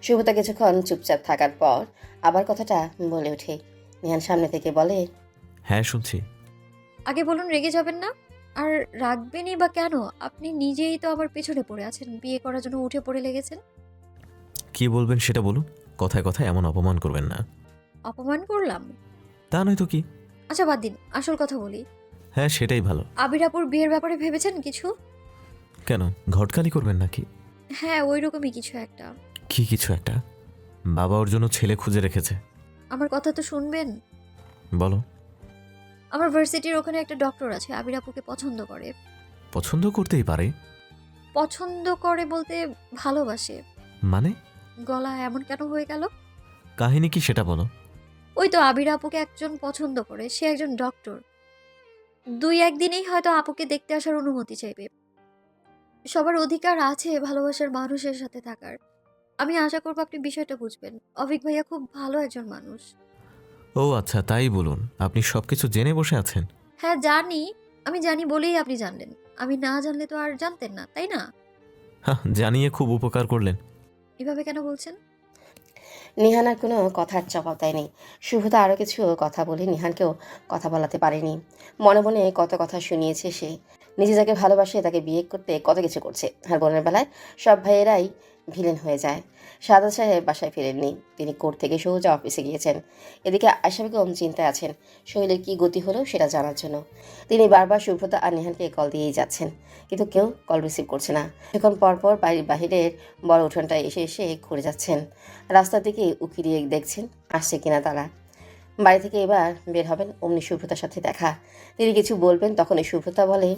Speaker 1: শুভ্রতা কিছুক্ষণ চুপচাপ থাকার পর আবার কথাটা বলে ওঠে। নিহান সামনে থেকে বলে,
Speaker 6: হ্যাঁ শুনছি।
Speaker 2: আগে বলুন, রেগে যাবেন না? আর রাখবেনই বা কেন? আপনি নিজেই তো আমার পেছনে পড়ে আছেন, বিয়ে করার জন্য উঠে পড়ে লেগেছেন।
Speaker 6: কি বলবেন সেটা বলুন, কথায় কথায় এমন অপমান করবেন না।
Speaker 2: অপমান করলাম?
Speaker 6: তা নয় তো কি।
Speaker 2: আচ্ছা বাদ দিন, আসল কথা বলি।
Speaker 6: হ্যাঁ সেটাই ভালো।
Speaker 2: আবিরাপুর বিয়ের ব্যাপারে ভেবেছেন কিছু?
Speaker 6: কেন ঘটকালি করবেন নাকি?
Speaker 2: হ্যাঁ, ওই রকমই কিছু একটা।
Speaker 6: কি কিছু একটা? বাবা ওর জন্য ছেলে খুঁজে রেখেছে।
Speaker 2: আমার কথা তো শুনবেন।
Speaker 6: বলো।
Speaker 2: আমার ভার্সিটির ওখানে একটা ডক্টর আছে, আবিরাপুকে পছন্দ করে।
Speaker 6: পছন্দ করতেই পারে।
Speaker 2: পছন্দ করে বলতে ভালোবাসে।
Speaker 6: মানে?
Speaker 2: গলা এমন কেন হয়ে গেল?
Speaker 6: কাহিনী কি সেটা বলো।
Speaker 2: ওই তো আবির আপুকে একজন পছন্দ করে, সে একজন ডক্টর। 2-1 দিনেই হয়তো আপুকে দেখতে আসার অনুমতি চাইবে। সবার অধিকার আছে ভালোবাসার মানুষের সাথে থাকার। আমি আশা করব আপনি বিষয়টা বুঝবেন। অভিক ভাইয়া খুব ভালো একজন মানুষ।
Speaker 6: ও আচ্ছা তাই বলুন, আপনি সবকিছু জেনে বসে আছেন।
Speaker 2: হ্যাঁ জানি, আমি জানি বলেই আপনি জানলেন। আমি না জানলে তো আর জানতেন না, তাই না?
Speaker 6: হ্যাঁ জানিয়ে খুব উপকার করলেন।
Speaker 2: এভাবে কেন বলছেন?
Speaker 1: নিহান আর কোনো কথার জবাব দেয়নি। শুভ্রতা আরও কিছু কথা বলে নিহানকেও কথা বলাতে পারেনি। মনে মনে কত কথা শুনিয়েছে সে। নিজে যাকে ভালোবাসে তাকে বিয়ে করতে কত কিছু করছে, আর বোনের বেলায় সব ভাইয়েরাই ভিলেন হয়ে যায়। সাদা সাহেব বাসায় ফিরেননি, তিনি কোর্ট থেকে সোজা অফিসে গিয়েছেন। এদিকে আয়শা বেগম চিন্তায় আছেন শরীরের কী গতি হলো সেটা জানার জন্য। তিনি বারবার শুভ্রতা আর নিহানকে কল দিয়েই যাচ্ছেন, কিন্তু কেউ কল রিসিভ করছে না। এখন পরপর বাড়ির বাহিরের বড় উঠোনটায় এসে এসে ঘুরে যাচ্ছেন। রাস্তার দিকে উকি দিয়ে দেখছেন আসছে কিনা তারা। বাড়ি থেকে এবার বের হবেন, অমনি শুভ্রতার সাথে দেখা। তিনি কিছু বলবেন, তখনই শুভ্রতা বলে,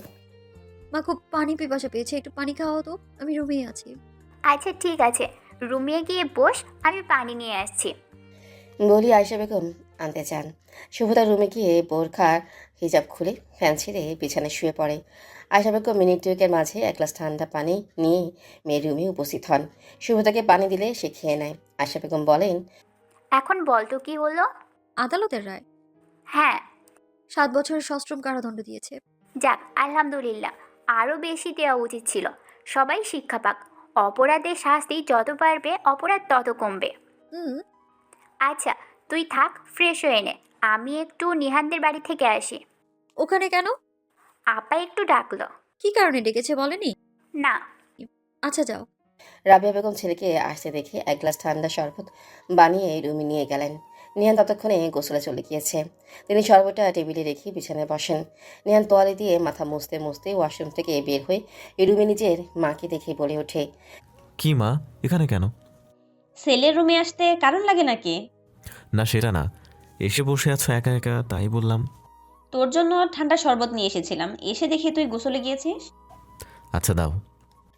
Speaker 2: মা খুব পানি পিপাসা পেয়েছে, একটু পানি খাওয়াও তো, আমি রুমেই আছি।
Speaker 4: আচ্ছা ঠিক আছে, রুমে গিয়ে বস, আমি পানি নিয়ে আসছি।
Speaker 1: বলি আয়শা বেগম আনতে চান। শুভ্রতা রুমে গিয়ে বোরখার হিজাব খুলে ফ্যান ছেড়ে বিছানায় শুয়ে পড়ে। আয়শা বেগম মিনিট 2-এর মাঝে এক গ্লাস ঠান্ডা পানি নিয়ে মেয়ের রুমে উপস্থিত হন। শুভ্রতাকে পানি দিলে সে খেয়ে নেয়। আয়শা বেগম বলেন,
Speaker 4: এখন বল তো কি হলো?
Speaker 2: আদালতের রায়।
Speaker 4: হ্যাঁ।
Speaker 2: 7 বছরের সশ্রম কারাদণ্ড দিয়েছে।
Speaker 4: যাক আলহামদুলিল্লাহ, আরও বেশি দেওয়া উচিত ছিল। সবাই শিক্ষা পাক। অপরাধের শাস্তি যত বাড়বে অপরাধ তত কমবে। আচ্ছা তুই থাক, ফ্রেশ হয়ে নে, আমি একটু নিহানদের বাড়ি থেকে আসি।
Speaker 2: ওখানে কেন?
Speaker 4: আপা একটু ডাকলো।
Speaker 2: কি কারণে ডেকেছে বলেনি?
Speaker 4: না।
Speaker 2: আচ্ছা যাও।
Speaker 1: রাবিয়া বেগম ছেলেকে আসতে দেখে এক গ্লাস ঠান্ডা শরবত বানিয়ে রুমে নিয়ে গেলেন। নিহান ততক্ষণে গোসলে চলে গিয়েছে। তিনি শরবতটা টেবিলে রেখে বিছানায় বসেন। নিহান তোয়ালে দিয়ে মাথা মুছতে মুছতে ওয়াশরুম থেকে বের হয়ে রুমে নিজের মাকে দেখে বলে ওঠে,
Speaker 6: কি মা এখানে কেন?
Speaker 17: ছেলের রুমে আসতে কারণ লাগে নাকি?
Speaker 6: না সেটা না, এসে বসে আছো একা একা তাই বললাম।
Speaker 17: তোর জন্য ঠান্ডা শরবত নিয়ে এসেছিলাম, এসে দেখি তুই গোসলে গিয়েছিস।
Speaker 6: আচ্ছা দাও।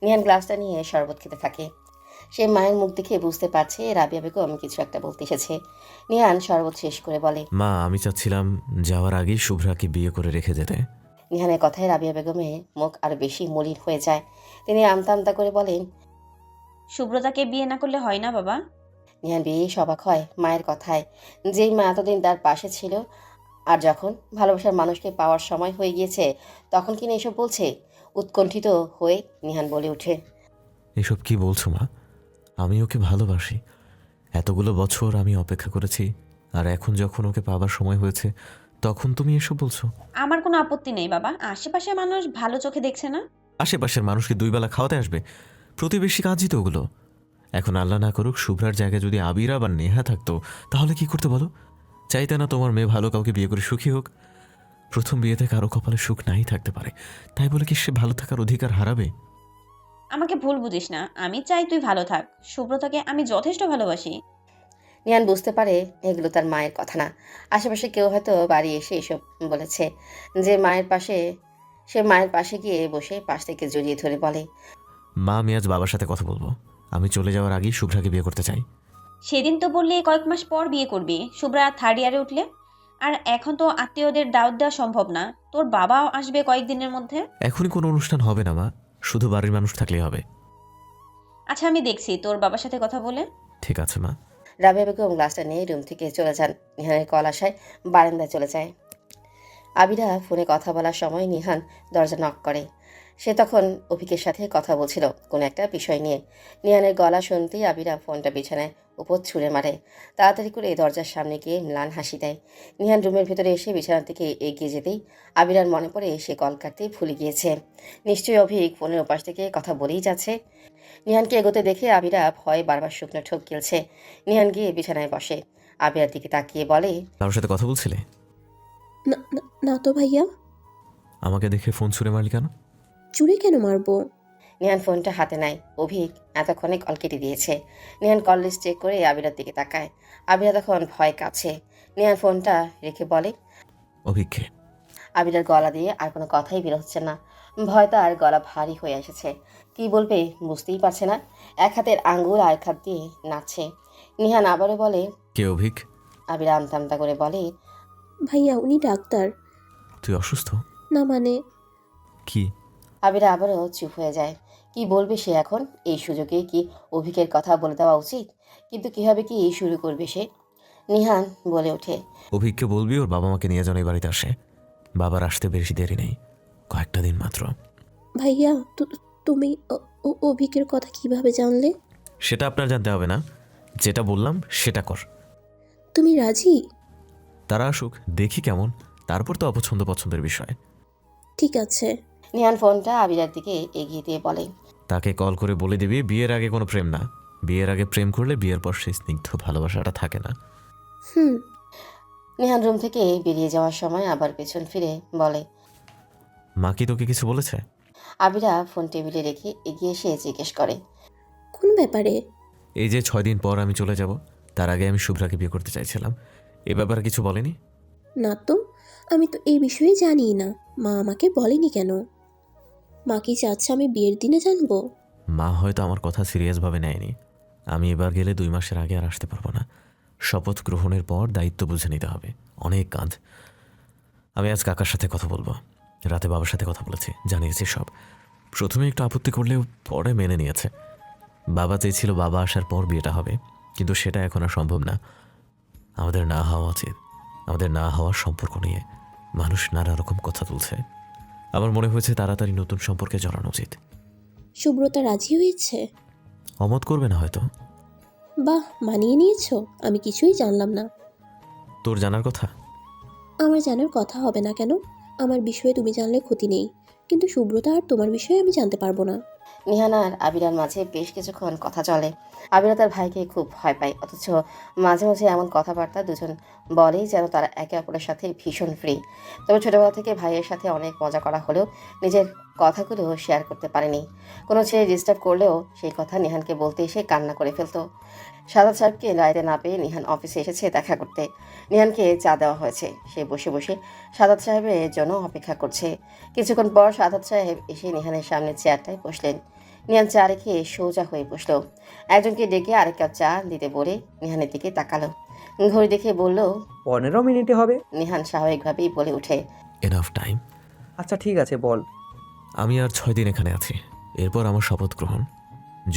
Speaker 1: নিহান গ্লাসটা নিয়ে শরবত খেতে থাকে। সে মায়ের মুখ দেখে বুঝতে পারছে রাবিয়া বেগম কিছু একটা বলতে এসেছে। নিহান শরবত শেষ করে বলে,
Speaker 6: মা আমি চাচ্ছিলাম যাওয়ার আগেই শুভ্রাকে বিয়ে করে রেখে যেতে।
Speaker 1: নিহানের কথায় রাবিয়া বেগমের মুখ আরো বেশি মলিন হয়ে যায়। তিনি আমতা আমতা করে বলেন,
Speaker 17: সুব্রতাকে বিয়ে না করলে হয় না বাবা?
Speaker 1: নিহান বেশ অবাক হয় মায়ের কথায়। যেই মা এতদিন তার পাশে ছিল, আর যখন ভালোবাসার মানুষকে পাওয়ার সময় হয়ে গিয়েছে তখন কিনা এসব বলছে। উৎকণ্ঠিত হয়ে নিহান বলে ওঠে,
Speaker 6: এসব কি বলছো মা? আমি ওকে ভালোবাসি, এতগুলো বছর আমি অপেক্ষা করেছি, আর এখন যখন ওকে পাবার সময় হয়েছে তখন তুমি এসব বলছো?
Speaker 17: আমার কোনো আপত্তি নেই বাবা, আশেপাশে মানুষ ভালো চোখে দেখছে না।
Speaker 6: আশেপাশের মানুষকে 2 বেলা খাওয়াতে আসবে, প্রতিবেশী কাজই তো ওগুলো। এখন আল্লাহ না করুক শুভ্রার জায়গায় যদি আবিরা বা নেহা থাকতো তাহলে কি করতে বলো? চাইতে না তোমার মেয়ে ভালো কাউকে বিয়ে করে সুখী হোক? প্রথম বিয়েতে কারো কপালে সুখ নাই থাকতে পারে, তাই বলে কি সে ভালো থাকার অধিকার হারাবে?
Speaker 17: আমাকে ভুল বুঝিস না, আমি চাই তুই ভালো থাক। সুব্রতাকে আমি যথেষ্ট ভালোবাসি।
Speaker 1: নিহান বুঝতে পারে এগুলো তার মায়ের কথা না। আশেপাশে কেউ হয়তো বাড়ি এসে এসব বলেছে। সে মায়ের পাশে গিয়ে বসে পাশ থেকে জড়িয়ে ধরে বলে,
Speaker 6: মা আমি আজ বাবার সাথে কথা বলবো। আমি চলে যাওয়ার আগেই শুভ্রাকে বিয়ে করতে চাই।
Speaker 17: সেদিন তো বললে কয়েক মাস পর বিয়ে করবি, শুভ্রা 3rd ইয়ারে উঠলে। আর এখন তো আত্মীয়দের দাওয়াত দেওয়া সম্ভব না, তোর বাবাও আসবে কয়েকদিনের মধ্যে।
Speaker 6: এখনই কোনো অনুষ্ঠান হবে না মা, শুধু বাড়ির মানুষ থাকলেই হবে।
Speaker 17: আচ্ছা আমি দেখছি তোর বাবার সাথে কথা বলে।
Speaker 6: ঠিক আছে মা।
Speaker 1: রাবেয়া বেগম গ্লাসটা নিয়ে রুম থেকে চলে যান। নিহানের কল আসায় বারান্দায় চলে যায়। আবিরা ফোনে কথা বলার সময় নিহান দরজা নক করে। সে তখন অভিকের সাথে কথা বলছিল কোনো একটা বিষয় নিয়ে। নিহানের গলা শুনতেই আবিরা ফোনটা বিছানায় উপর ছুঁড়ে মারে। তাড়াতাড়ি করে দরজার সামনে গিয়ে ম্লান হাসি দেয়। নিহান রুমের ভেতরে এসে বিছানার দিকে এগিয়ে যেতেই আবিরার মনে পড়ে সে কল কাটতেই ভুলে গিয়েছে। নিশ্চয়ই অভিক ফোনের ওপাশ থেকে কথা বলেই যাচ্ছে। নিহানকে এগোতে দেখে আবিরা ভয়ে বারবার শুকনো ঠোক গিলছে। নিহান গিয়ে বিছানায় বসে। আবিরার দিকে তাকিয়ে বলে,
Speaker 6: কারোর সাথে কথা বলছিলে?
Speaker 2: না না, না তো ভাইয়া।
Speaker 6: আমাকে দেখে ফোন ছুঁড়ে মারলি কেন?
Speaker 2: চুরি কেন মারবো?
Speaker 1: নিহান ফোনটা হাতে নেয়। অভিক এতক্ষণে কল কেটে দিয়েছে। নিহান কল লিস্ট চেক করে আবিরার দিকে তাকায়। আবিরা তখন ভয় কাছে। নিহান ফোনটা রেখে বলে,
Speaker 6: অভিক্ষে।
Speaker 1: আবিরার গলা দিয়ে আর কোনো কথাই বের হচ্ছে না। ভয় তার গলা ভারী হয়ে এসেছে। কি বলবে বুঝতেই পারছে না। এক হাতের আঙ্গুল আর এক হাত দিয়ে নাচছে। নিহান আবারও বলে,
Speaker 6: কে অভিক?
Speaker 1: আবিরা আমতা আমতা করে বলে,
Speaker 2: ভাইয়া উনি ডাক্তার।
Speaker 6: তুই অসুস্থ?
Speaker 2: না মানে।
Speaker 6: কি?
Speaker 1: আবিরা আবারও চুপ হয়ে যায়। কি বলবে সে এখন? এই সুযোগে কি অভিকের কথা বলে দেওয়া উচিত? কিন্তু কীভাবে কি শুরু করবে সে? নিহান বলে ওঠে,
Speaker 6: অভিককে বলবি ওর বাবা মাকে নিয়ে যেন এই বাড়িতে আসে। বাবার আসতে বেশি দেরি নেই, কয়েকটা দিন মাত্র।
Speaker 2: ভাইয়া তুমি অভিকের কথা কিভাবে জানলে?
Speaker 6: সেটা আপনার জানতে হবে না, যেটা বললাম সেটা কর।
Speaker 2: তুমি রাজি?
Speaker 6: তারা আসুক, দেখি কেমন, তারপর তো অপছন্দ পছন্দের বিষয়।
Speaker 2: ঠিক আছে।
Speaker 1: নিহান ফোনটা আবিরার দিকে এগিয়ে দিয়ে বলে,
Speaker 6: তাকে কল করে বলে দিবি বিয়ের আগে কোনো প্রেম না। বিয়ের আগে প্রেম করলে বিয়ের পর সেই স্নিগ্ধ ভালোবাসাটা থাকে না।
Speaker 1: নিহান রুম থেকে বেরিয়ে যাওয়ার সময় আবার পেছন ফিরে বলে,
Speaker 6: মা কি তোকে কিছু বলেছে?
Speaker 1: আবিরা ফোন টেবিলে রেখে এগিয়ে এসে জিজ্ঞেস করে,
Speaker 2: কোন ব্যাপারে?
Speaker 6: এই যে 6 দিন পর আমি চলে যাব, তার আগে আমি শুভ্রাকে বিয়ে করতে চাইছিলাম। এ ব্যাপারে কিছু বলেনি?
Speaker 2: না তো, আমি তো এই বিষয়ে জানি না। মা আমাকে বলেনি কেন? মা কি চাচ্ছে আমি বিয়ের দিনে জানবো?
Speaker 6: মা হয়তো আমার কথা সিরিয়াসভাবে নেয়নি। আমি এবার গেলে 2 মাসের আগে আর আসতে পারবো না। শপথ গ্রহণের পর দায়িত্ব বুঝে নিতে হবে, অনেক কাঁধ। আমি আজ কাকার সাথে কথা বলবো, রাতে বাবার সাথে কথা বলেছি, জানিয়েছি সব। প্রথমে একটু আপত্তি করলেও পরে মেনে নিয়েছে। বাবা চেয়েছিল বাবা আসার পর বিয়েটা হবে, কিন্তু সেটা এখন আর সম্ভব না। আমাদের না হওয়া উচিত। আমাদের না হওয়ার সম্পর্ক নিয়ে মানুষ নানা রকম কথা তুলছে। আমার মনে হয়েছে তাড়াতাড়ি নতুন সম্পর্কে জড়ানো উচিত।
Speaker 2: সুব্রতা রাজি হয়েছে?
Speaker 6: অমত করবে না হয়তো।
Speaker 2: বাহ, মানিয়ে নিয়েছো। আমি কিছুই জানলাম না।
Speaker 6: তোর জানার কথা?
Speaker 2: আমার জানার কথা হবে না কেন? আমার বিষয়ে তুমি জানলে ক্ষতি নেই, কিন্তু সুব্রতা আর তোমার বিষয়ে আমি জানতে পারবো না।
Speaker 1: নিহান আর আবিরার মাঝে বেশ কিছুক্ষণ কথা চলে। আবিরা তার ভাইকে খুব ভয় পায়, অথচ মাঝে মাঝে এমন কথাবার্তা দুজন বলেই যেন তারা একে অপরের সাথে ভীষণ ফ্রি। তবে ছোটবেলা থেকে ভাইয়ের সাথে অনেক মজা করা হলেও নিজের কথাগুলো শেয়ার করতে পারেনি। কোনো ছেলে ডিস্টার্ব করলেও সেই কথা নিহানকে বলতে এসে কান্না করে ফেলতো। সাদাত সাহেবকে রাইতে না পেয়ে নিহান অফিসে এসেছে দেখা করতে। নিহানকে চা দেওয়া হয়েছে। সে বসে বসে সাদাত সাহেবের জন্য অপেক্ষা করছে। কিছুক্ষণ পর সাদাত সাহেব এসে নিহানের সামনে চেয়ারটায় বসলেন। নিহান চা রেখে সোজা হয়ে বসলো। একজনকে ডেকে আরেক কাপ চা দিতে বলে নিহানের দিকে তাকালো। ঘড়ি দেখে বলল,
Speaker 14: 15 মিনিটে হবে।
Speaker 1: নিহান স্বাভাবিকভাবেই বলে ওঠে,
Speaker 6: এনাফ টাইম।
Speaker 14: আচ্ছা ঠিক আছে, বল।
Speaker 6: আমি আর 6 দিন এখানে আছি, এরপর আমার শপথ গ্রহণ।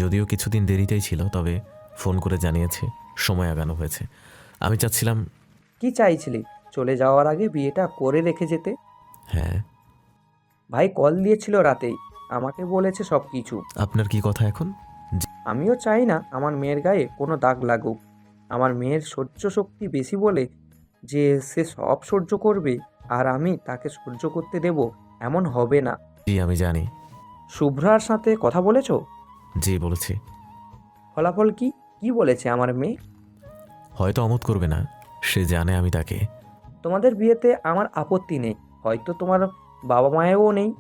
Speaker 6: যদিও কিছুদিন দেরিতেই ছিল, তবে ফোন করে জানিয়েছে সময় আগানো হয়েছে। আমি চাচ্ছিলাম।
Speaker 14: কি চাইছিলি? চলে যাওয়ার আগে বিয়েটা করে রেখে যেতে?
Speaker 6: হ্যাঁ।
Speaker 14: ভাই কল দিয়েছিল রাতেই, আমাকে বলেছে সব কিছু।
Speaker 6: আপনার কি কথা এখন?
Speaker 14: আমিও চাই না আমার মেয়ের গায়ে কোনো দাগ লাগুক। আমার মেয়ের সহ্য শক্তি বেশি বলে যে সে সব সহ্য করবে আর আমি তাকে সহ্য করতে দেব, এমন হবে না।
Speaker 6: জি আমি জানি।
Speaker 14: শুভ্রার সাথে কথা বলেছো?
Speaker 6: জি বলেছি।
Speaker 14: ফলাফল কি? কি বলেছে আমার মেয়ে?
Speaker 6: হয়তো অমত করবে না, সে জানে আমি তাকে।
Speaker 14: তোমাদের বিয়েতে আমার আপত্তি নেই, হয়তো তোমার বাবা মায়েরও নেই,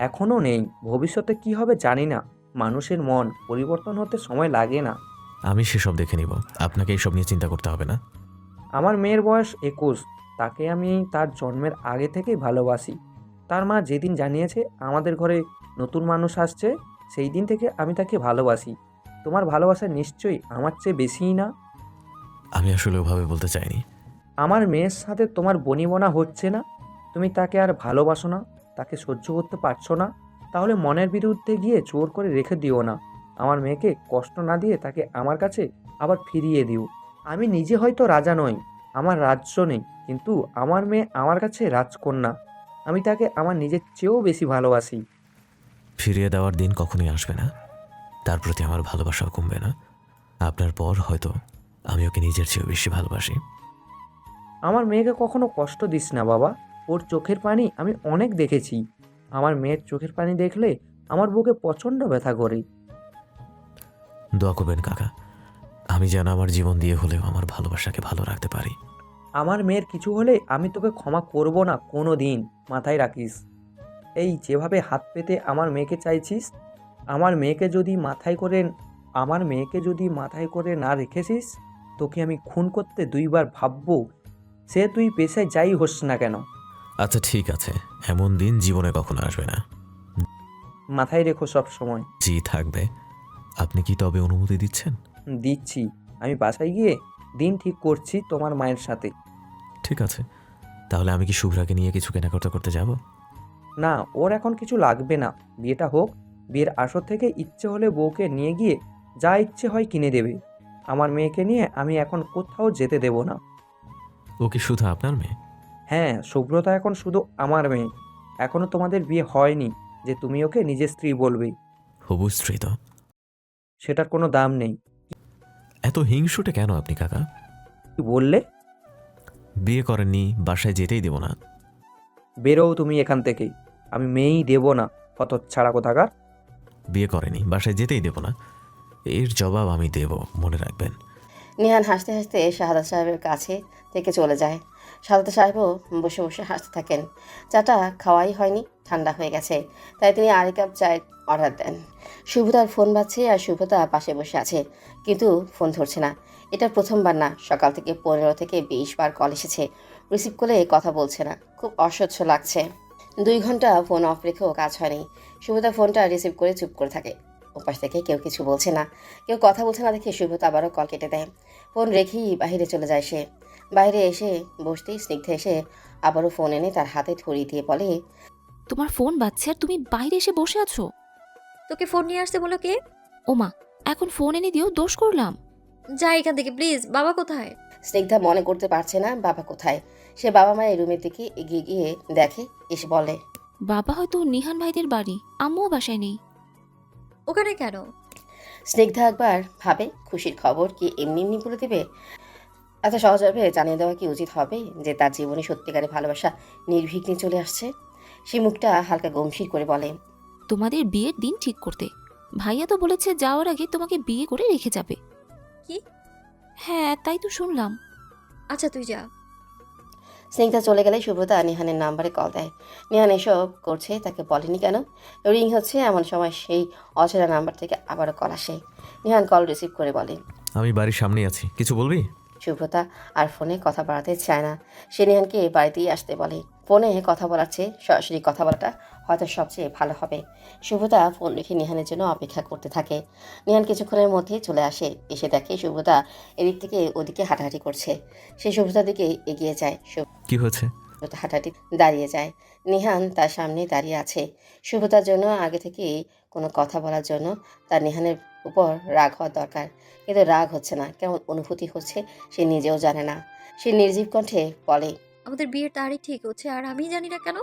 Speaker 14: এখনও নেই। ভবিষ্যতে কি হবে জানি না। মানুষের মন পরিবর্তন হতে সময় লাগে না।
Speaker 6: আমি সেসব দেখে নিব, আপনাকে এইসব নিয়ে চিন্তা করতে হবে না।
Speaker 14: আমার মেয়ের বয়স 21, তাকে আমি তার জন্মের আগে থেকেই ভালোবাসি। তার মা যেদিন জানিয়েছে আমাদের ঘরে নতুন মানুষ আসছে, সেই দিন থেকে আমি তাকে ভালোবাসি। তোমার ভালোবাসা নিশ্চয়ই আমার চেয়ে বেশিই না?
Speaker 6: আমি আসলে ওভাবে বলতে চাইনি।
Speaker 14: আমার মেয়ের সাথে তোমার বনিবনা হচ্ছে না? তুমি তাকে আর ভালোবাসো না, তাকে সহ্য করতে পারছো না? তাহলে মনের বিরুদ্ধে গিয়ে জোর করে রেখে দিও না। আমার মেয়েকে কষ্ট না দিয়ে তাকে আমার কাছে আবার ফিরিয়ে দিও। আমি নিজে হয়তো রাজা নই, আমার রাজ্য নেই, কিন্তু আমার মেয়ে আমার কাছে রাজকন্যা। আমি তাকে আমার নিজের চেয়েও বেশি ভালোবাসি।
Speaker 6: ফিরিয়ে দেওয়ার দিন কখনোই আসবে না, তার প্রতি আমার ভালোবাসাও কমবে না। আপনার পর হয়তো আমি ওকে নিজের চেয়েও বেশি ভালোবাসি।
Speaker 14: আমার মেয়েকে কখনো কষ্ট দিস না বাবা। ওর চোখের পানি আমি অনেক দেখেছি। আমার মেয়ের চোখের পানি দেখলে আমার বুকে প্রচণ্ড ব্যথা করে।
Speaker 6: দোয়া করবেন কাকা, আমি যেন আমার জীবন দিয়ে হলেও আমার ভালোবাসাকে ভালো রাখতে পারি।
Speaker 14: আমার মেয়ের কিছু হলে আমি তোকে ক্ষমা করব না কোনো দিন, মাথায় রাখিস। এই যেভাবে হাত পেতে আমার মেয়েকে চাইছিস, আমার মেয়েকে যদি মাথায় করে না রেখেছিস, তোকে আমি খুন করতে 2বার ভাববো, সে তুই পেশায় যাই হোস না কেন।
Speaker 6: আচ্ছা ঠিক আছে, এমন দিন জীবনে কখনো আসবে না।
Speaker 14: মাথায় রেখো সব সময়।
Speaker 6: জি থাকবে। আপনি কি তবে অনুমতি দিচ্ছেন?
Speaker 14: দিচ্ছি। আমি বাসায় গিয়ে দিন ঠিক করছি তোমার মায়ের সাথে।
Speaker 6: ঠিক আছে, তাহলে আমি কি শুভ্রাকে নিয়ে কিছু কেনাকাটা করতে যাব?
Speaker 14: না, ওর এখন কিছু লাগবে না, বিয়েটা হোক। বিয়ের আসর থেকে ইচ্ছে হলে বউকে নিয়ে গিয়ে যা ইচ্ছে হয় কিনে দেবে। আমার মেয়েকে নিয়ে আমি এখন কোথাও যেতে দেব না।
Speaker 6: ও কি শুধু আপনার মেয়ে?
Speaker 14: হ্যাঁ, শুভ্রতা এখন শুধু আমার মেয়ে। এখনো তোমাদের বিয়ে হয়নি যে তুমি ওকে নিজের স্ত্রী বলবে।
Speaker 6: হবু স্ত্রী তো।
Speaker 14: সেটার কোনো দাম নেই।
Speaker 6: এত হিংসুটে কেন আপনি কাকা?
Speaker 14: কি বললে?
Speaker 6: বিয়ে করেননি, বাসায় যেতেই দেব না।
Speaker 14: বেরোও তুমি এখান থেকে। আমি মেয়েই দেব না, হতচ্ছাড়া কোথাকার।
Speaker 6: বিয়ে করেনি, বাসায় যেতেই দেব না, এর জবাব আমি দেব, মনে রাখবেন।
Speaker 1: নিহান হাসতে হাসতে শাহাদাত সাহেবের কাছে থেকে চলে যায়। শাহাদাত সাহেবও বসে বসে হাসতে থাকেন। চাটা খাওয়াই হয়নি, ঠান্ডা হয়ে গেছে, তাই তিনি আরেক কাপ চায়ের অর্ডার দেন। শুভতার ফোন বাজছে আর শুভতা পাশে বসে আছে, কিন্তু ফোন ধরছে না। এটা প্রথমবার না, সকাল থেকে 15 থেকে 20 বার কল এসেছে, রিসিভ করে কথা বলছে না। খুব অসহ্য লাগছে। 2 ঘন্টা ফোন অফ রেখেও কাজ হয়নি। শুভতা ফোনটা রিসিভ করে চুপ করে থাকে। ওপাশ থেকে কেউ কিছু বলছে না, কেউ কথা বলছে না দেখে শুভতা আবারও কল কেটে দেয়। ফোন রেখেই বাইরে চলে যায় সে। বাইরে এসে বসতেই স্নিগ্ধা এসে আবারও ফোন এনে তার হাতে ধরিয়ে দিয়ে বলে,
Speaker 13: তোমার ফোন বাজছে আর তুমি বাইরে এসে বসে আছো?
Speaker 2: তোকে ফোন নিয়ে আসতে বলো কে?
Speaker 13: ওমা, এখন ফোন এনে দিও, দোষ করলাম।
Speaker 2: যা এখান থেকে প্লিজ। বাবা কোথায়?
Speaker 1: স্নিগ্ধা মনে করতে পারছে না বাবা কোথায়। সে বাবা মায়ের রুমের দিকে এগিয়ে গিয়ে দেখে, এসে বলে,
Speaker 13: বাবা হয়তো নিহান ভাইদের বাড়ি, আম্মুও বাসায় নেই।
Speaker 2: ওখানে কেন?
Speaker 1: স্নিগ্ধা একবার ভাবে খুশির খবর কি এমনি এমনি বলে দেবে। এত সহজভাবে জানিয়ে দেওয়া কি উচিত হবে যে তার জীবনে সত্যিকারের ভালোবাসা নির্বিঘ্নে চলে আসছে। সে মুখটা হালকা গম্ভীর করে বলে,
Speaker 13: তোমাদের বিয়ের দিন ঠিক করতে। ভাইয়া তো বলেছে যাওয়ার আগে তোমাকে বিয়ে করে রেখে যাবে।
Speaker 2: কি?
Speaker 13: হ্যাঁ, তাই তো শুনলাম।
Speaker 2: আচ্ছা তুই যা।
Speaker 1: স্নিগ্ধা চলে গেলে শুভ্রতা নিহানের নাম্বারে কল দেয়। নিহান এসব করছে তাকে বলেনি কেন। রিং হচ্ছে এমন সময় সেই অচেনা নাম্বার থেকে আবারও কল আসে। নিহান কল রিসিভ করে বলে,
Speaker 6: আমি বাড়ির সামনেই আছি, কিছু বলবি?
Speaker 1: শুভ্রতা আর ফোনে কথা বাড়াতে চায় না। সে নিহানকে বাড়িতেই আসতে বলে। ফোনে কথা বলার চেয়ে সরাসরি কথা বলাটা হয়তো সবচেয়ে ভালো হবে। শুভ্রতা ফোন রেখে নিহানের জন্য অপেক্ষা করতে থাকে। নিহান কিছুক্ষণের মধ্যেই চলে আসে। এসে দেখে শুভ্রতা এদিক থেকে ওদিকে হাঁটাহাঁটি করছে। সে শুভ্রতার দিকে এগিয়ে যায়।
Speaker 6: কি হয়েছে?
Speaker 1: শুভ্রতা হাঁটাহাঁটি দাঁড়িয়ে যায়। নিহান তার সামনে দাঁড়িয়ে আছে। শুভ্রতার জন্য আগে থেকে কোনো কথা বলার জন্য তার নিহানের উপর রাগ হওয়ার দরকার, কিন্তু রাগ হচ্ছে না। কেমন অনুভূতি হচ্ছে সে নিজেও জানে না। সে নির্জীব কণ্ঠে বলে,
Speaker 2: আমাদের বিয়ের তারিখ ঠিক হচ্ছে আর আমি জানি না কেন।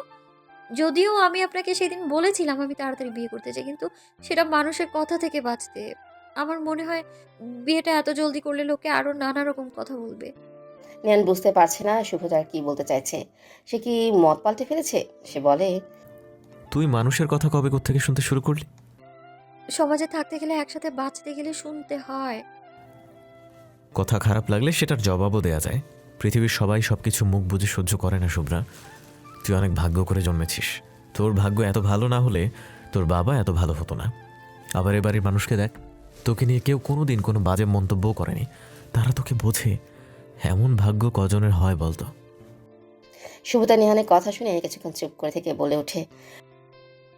Speaker 2: যদিও আমি আপনাকে সেদিন বলেছিলাম আমি তাড়াতাড়ি বিয়ে করতে চাই, কিন্তু সেটা মানুষের কথা থেকে বাঁচতে। আমার মনে হয় বিয়েটা এত জলদি করলে লোকে আরো নানা রকম কথা বলবে।
Speaker 1: নিহান বুঝতে পারছে না শুভ্রতা কি বলতে চাইছে। সে কি মত পাল্টে ফেলেছে? সে বলে,
Speaker 6: তুই মানুষের কথা কবে থেকে শুনতে শুরু করলি?
Speaker 2: সমাজে থাকতে গেলে, একসাথে বাঁচতে গেলে শুনতে হয়।
Speaker 6: কথা খারাপ লাগলে সেটার জবাবও দেয়া যায়। পৃথিবীর সবাই সবকিছু মুখ বুঝে সহ্য করে না শুভ্রা। তুই অনেক ভাগ্য করে জন্মেছিস। তোর ভাগ্য এত ভালো না হলে তোর বাবা এত ভালো হতো না। আবার এ বাড়ির মানুষকে দেখ, তোকে নিয়ে কেউ কোনোদিন কোনো বাজে মন্তব্যও করেনি। তারা তোকে বোঝে। এমন ভাগ্য কজনের হয় বলতো?
Speaker 1: শুভ্রতা নিহানের কথা শুনে কিছুক্ষণ চুপ করে থেকে বলে ওঠে,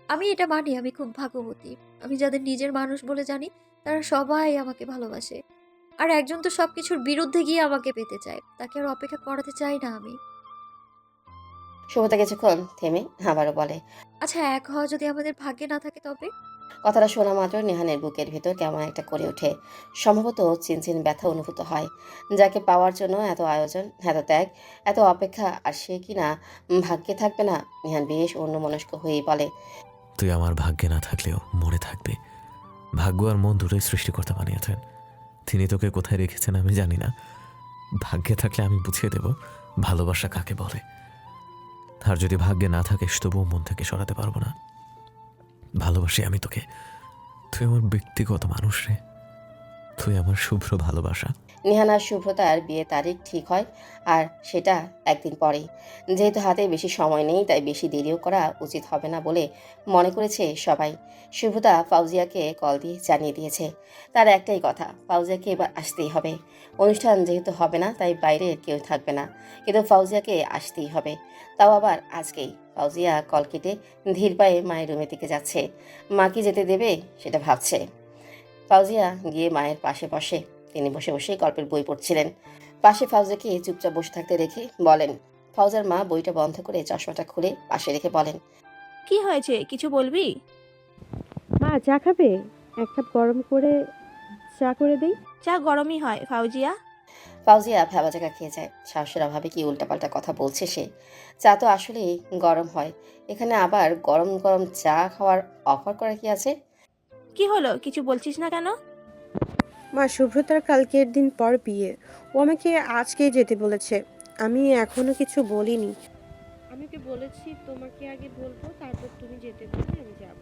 Speaker 2: আমি এটা মানি, আমি খুব ভাগ্যবতী। আমি যাদের নিজের মানুষ বলে জানি তারা সবাই আমাকে ভালোবাসে। আর একজন তো সবকিছুর বিরুদ্ধে গিয়ে আমাকে পেতে চায়, তাকে আর অপেক্ষা করাতে চাই না আমি।
Speaker 1: শুভতা কিছুক্ষণ থেমে আবারও বলে।
Speaker 2: আচ্ছা, এক হওয়া যদি আমাদের ভাগ্যে না থাকে তবে?
Speaker 1: কথাটা শোনা মাত্র নিহানের বুকের ভিতর কেমন একটা করে ওঠে। সম্ভবত চিনচিন ব্যথা অনুভূত হয়। যাকে পাওয়ার জন্য এত আয়োজন, এত ত্যাগ, এত অপেক্ষা, আর সে কিনা ভাগ্যে থাকবে না। নিহান বেশ অন্যমনস্ক হয়েই বলে।
Speaker 6: তুই আমার ভাগ্যে না থাকলেও মনে থাকবে। ভাগ্য আর মন দুটোই সৃষ্টিকর্তা বানিয়েছেন। তিনি তোকে কোথায় রেখেছেন আমি জানি না। ভাগ্যে থাকলে আমি বুঝিয়ে দেব ভালোবাসা কাকে বলে। আর যদি ভাগ্যে না থাকিস তবুও মন থেকে সরাতে পারবো না। ভালোবাসি আমি তোকে। তুই আমার ব্যক্তিগত মানুষ রে। তুই আমার শুভ্র ভালোবাসা।
Speaker 1: নিহান আর শুভ্রতার বিয়ে তারিখ ঠিক হয়, আর সেটা একদিন পরেই। যেহেতু হাতে বেশি সময় নেই, তাই বেশি দেরিও করা উচিত হবে না বলে মনে করেছে সবাই। শুভ্রতা ফাউজিয়াকে কল দিয়ে জানিয়ে দিয়েছে তার একটাই কথা, ফাউজিয়াকে এবার আসতেই হবে। অনুষ্ঠান যেহেতু হবে না, তাই বাইরের কেউ থাকবে না, কিন্তু ফাউজিয়াকে আসতেই হবে, তাও আবার আজকেই। ফাউজিয়া কল কেটে ধীর পায়ে মায়ের রুমের দিকে যাচ্ছে। মা কি যেতে দেবে সেটা ভাবছে। ফাউজিয়া গিয়ে মায়ের পাশে বসে। তিনি বসে বসেই গল্পের বই পড়ছিলেন। পাশে ফাউজিয়াকে চুপচাপ বসে থাকতে রেখে বলেন। ফাউজার মা বইটা বন্ধ করে চশমাটা খুলে পাশে রেখে বলেন।
Speaker 12: কি হয়েছে, কিছু বলবি?
Speaker 5: মা চা খাবে? এক কাপ গরম করে চা করে দেই।
Speaker 12: চা গরমই হয় ফাউজিয়া।
Speaker 1: ফাউজিয়া ভেবা জায়গা খেয়ে যায়। সাহসের অভাবে কি উল্টাপাল্টা কথা বলছে সে। চা তো আসলেই গরম হয়, এখানে আবার গরম গরম চা খাওয়ার অফার করা কি আছে?
Speaker 12: কি হলো, কিছু বলছিস না কেন?
Speaker 5: মা, শুভ্রতার কালকের দিন পর বিয়ে। ও আমাকে আজকেই যেতে বলেছে। আমি এখনো কিছু বলিনি। আমি ওকে বলেছি তোমাকে আগে বলবো, তারপর তুমি যেতে বললে আমি যাব।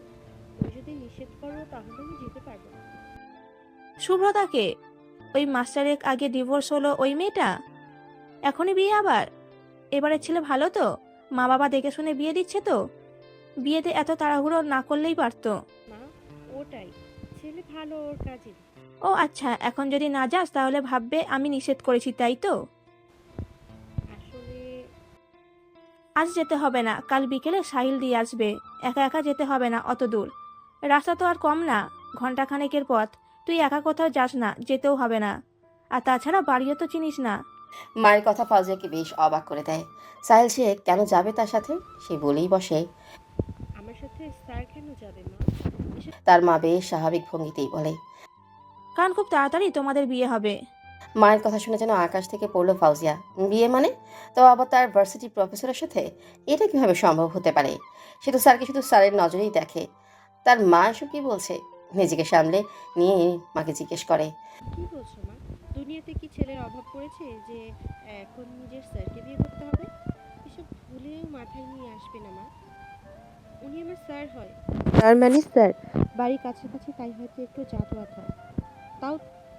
Speaker 5: তুমি যদি নিষেধ করো তাহলে আমি যেতে পারবো না।
Speaker 12: শুভ্রতাকে? ওই মাস্টারের আগে ডিভোর্স হলো ওই মেয়েটা, এখনই বিয়ে আবার? এবারের ছেলে ভালো তো? মা বাবা দেখে শুনে বিয়ে দিচ্ছে তো? বিয়েতে এত তাড়াহুড়ো না করলেই পারতো।
Speaker 5: মা, ওটাই, ছেলে ভালো, ওর কাজে।
Speaker 12: ও আচ্ছা, এখন যদি না যাস তাহলে ভাববে আমি নিষেধ করেছি, তাই তো?
Speaker 5: আসলে
Speaker 12: আজ যেতে হবে না, কাল বিকেলে সাহিল দিয়ে আসবে। একা একা যেতে হবে না অত দূর, রাস্তা তো আর কম না, ঘন্টাখানেকের পথ। তুই একা কোথাও যাস না, যেতেও হবে না। আর তাছাড়া বাড়িও তো চিনিস না।
Speaker 1: মায়ের কথা ফাউজিয়াকে বেশ অবাক করে দেয়। সাহেল সে কেন যাবে তার সাথে? সে বলেই বসে।
Speaker 5: আমার সাথে স্যার কেন যাবে মা?
Speaker 1: তার মা বেশ স্বাভাবিক ভঙ্গিতেই বলে।
Speaker 12: কারণ খুব তাড়াতাড়ি তোমাদের বিয়ে হবে।
Speaker 1: মায়ের কথা শুনে যেন আকাশ থেকে পড়লো ফাউজিয়া। বিয়ে মানে? তো আবার তার ভার্সিটি প্রফেসরের সাথে? এটা কিভাবে সম্ভব হতে পারে? সে তো স্যারকে শুধু স্যারের নজরেই দেখে। তার মা এসব কি বলছে? নিজেকে সামলে নিয়ে মাকে জিজ্ঞেস করে।
Speaker 5: কি বলছো মা? দুনিয়াতে কি ছেলের অভাব পড়েছে যে এখন নিজের স্যারকে বিয়ে করতে হবে? এসব ভুলেও মাথায় নিয়ে আসবে না মা। উনি আমার স্যার হয়। স্যার মানে স্যার, বাড়ির কাছাকাছি, তাই হয়তো একটু যাতায়াত হয়। তাও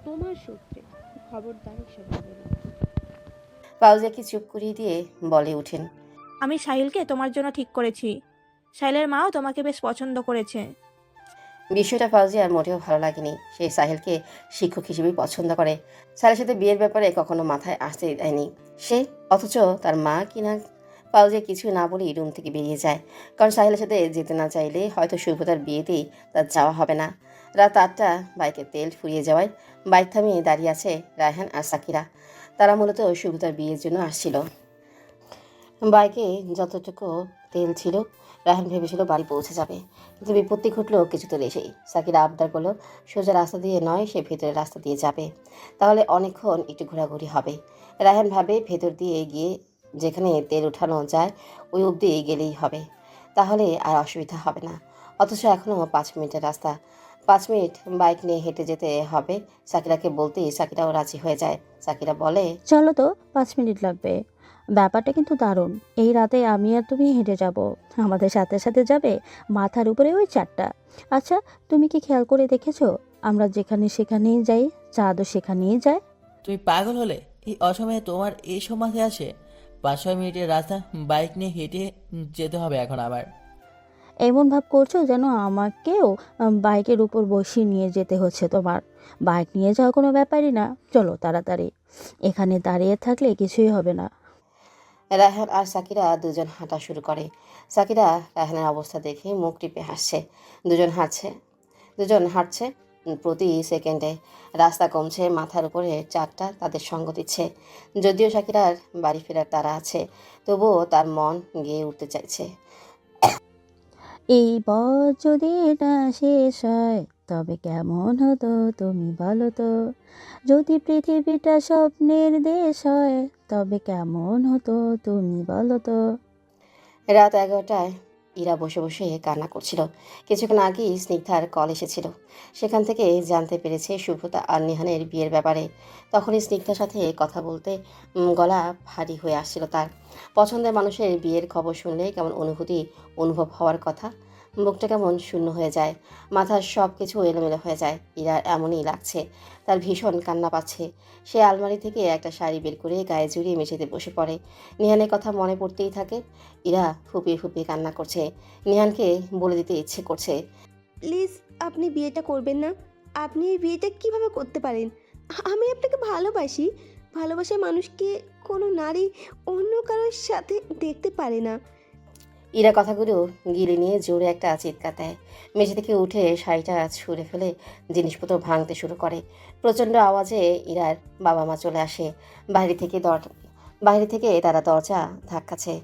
Speaker 5: তোমার সূত্রে। খবরদার এসব বলো না।
Speaker 1: ফাউজিয়াকে চুপ করিয়ে দিয়ে বলে উঠেন।
Speaker 12: আমি সাহিলকে তোমার জন্য ঠিক করেছি। সাহিলের মাও তোমাকে বেশ পছন্দ করেছে।
Speaker 1: বিষয়টা ফাউজিয়ার মোটেও ভালো লাগেনি। সে সাহিলকে শিক্ষক হিসেবেই পছন্দ করে। সাহেলের সাথে বিয়ের ব্যাপারে কখনো মাথায় আসতে দেয়নি সে। অথচ তার মা কিনা। ফাউজিয়া কিছু না বলেই রুম থেকে বেরিয়ে যায়। কারণ সাহেলের সাথে যেতে না চাইলে হয়তো শুভতার বিয়েতেই তার যাওয়া হবে না। রাত 8টা, বাইকে তেল ফুরিয়ে যাওয়ায় বাইক থামিয়ে দাঁড়িয়ে আছে রায়হান আর সাকিরা। তারা মূলত শুভতার বিয়ের জন্য আসছিল। বাইকে যতটুকু তেল ছিল, রায়হান ভেবেছিল বাড়ি পৌঁছে যাবে, কিন্তু বিপত্তি ঘটলো কিছুতে এসেই। সাকিরা আবদার করলো সোজা রাস্তা দিয়ে নয়, সে ভেতরের রাস্তা দিয়ে যাবে, তাহলে অনেকক্ষণ একটু ঘোরাঘুরি হবে। রায়হান ভাবে ভেতর দিয়ে গিয়ে যেখানে তেল উঠানো যায় ওই অবধি গেলেই হবে, তাহলে আর অসুবিধা হবে না। অথচ এখনও 5 মিনিটের রাস্তা। 5 মিনিট বাইক নিয়ে হেঁটে যেতে হবে। সাকিরাকে বলতেই সাকিরাও রাজি হয়ে যায়। সাকিরা বলে,
Speaker 10: চলো তো, 5 মিনিট লাগবে। ব্যাপারটা কিন্তু দারুণ। এই রাতে আমি আর তুমি হেঁটে যাব, আমাদের সাথে সাথে যাবে মাথার উপরে ওই চারটা। আচ্ছা, তুমি কি খেয়াল করে দেখেছো আমরা যেখানে সেখানেই যাই, চাঁদও সেখানেই যায়।
Speaker 3: তুমি পাগল হলে? এই অসময়ে তোমার এইসব মাথায় আসে? 5-6 মিনিটের রাস্তা বাইক নিয়ে হেঁটে যেতে হবে এখন আবার?
Speaker 10: এমন ভাব করছো যেন আমাকেও বাইকের উপর বসিয়ে নিয়ে যেতে হচ্ছে তোমার। বাইক নিয়ে যাওয়া কোনো ব্যাপারই না, চলো তাড়াতাড়ি। এখানে দাঁড়িয়ে থাকলে কিছুই হবে না।
Speaker 1: রায়হান আর সাকিরা দুজন হাঁটা শুরু করে। সাকিরা রায়হানের অবস্থা দেখে মুখ টিপে হাসছে। দুজন হাঁটছে। প্রতি সেকেন্ডে। রাস্তা কমছে, মাথার উপরে চারটা তাদের সঙ্গ দিচ্ছে। যদিও শাকিরার বাড়ি ফেরার তাড়া আছে, তবুও তার মন গেয়ে উঠতে চাইছে।
Speaker 10: এই পথ যদি না শেষ হয় তবে কেমন হতো তুমি বলো তো, যদি পৃথিবীটা স্বপ্নের দেশ হয় তবে কেমন হতো তুমি বলো তো।
Speaker 1: রাত 11টায় ইরা বসে বসে কান্না করছিল। কিছুক্ষণ আগেই স্নিগ্ধার কল এসেছিল। সেখান থেকে জানতে পেরেছে শুভ্রতা আর নিহানের বিয়ের ব্যাপারে। তখনই স্নিগ্ধার সাথে কথা বলতে গলা ভারী হয়ে আসছিল তার। পছন্দের মানুষের বিয়ের খবর শুনলে কেমন অনুভব হওয়ার কথা। মুখটা কেমন শূন্য হয়ে যায়, মাথার সব কিছু এলোমেলো হয়ে যায়। ইরার এমনই লাগছে, তার ভীষণ কান্না পাচ্ছে। সে আলমারি থেকে একটা শাড়ি বের করে গায়ে জড়িয়ে মেঝেতে বসে পড়ে। নিহানের কথা মনে পড়তেই থাকে। ইরা ফুপিয়ে ফুপিয়ে কান্না করছে। নিহানকে বলে দিতে ইচ্ছে করছে,
Speaker 18: প্লিজ আপনি বিয়েটা করবেন না। আপনি এই বিয়েটা কিভাবে করতে পারেন? আমি আপনাকে ভালোবাসি। ভালোবাসার মানুষকে কোনো নারী অন্য কারোর সাথে দেখতে পারে না।
Speaker 1: ইরা কথাগুলো গিলে নিয়ে জোরে একটা চিৎকার দেয়। মেঝে থেকে উঠে শাড়িটা ছুঁড়ে ফেলে জিনিসপত্র ভাঙতে শুরু করে। প্রচণ্ড আওয়াজে ইরার বাবা মা চলে আসে। বাইরে থেকে তারা দরজা ধাক্কাচ্ছে,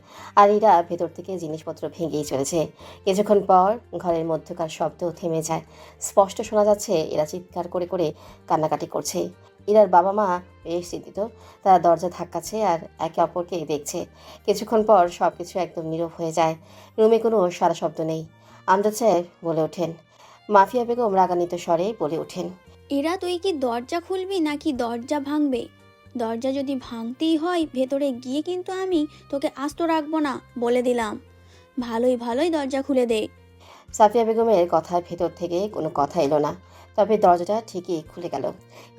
Speaker 1: আর ইরা ভেতর থেকে জিনিসপত্র ভেঙেই চলেছে। কিছুক্ষণ পর ঘরের মধ্যকার শব্দ থেমে যায়। স্পষ্ট শোনা যাচ্ছে এরা চিৎকার করে করে কান্নাকাটি করছে। ইরার বাবা মা বেশ চিন্তিত। তারা দরজা ধাক্কাচ্ছে আর একে অপরকে দেখছে। কিছুক্ষণ পর সব কিছু একদম নীরব হয়ে যায়। রুমে কোনো সারা শব্দ নেই। আমজাদ সাহেব বলে ওঠেন। মাফিয়া বেগম রাগান্বিত স্বরে বলে ওঠেন,
Speaker 2: এরা তুই কি দরজা খুলবি নাকি দরজা ভাঙবে? দরজা যদি ভাঙতেই হয় ভেতরে গিয়ে কিন্তু আমি তোকে আস্ত রাখবো না, বলে দিলাম। ভালোই দরজা খুলে দে।
Speaker 1: সাফিয়া বেগমের কথার ভেতর থেকে কোনো কথা এলো না, তবে দরজাটা ঠিকই খুলে গেল।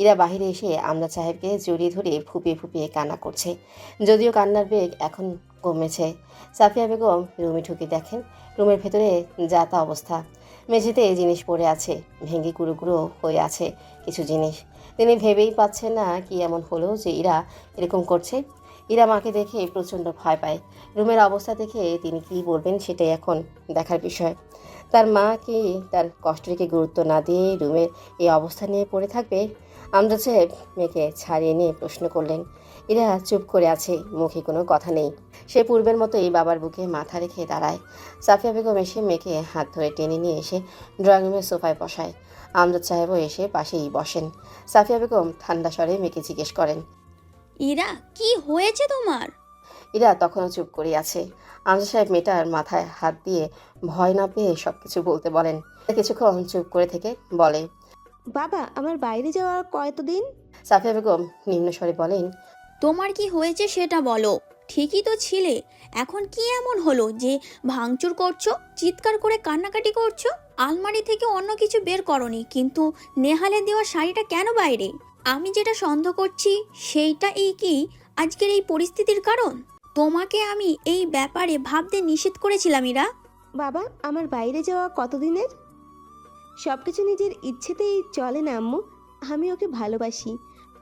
Speaker 1: ইরা বাহিরে এসে আমজাদ সাহেবকে জড়িয়ে ধরে ফুপিয়ে ফুপিয়ে কান্না করছে। যদিও কান্নার বেগ এখন কমেছে। সাফিয়া বেগম রুমে ঢুকে দেখেন রুমের ভেতরে যা তা অবস্থা। মেঝেতে জিনিস পড়ে আছে, ভেঙে গুঁড়ো গুঁড়ো হয়ে আছে কিছু জিনিস। তিনি ভেবেই পাচ্ছেন না কি এমন হলো যে ইরা এরকম করছে। ইরা মাকে দেখে প্রচণ্ড ভয় পায়। রুমের অবস্থা দেখে তিনি কী বলবেন সেটাই এখন দেখার বিষয়। তার মা কি তার কষ্টটিকে গুরুত্ব না দিয়ে রুমের এই অবস্থা নিয়ে পড়ে থাকবে? আমজাদ সাহেব মেয়েকে ছাড়িয়ে নিয়ে প্রশ্ন করলেন। ইরা চুপ করে আছে, মুখে কোনো কথা নেই। সে পূর্বের মতোই বাবার বুকে মাথা রেখে দাঁড়ায়। সাফিয়া বেগম এসে মেয়েকে হাত ধরে টেনে নিয়ে এসে ড্রয়িং রুমের সোফায় বসায়। আমজাদ সাহেবও এসে পাশেই বসেন। সাফিয়া বেগম ঠান্ডা স্বরে মেয়েকে জিজ্ঞেস করেন,
Speaker 2: ইরা কি হয়েছে তোমার?
Speaker 1: ইরা তখনও চুপ করে আছে। আমজাদ সাহেব মেয়েটার মাথায় হাত দিয়ে ভয় না পেয়ে সব কিছু বলতে বলেন। কিছুক্ষণ চুপ করে থেকে বলে,
Speaker 18: বাবা আমার বাইরে যাওয়ার কয়তদিন?
Speaker 1: সাফিয়া বেগম নিম্ন স্বরে বলেন,
Speaker 2: তোমার কি হয়েছে সেটা বলো। ঠিকই তো ছিলে, এখন কি এমন হলো যে ভাঙচুর করছো, চিৎকার করে কান্নাকাটি করছো? আলমারি থেকে অন্য কিছু বের করনি, কিন্তু নেহালে দেওয়া শাড়িটা কেন বাইরে? আমি যেটা সন্দেহ করছি সেইটা কি আজকের এই পরিস্থিতির কারণ? তোমাকে আমি এই ব্যাপারে ভাবতে নিষেধ করেছিলাম ইরা।
Speaker 18: বাবা আমার বাইরে যাওয়া কতদিনের? সব কিছু নিজের ইচ্ছেতেই চলে না আম্মু। আমি ওকে ভালোবাসি।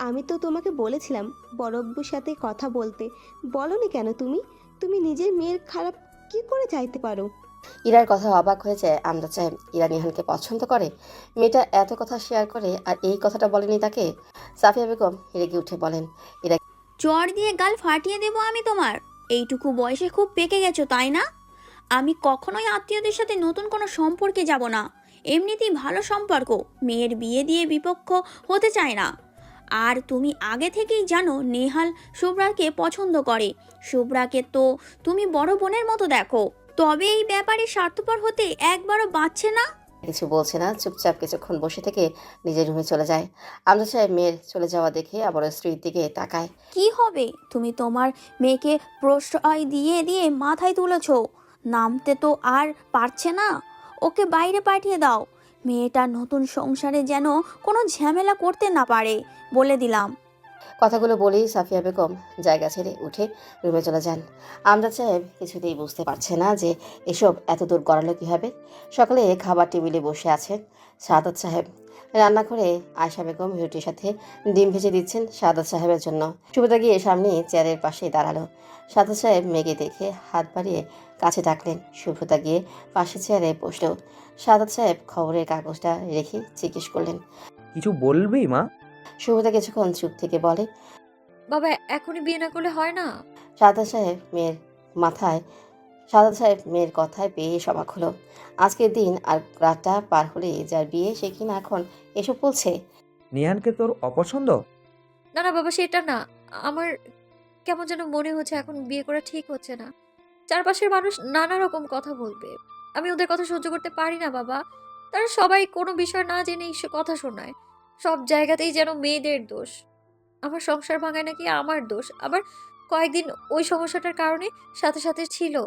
Speaker 18: আমি তো তোমাকে বলেছিলাম বড়ব্বুর সাথে কথা বলতে, বলনি কেন তুমি? তুমি নিজের মেয়ের খারাপ কি করে চাইতে পারো?
Speaker 1: ইরার কথা অবাক হয়ে যায় আমজাদ সাহেব। ইরা নিহানকে পছন্দ করে? মেয়েটা এত কথা শেয়ার করে আর এই কথাটা বলেনি তাকে? সাফিয়া বেগম রেগে উঠে বলেন, ইরা
Speaker 2: চড় দিয়ে গাল ফাটিয়ে দেবো আমি তোমার। এইটুকু বয়সে খুব পেকে গেছো তাই না? আমি কখনোই আত্মীয়দের সাথে নতুন কোনো সম্পর্কে যাব না। এমনিতেই ভালো সম্পর্ক, মেয়ের বিয়ে দিয়ে বিপক্ষ হতে চায় না। আর তুমি আগে থেকেই জানো নেহাল শুভ্রাকে পছন্দ করে। শুভ্রাকে তো তুমি বড় বোনের মতো দেখো, তবে এই ব্যাপারে স্বার্থপর হতে একবারও বাঁচছে না।
Speaker 1: কিছু বলছে না, চুপচাপ কিছুক্ষণ বসে থেকে নিজের রুমে চলে যায়। আমজাদ সাহেব মেয়ের চলে যাওয়া দেখে আবার স্ত্রীর দিকে তাকায়।
Speaker 2: কি হবে? তুমি তোমার মেয়েকে প্রশ্রয় দিয়ে দিয়ে মাথায় তুলেছ, নামতে তো আর পারছে না। ওকে বাইরে পাঠিয়ে দাও। মেয়েটা নতুন সংসারে যেন কোনো ঝামেলা করতে না পারে, বলে দিলাম।
Speaker 1: কথাগুলো বলেই সাফিয়া বেগম জায়গা ছেড়ে উঠে রুমে চলে যান। আমজাদ সাহেব কিছুতেই বুঝতে পারছে না যে এসব এত দূর গড়ালো কীভাবে। সকালে খাবার টেবিলে বসে আছেন সাদাত সাহেব। রান্নাঘরে আয়শা বেগম রুটির সাথে ডিম ভেজে দিচ্ছেন সাদাত সাহেবের জন্য। সুব্রতা গিয়ে সামনে চেয়ারের পাশে দাঁড়ালো। সাদাত সাহেব মেঘে দেখে হাত বাড়িয়ে কাছে ডাকলেন। সুব্রতা গিয়ে পাশে চেয়ারে বসলো। সাদাত সাহেব খবরের কাগজটা রেখে জিজ্ঞেস করলেন,
Speaker 14: কিছু বলবি মা?
Speaker 1: সুব্রতা কিছুক্ষণ চুপ থেকে বলে,
Speaker 2: বাবা এখনই বিয়ে না করলে হয় না?
Speaker 1: সাদাত সাহেব মেয়ের কথায় পেয়ে অবাক হলো। আজকের দিন আর রাতটা পার হলে যার বিয়ে সে কিনা এখন এসব বলছে।
Speaker 14: নিহানকে তোর অপছন্দ?
Speaker 2: না না বাবা, সেটা না। আমার কেমন যেন মনে হচ্ছে এখন বিয়ে করা ঠিক হচ্ছে না। চারপাশের মানুষ নানা রকম কথা বলবে, আমি ওদের কথা সহ্য করতে পারি না বাবা। তারা সবাই কোনো বিষয় না জেনেই সে কথা শোনায়। সব জায়গাতেই যেন মেয়েদের দোষ। আমার সংসার ভাঙায় নাকি আমার দোষ। আবার কয়েকদিন ওই সমস্যাটার কারণে সাথে সাথে ছিল।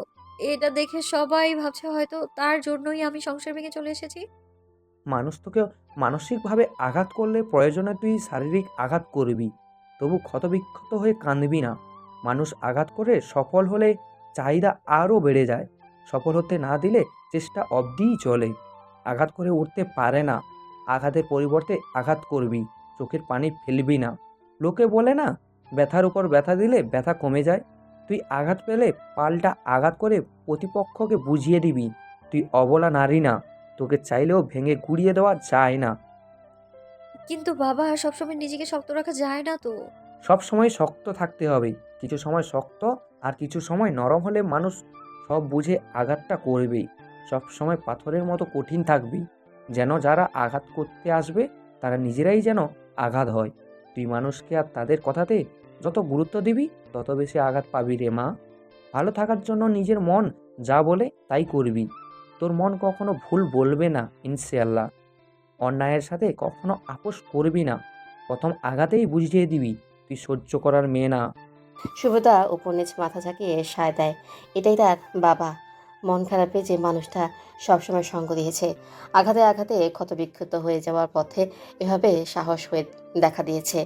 Speaker 2: এটা দেখে সবাই ভাবছে হয়তো তার জন্যই আমি সংসার ভেঙে চলে এসেছি।
Speaker 14: মানুষ তোকে মানসিকভাবে আঘাত করলে প্রয়োজনে তুই শারীরিক আঘাত করবি, তবু ক্ষতবিক্ষত হয়ে কাঁদবি না। মানুষ আঘাত করে সফল হলে চাহিদা আরও বেড়ে যায়। সফল হতে না দিলে চেষ্টা অবধিই চলে। আঘাত করে উঠতে পারে না, আঘাতের পরিবর্তে আঘাত করবি, চোখের পানি ফেলবি না। লোকে বলে না, ব্যথার উপর ব্যথা দিলে ব্যথা কমে যায়। তুই আঘাত পেলে পাল্টা আঘাত করে প্রতিপক্ষকে বুঝিয়ে দিবি তুই অবলা নারী না, তোকে চাইলেও ভেঙে গুড়িয়ে দেওয়া যায় না।
Speaker 2: কিন্তু বাবা সবসময় নিজেকে শক্ত রাখা যায় না তো।
Speaker 14: সব সময় শক্ত থাকতে হবে, কিছু সময় শক্ত আর কিছু সময় নরম হলে মানুষ সব বুঝে আঘাতটা করবেই। সব সময় পাথরের মতো কঠিন থাকবি, যেন যারা আঘাত করতে আসবে তারা নিজেরাই যেন আঘাত হয়। তুই মানুষকে আর তাদের কথাতে যত গুরুত্ব দিবি তত বেশি আঘাত পাবি রে মা। ভালো থাকার জন্য নিজের মন যা বলে তাই করবি। তোর মন কখনো ভুল বলবে না ইনশাআল্লাহ। অন্যায়ের সাথে কখনো আপোষ করবি না। প্রথম আঘাতেই বুঝিয়ে দিবি তুই সহ্য করার মেয়ে না।
Speaker 1: সুব্রতা উপর নিচ মাথা ঝাঁকিয়ে সায় দেয়। এটাই তার বাবা। মন খারাপে যে মানুষটা সবসময় সঙ্গ দিয়েছে, আঘাতে আঘাতে ক্ষতবিক্ষত হয়ে যাওয়ার পথে এভাবে সাহস হয়ে দেখা দিয়েছে।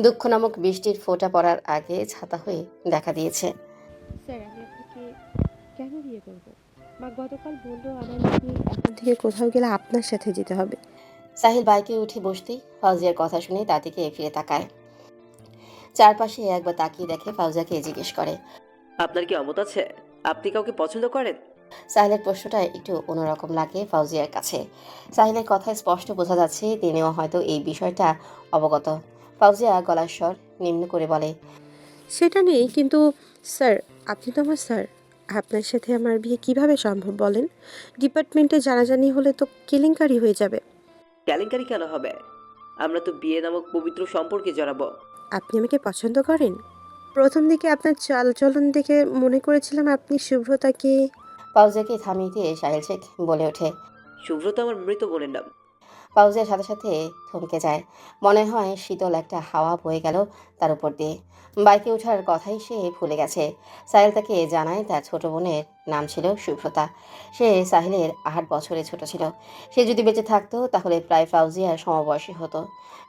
Speaker 1: দুঃখ নামক বৃষ্টির ফোঁটা পড়ার আগে ছাতা হয়ে দেখা দিয়েছে।
Speaker 5: স্যার আমি আপনাকে কেন বিয়ে করব? মা গতকাল বললো আমার নাকি এখন থেকে কোথাও গেলে আপনার সাথে যেতে হবে।
Speaker 1: সাহিল বাইকে উঠে বসতেই ফাউজিয়ার কথা শুনে তার দিকে ফিরে তাকায়। চারপাশে একবার তাকিয়ে দেখে ফাউজিয়াকে জিজ্ঞেস করে,
Speaker 11: আপনার কি অমত আছে? আপনি কাউকে পছন্দ করেন?
Speaker 1: সাহিলের প্রশ্নটা একটু অন্যরকম লাগে ফাউজিয়ার কাছে। সাহিলের কথায় স্পষ্ট বোঝা যাচ্ছে তিনিও হয়তো এই বিষয়টা অবগত। ফাউজিয়া গলার স্বর নিম্ন করে বলে,
Speaker 5: সেটা নেই, কিন্তু স্যার আপনি তো আমার স্যার। আপনার সাথে আমার বিয়ে কিভাবে সম্ভব বলেন? ডিপার্টমেন্টে জানাজানি হলে তো কেলেঙ্কারি হয়ে যাবে।
Speaker 11: কেলেঙ্কারি কেন হবে? আমরা তো বিয়ে নামক পবিত্র সম্পর্কে জড়াবো।
Speaker 5: আপনি আমাকে পছন্দ করেন? প্রথম দিকে আপনার চালচলন দেখে মনে করেছিলাম আপনি শুভ্রতাকে।
Speaker 1: ফাউজিয়াকে থামিয়ে দিয়ে সাহিল শেখ বলে ওঠে,
Speaker 11: শুভ্রতা আমার মৃত বোনের নাম।
Speaker 1: ফাউজিয়ার সাথে সাথে থমকে যায়। মনে হয় শীতল একটা হাওয়া বয়ে গেল তার উপর দিয়ে। বাইকে ওঠার কথাই সে ভুলে গেছে। সাহিল তাকে জানায় তার ছোট বোনের নাম ছিল সুব্রতা। সে সাহিলের 8 বছরের ছোট ছিল। সে যদি বেঁচে থাকতো তাহলে প্রায় ফাউজিয়ার সমবয়সী হতো,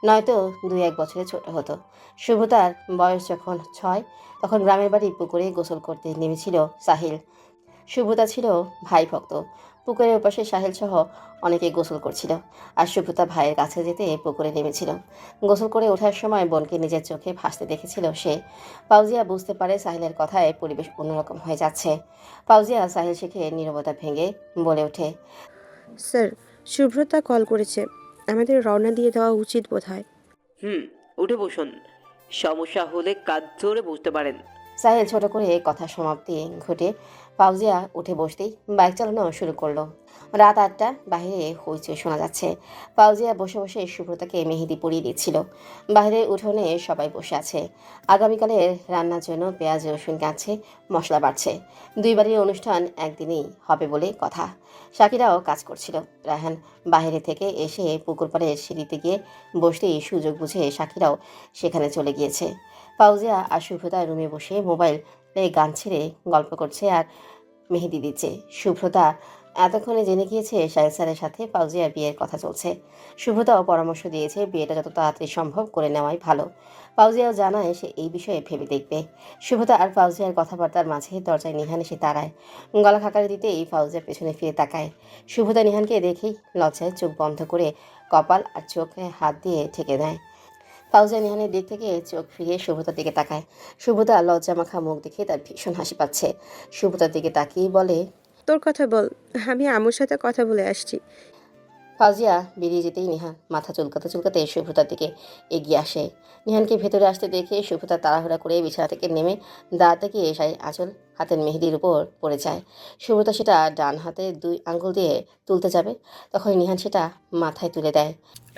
Speaker 1: নয়তো 2-1 বছরের ছোট হতো। সুব্রতার বয়স যখন 6 তখন গ্রামের বাড়ি পুকুরে গোসল করতে নেমেছিল সাহিল। সুব্রতা ছিল ভাই ভক্ত। পুকুরের ওপাশে সাহিল সহ অনেকে গোসল করছিল, আর সুব্রতা ভাইয়ের কাছে যেতে পুকুরে নেমেছিল। গোসল করে ওঠার সময় বোনকে নিজের চোখে ভাসতে দেখেছিল সে। ফাউজিয়া বুঝতে পারে সাহিলের কথায় পরিবেশ অন্যরকম হয়ে যাচ্ছে। ফাউজিয়া সাহিল শেখে নীরবতা ভেঙে বলে ওঠে,
Speaker 5: স্যার শুভ্রতা কল করেছে, আমাদের রওনা দিয়ে দেওয়া উচিত বোধহয়।
Speaker 11: উঠে বসুন, সমস্যা হলে কাঁধ ধরে বসতে পারেন।
Speaker 1: সাহিল ছোট করে কথা সমাপ্তি ঘটে ফাউজিয়া উঠে বসতেই বাইক চালানো শুরু করলো। রাত 8টা, বাইরে হইচই শোনা যাচ্ছে। ফাউজিয়া বসে বসে সুব্রতাকে মেহেদি পরিয়ে দিচ্ছিল। বাইরের উঠোনে সবাই বসে আছে। আগামীকালের রান্নার জন্য পেঁয়াজ রসুন কাটছে, মশলা বাড়ছে। 2 বাড়ির অনুষ্ঠান একদিনেই হবে বলে কথা। শাকিরাও কাজ করছিল। রায়হান বাইরে থেকে এসে পুকুর পাড়ের সিঁড়িতে গিয়ে বসতেই সুযোগ বুঝে শাকিরাও সেখানে চলে গিয়েছে। ফাউজিয়া আর সুব্রতা রুমে বসে মোবাইলে গান ছেড়ে গল্প করছে আর মেহেদি দিচ্ছে। সুব্রতা এতক্ষণে জেনে গিয়েছে সাহেব স্যারের সাথে ফাউজিয়ার বিয়ের কথা চলছে। শুভতাও পরামর্শ দিয়েছে বিয়েটা যত তাড়াতাড়ি সম্ভব করে নেওয়াই ভালো। ফাউজিয়াও জানায় সে এই বিষয়ে ভেবে দেখবে। শুভতা আর ফাউজিয়ার কথাবার্তার মাঝে দরজায় নিহান এসে দাঁড়ায়। গলা খাকারি দিতেই ফাউজিয়া পেছনে ফিরে তাকায়। শুভতা নিহানকে দেখেই লজ্জায় চোখ বন্ধ করে কপাল আর চোখে হাত দিয়ে ঠেকে দেয়। ফাউজিয়া নিহানের দিক থেকে চোখ ফিরিয়ে শুভতার দিকে তাকায়। শুভতা লজ্জা মাখা মুখ দেখে তার ভীষণ হাসি পাচ্ছে। শুভতার দিকে তাকিয়ে বলে,
Speaker 5: তোর কথা বল, আমি আম্মুর সাথে কথা বলে আসছি।
Speaker 1: ফাউজিয়া বেরিয়ে যেতেই নিহান মাথা চুলকাতে চুলকাতে শুভতার দিকে এগিয়ে আসে। নিহানকে ভেতরে আসতে দেখে শুভতা তাড়াহুড়া করে বিছানা থেকে নেমে দাঁড়াতে গিয়ে শাড়ির আঁচল হাতের মেহেদির উপর পড়ে যায়। শুভতা সেটা ডান হাতে 2 আঙ্গুল দিয়ে তুলতে যাবে, তখন নিহান সেটা মাথায় তুলে দেয়।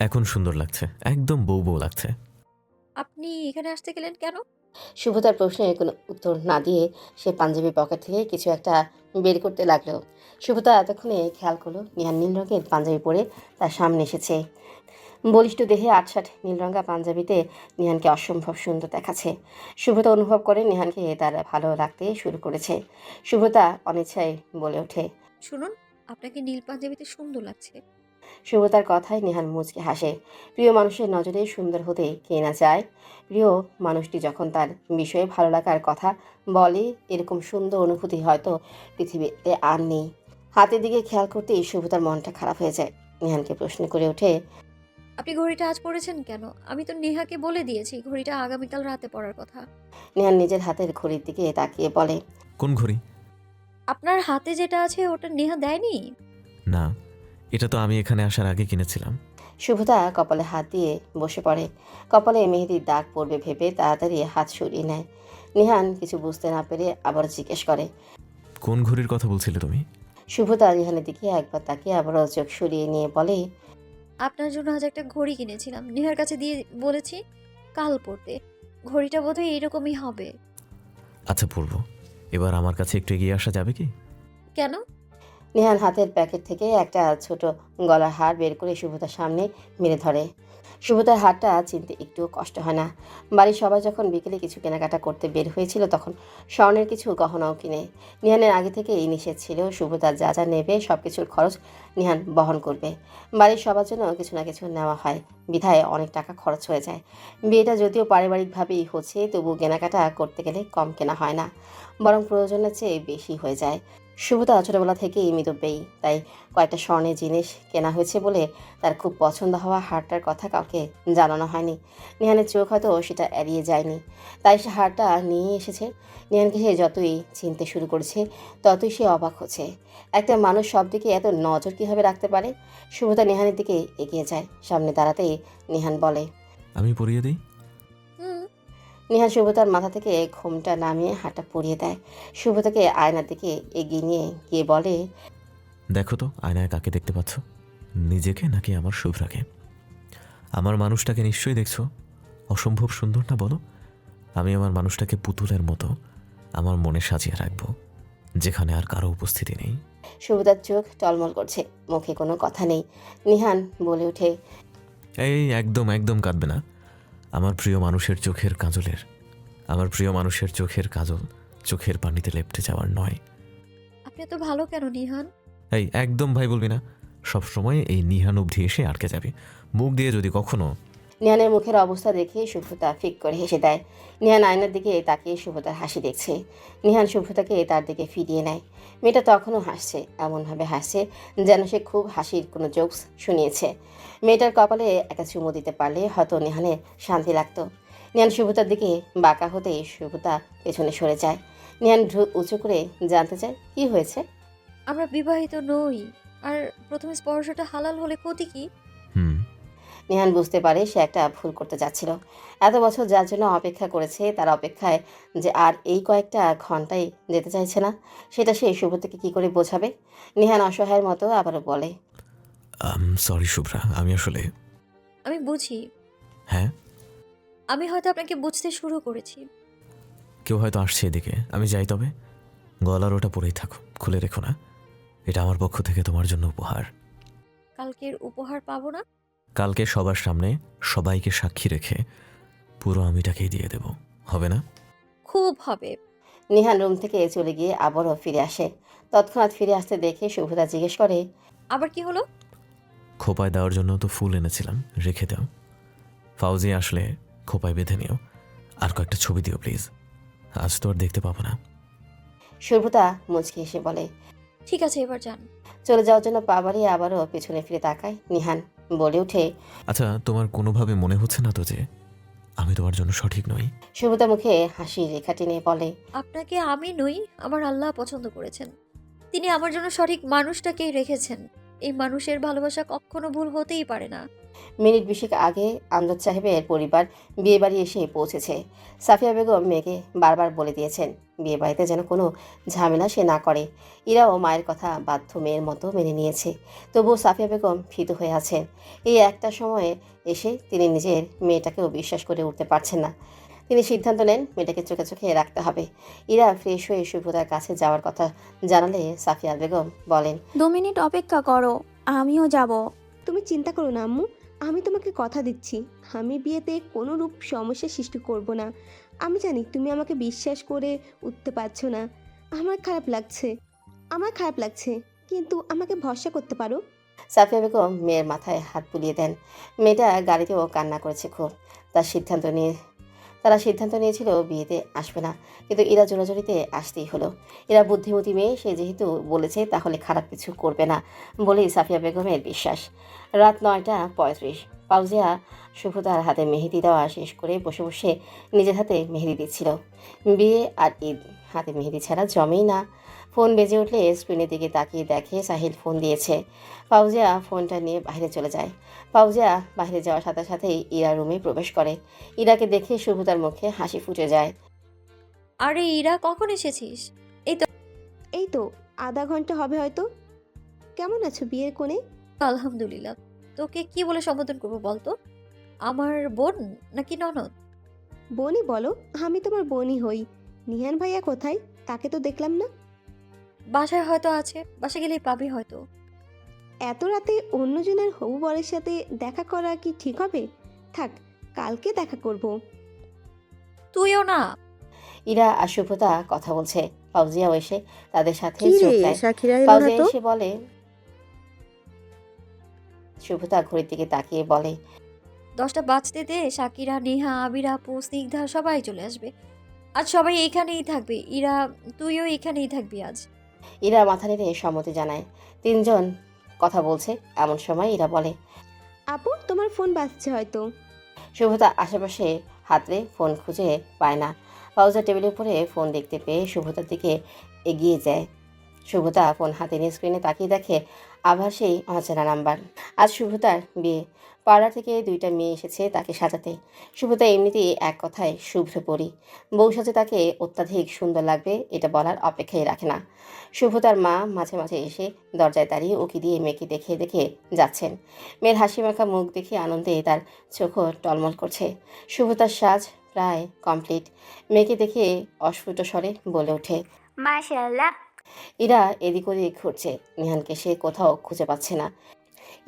Speaker 6: এখন সুন্দর লাগছে, একদম বউ বউ লাগছে।
Speaker 2: আপনি এখানে আসতে গেলেন কেন?
Speaker 1: শুভতার প্রশ্নের কোনো উত্তর না দিয়ে সে পাঞ্জাবি পকেট থেকে কিছু একটা বের করতে লাগলো। শুভতা এতক্ষণে খেয়াল করলো নিহান নীল রঙের পাঞ্জাবি পরে তার সামনে এসেছে। বলিষ্ঠ দেহে ৮-৬ নীলরঙা পাঞ্জাবিতে নিহানকে অসম্ভব সুন্দর দেখাচ্ছে। শুভতা অনুভব করে নিহানকে তার ভালো লাগতে শুরু করেছে। শুভতা অনিচ্ছায় বলে ওঠে,
Speaker 2: শুনুন, আপনাকে নীল পাঞ্জাবিতে সুন্দর লাগছে।
Speaker 1: শুভতার কথায় নিহান মুচকে হাসে। প্রিয় মানুষের নজরে সুন্দর হতে কে না চায়। প্রিয় মানুষটি যখন তার বিষয়ে ভালো লাগার কথা বলে, এরকম সুন্দর অনুভূতি হয়তো পৃথিবীতে আর নেই। হাতের দিকে খেয়াল করতেই শুভতার মনটা খারাপ হয়ে যায়। নিহানকে প্রশ্ন করে ওঠে,
Speaker 2: আপনি ঘড়িটা আজ পরেছেন কেন? আমি তো নেহাকে বলে দিয়েছি ঘড়িটা আগামীকাল রাতে পরার কথা।
Speaker 1: নিহান নিজের হাতের ঘড়ির দিকে তাকিয়ে বলে,
Speaker 6: কোন ঘড়ি?
Speaker 2: আপনার হাতে যেটা আছে ওটা নেহা দেয়নি?
Speaker 6: না, এটা তো আমি এখানে আসার আগে কিনেছিলাম।
Speaker 1: শুভতা কপালে হাত দিয়ে বসে পড়ে। কপালে মেহেদির দাগ পড়বে ভেবে তাড়াতাড়ি হাত সরিয়ে নেয়। নিহান কিছু বুঝতে না পেরে আবার জিজ্ঞেস করে,
Speaker 6: কোন ঘড়ির কথা বলছিলে তুমি?
Speaker 1: শুভতা নিহানের দিকে একবার তাকিয়ে আবারও চোখ সরিয়ে নিয়ে বলে,
Speaker 2: আপনার জন্য আজ একটা ঘড়ি কিনেছিলাম, নেহার কাছে দিয়ে বলেছি কাল পরতে। ঘড়িটা বোধহয় এরকমই হবে।
Speaker 6: আচ্ছা, পড়বো। এবার আমার কাছে একটু এগিয়ে আসা যাবে কি?
Speaker 2: কেন?
Speaker 1: নিহান হাতের প্যাকেট থেকে একটা ছোট গলার হার বের করে শুভতার সামনে মেরে ধরে। শুভতার হারটা চিনতে একটুও কষ্ট হয় না। বাড়ির সবাই যখন বিকেলে কিছু কেনাকাটা করতে বের হয়েছিল তখন স্বর্ণের কিছু গহনাও কিনে। নিহানের আগে থেকে এই নিষেধ ছিল, শুভতার যা যা নেবে সব কিছুর খরচ নিহান বহন করবে। বাড়ির সবার জন্য কিছু না কিছু নেওয়া হয়, বিধায় অনেক টাকা খরচ হয়ে যায়। বিয়েটা যদিও পারিবারিকভাবেই হচ্ছে, তবু কেনাকাটা করতে গেলে কম কেনা হয় না, বরং প্রয়োজনের চেয়ে বেশি হয়ে যায়। শুভতা ছোটবেলা থেকেই মিতব্যয়ী, তাই কয়েকটা স্বর্ণের জিনিস কেনা হয়েছে বলে তার খুব পছন্দ হওয়া হারটার কথা কাউকে জানানো হয়নি। নিহানের চোখ হয়তো সেটা এড়িয়ে যায়নি, তাই সে হারটা নিয়ে এসেছে। নিহানকে সে যতই চিনতে শুরু করেছে ততই সে অবাক হচ্ছে। একটা মানুষ সব দিকে এত নজর কীভাবে রাখতে পারে। শুভতা নিহানের দিকে এগিয়ে যায়। সামনে দাঁড়াতেই নিহান বলে,
Speaker 6: আমি পরিয়ে দিই।
Speaker 1: নিহান শুভতার মাথা থেকে ঘোমটা নামিয়ে হাতটা পরিয়ে দেয়। শুভতাকে আয়নার দিকে এগিয়ে নিয়ে গিয়ে বলে,
Speaker 6: দেখো তো আয়নায় কাকে দেখতে পাচ্ছ, নিজেকে নাকি আমার শুভ্রাকে? আমার মানুষটাকে নিশ্চয়ই দেখছো, অসম্ভব সুন্দর না বলো? আমি আমার মানুষটাকে পুতুলের মতো আমার মনে সাজিয়ে রাখবো, যেখানে আর কারো উপস্থিতি নেই।
Speaker 1: শুভতার চোখ টলমল করছে, মুখে কোনো কথা নেই। নিহান বলে ওঠে,
Speaker 6: এই একদম একদম কাঁদবে না। আমার প্রিয় মানুষের চোখের কাজলের, আমার প্রিয় মানুষের চোখের কাজল চোখের পানিতে লেপটে যাওয়ার নয়।
Speaker 2: আপনি এত ভালো কেন নিহান?
Speaker 6: এই একদম ভাই বলবি না, সবসময় এই নিহান অবধি এসে আটকে যাবে। মুখ দিয়ে যদি কখনো।
Speaker 1: নিহানের মুখের অবস্থা দেখে শুভ্রতা ফিক করে হেসে দেয়। নিহান আয়নার দিকে তাকিয়ে শুভ্রতার হাসি দেখছে। নিহান শুভ্রতাকে তার দিকে ফিরিয়ে নেয়। মেয়েটা তখনও হাসছে, এমনভাবে হাসছে যেন সে খুব হাসির কোনো জোকস শুনিয়েছে। মেয়েটার কপালে একটা চুমু দিতে পারলে হয়তো নিহানের শান্তি লাগতো। নিহান শুভ্রতার দিকে বাঁকা হতেই শুভ্রতা পেছনে সরে যায়। নিহান ভ্রু উঁচু করে জানতে চায়, কি হয়েছে?
Speaker 2: আমরা বিবাহিত নই, আর প্রথম স্পর্শটা হালাল হলে ক্ষতি কি?
Speaker 1: নিহান বুঝতে পারে সে একটা ভুল করতে যাচ্ছিল। এত বছর যার জন্য অপেক্ষা করেছে, তার অপেক্ষায় যে আর এই কয়েকটা ঘন্টায় যেতে চাইছে না, সেটা সে শুভ্রতাকে কি করে বোঝাবে। নিহান অসহায়ের মতো আবারও বলে,
Speaker 6: সরি শুভ্রা, আমি আসলে।
Speaker 2: আমি বুঝি।
Speaker 6: হ্যাঁ,
Speaker 2: আমি হয়তো আপনাকে বুঝতে শুরু করেছি।
Speaker 6: কেউ হয়তো আসছে এদিকে, আমি যাই তবে। গলার ওটা পরেই থাকো, খুলে রেখো না। এটা আমার পক্ষ থেকে তোমার জন্য উপহার।
Speaker 2: কালকের উপহার পাবো না?
Speaker 6: কালকে সবার সামনে সবাইকে সাক্ষী রেখে পুরো আমিটাকেই দিয়ে দেব, হবে না?
Speaker 2: খুব হবে।
Speaker 1: নিহান রুম থেকে চলে গিয়ে আবারও ফিরে আসে। তৎক্ষণাৎ ফিরে আসতে দেখে শুভ্রতা জিজ্ঞেস করে,
Speaker 2: আবার কি হলো?
Speaker 6: খোপায় দেওয়ার জন্য তো ফুল এনেছিলাম, রেখে দাও। ফাউজি আসলে খোপায় বেঁধে নিও। আর কয়েকটা ছবি দিও প্লিজ, আজ তো আর দেখতে পাবো না।
Speaker 1: শুভ্রতা মুচকি হেসে বলে,
Speaker 2: ঠিক আছে, এবার যান।
Speaker 1: চলে যাওয়ার জন্য পা বাড়িয়ে আবারও পেছনে ফিরে তাকায় নিহান। বলে ওঠে,
Speaker 6: আচ্ছা, তোমার কোনোভাবে মনে হচ্ছে না তো যে আমি তোমার জন্য সঠিক নই?
Speaker 1: শুভ্রতা মুখে হাসির রেখা টেনে বলে,
Speaker 2: আপনাকে আমি নই, আমার আল্লাহ পছন্দ করেছেন। তিনি আমার জন্য সঠিক মানুষটাকেই রেখেছেন। এই মানুষের ভালোবাসা কখনো ভুল হতেই পারে না।
Speaker 1: মিনিট 20 আগে আমজাদ সাহেবের পরিবার বিয়েবাড়ি এসে পৌঁছেছে। সাফিয়া বেগম মেয়েকে বারবার বলে দিয়েছেন বিয়েবাড়িতে যেন কোনো ঝামেলা সে না করে। ইরাও মায়ের কথা বাধ্য মেয়ের মতো মেনে নিয়েছে। তবুও সাফিয়া বেগম ভীত হয়ে আছেন। এই একটা সময়ে এসে তিনি নিজের মেয়েটাকেও বিশ্বাস করে উঠতে পারছেন না। তিনি সিদ্ধান্ত নেন মেয়েটাকে চোখে চোখে রাখতে হবে। ইরা ফ্রেশ হয়ে শুভ্রতার কাছে যাওয়ার কথা জানালে সাফিয়া বেগম বলেন,
Speaker 18: 2 মিনিট অপেক্ষা করো, আমিও যাব। তুমি চিন্তা করো না আম্মু, আমি তোমাকে কথা দিচ্ছি আমি বিয়েতে কোনো রূপ সমস্যার সৃষ্টি করব না। আমি জানি তুমি আমাকে বিশ্বাস করে উঠতে পারছো না। আমার খারাপ লাগছে, কিন্তু আমাকে ভরসা করতে পারো।
Speaker 1: সাফিয়া বেগম মেয়ের মাথায় হাত বুলিয়ে দেন। মেয়েটা গাড়িতেও কান্না করেছে খুব। তারা সিদ্ধান্ত নিয়েছিল বিয়েতে আসবে না, কিন্তু এরা জোরাজোরিতে আসতেই হলো। এরা বুদ্ধিমতী মেয়ে, সে যেহেতু বলেছে তাহলে খারাপ কিছু করবে না বলেই সাফিয়া বেগমের বিশ্বাস। রাত 9:35। ফাউজিয়া শুভ্রতার হাতে মেহেদি দেওয়া শেষ করে বসে বসে নিজের হাতে মেহেদি দিচ্ছিল। বিয়ে আর ঈদ, হাতে মেহেদি ছাড়া জমেই না। ফোন বেজে উঠলে স্ক্রিনের দিকে তাকিয়ে দেখে সাহিল ফোন দিয়েছে। ফাউজিয়া ফোনটা নিয়ে বাইরে চলে যায়। ফাউজিয়া বাইরে যাওয়ার সাথে সাথেই ইরা রুমে প্রবেশ করে। ইরাকে দেখে শুভ্রতার মুখে হাসি ফুটে যায়।
Speaker 2: আরে ইরা, কখন এসেছিস?
Speaker 18: এই তো আধা ঘন্টা হবে হয়তো। কেমন আছো বিয়ের কোণে?
Speaker 2: আলহামদুলিল্লাহ। তোকে কি বলে সম্বোধন করবো বলতো? আমার বোন নাকি ননদ?
Speaker 18: বোনই বলো, আমি তোমার বোনই হই। নিহান ভাইয়া কোথায়? তাকে তো দেখলাম না।
Speaker 2: বাসায় হয়তো আছে, বাসা গেলেই পাবি হয়তো।
Speaker 18: এত রাতে অন্যজনের হবু বরের সাথে দেখা করা কি ঠিক হবে? থাক, কালকে দেখা করব।
Speaker 2: তুইও না।
Speaker 1: ইরা আর শুভ্রতা কথা বলছে। ফাউজিয়াও এসে তাদের সাথে
Speaker 5: কি
Speaker 1: যোগ
Speaker 5: রে,
Speaker 1: দেয়।
Speaker 5: সাকিরা এলো না
Speaker 1: ফাউজিয়া
Speaker 5: তো?
Speaker 1: এসে বলে, শুভ্রতা ঘড়ির দিকে তাকিয়ে বলে,
Speaker 2: 10টা বাজতে দে, শাকিরা, নেহা, আবির আপু, স্নিগ্ধা সবাই চলে আসবে। আজ সবাই এইখানেই থাকবে। ইরা, তুইও এখানেই থাকবি আজ।
Speaker 1: ইরা মাথা নেড়ে সম্মতি জানায়। 3 জন কথা বলছে, এমন সময় ইরা বলে,
Speaker 18: আপু তোমার ফোন বাজছে হয়তো।
Speaker 1: শুভ্রতা আশেপাশে হাতড়ে ফোন খুঁজে পায় না। ফাউজিয়া টেবিলের উপরে ফোন দেখতে পেয়ে শুভ্রতার দিকে এগিয়ে যায়। শুভ্রতা ফোন হাতে নিয়ে স্ক্রিনে তাকিয়ে দেখে আবার সেই অচেনা নাম্বার। আজ শুভ্রতার বিয়ে। পাড়া থেকে 2টা মেয়ে এসেছে তাকে সাজাতে। শুভ্রতা এমনিতেই এক কথায় শুভ্র পরি। বউ সাজে তাকে অত্যাধিক সুন্দর লাগবে এটা বলার অপেক্ষাই রাখে না। শুভ্রতার মা মাঝে মাঝে এসে দরজায় দাঁড়িয়ে উকি দিয়ে মেয়েকে দেখে দেখে যাচ্ছেন। মেয়ের হাসি মাখা মুখ দেখে আনন্দে তার চোখও টলমল করছে। শুভ্রতার সাজ প্রায় কমপ্লিট। মেয়েকে দেখে অস্ফুট স্বরে বলে ওঠে,
Speaker 4: মাশাআল্লাহ।
Speaker 1: ইরা এদিক ওদিক ঘুরছে। নিহানকে সে কোথাও খুঁজে পাচ্ছে না।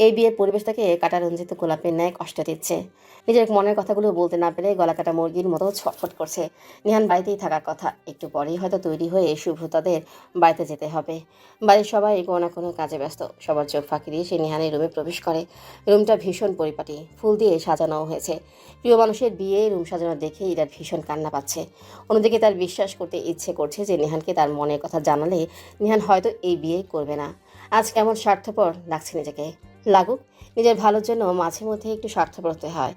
Speaker 1: এই বিয়ের পরিবেশটাকে কাঁটারঞ্জিত গোলাপের ন্যায় কষ্ট দিচ্ছে। নিজের মনের কথাগুলো বলতে না পেরে গলা কাটা মুরগির মতো ছটফট করছে। নিহান বাড়িতেই থাকার কথা, একটু পরেই হয়তো তৈরি হয়ে শুভ্রতাদের বাড়িতে যেতে হবে। বাড়ির সবাই কোনো না কোনো কাজে ব্যস্ত। সবার চোখ ফাঁকি দিয়ে সে নিহানের রুমে প্রবেশ করে। রুমটা ভীষণ পরিপাটি, ফুল দিয়ে সাজানোও হয়েছে। প্রিয় মানুষের বিয়ে রুম সাজানো দেখে ইরার ভীষণ কান্না পাচ্ছে। অন্যদিকে তার বিশ্বাস করতে ইচ্ছে করছে যে নিহানকে তার মনের কথা জানালে নিহান হয়তো এই বিয়ে করবে না। আজ কেমন স্বার্থপর লাগছে নিজেকে। লাগুক, নিজের ভালোর জন্য মাঝে মধ্যে একটু স্বার্থপর হতে হয়।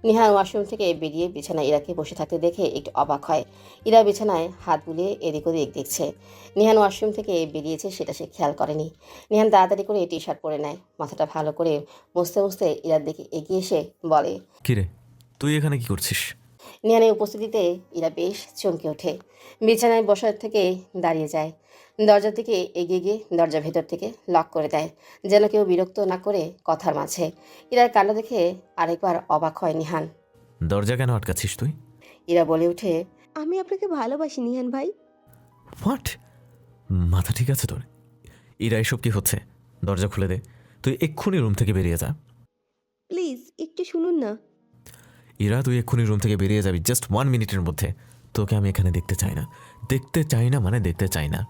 Speaker 1: নিহান ওয়াশরুম থেকে বেরিয়ে বিছানায় ইরাকে বসে থাকতে দেখে একটু অবাক হয়। ইরা বিছানায় হাত বুলিয়ে এদিক ওদিক দেখছে। নিহান ওয়াশরুম থেকে বেরিয়েছে সেটা সে খেয়াল করেনি। নিহান তাড়াতাড়ি করে টি শার্ট পরে নেয়। মাথাটা ভালো করে মুছতে মুছতে ইরার দিকে এগিয়ে এসে বলে,
Speaker 6: কিরে, তুই এখানে কি করছিস?
Speaker 1: নিহানের উপস্থিতিতে ইরা বেশ চমকে ওঠে। বিছানায় বসার থেকে দাঁড়িয়ে যায়। দরজার দিকে এগিয়ে গিয়ে দরজা ভেতর থেকে লক করে দেয়, যেন কেউ বিরক্ত না করে কথার মাঝে। ইরার কাণ্ড দেখে আরেকবার অবাক হয় নিহান।
Speaker 6: দরজা কেন আটকাচ্ছিস তুই?
Speaker 1: ইরা বলে ওঠে,
Speaker 18: আমি আপনাকে ভালোবাসি নিহান ভাই।
Speaker 6: হোয়াট? মাথা ঠিক আছে তোর? ইরা, এসব কি হচ্ছে? দরজা খুলে দে। তুই এক্ষুনি রুম থেকে বেরিয়ে যা।
Speaker 18: প্লিজ একটু শুনুন না।
Speaker 6: ইরা, তুই এক্ষুনি রুম থেকে বেরিয়ে যাবি, জাস্ট 1 মিনিটের মধ্যে। তোকে আমি এখানে দেখতে চাই না। দেখতে চাই না মানে দেখতে চাই না।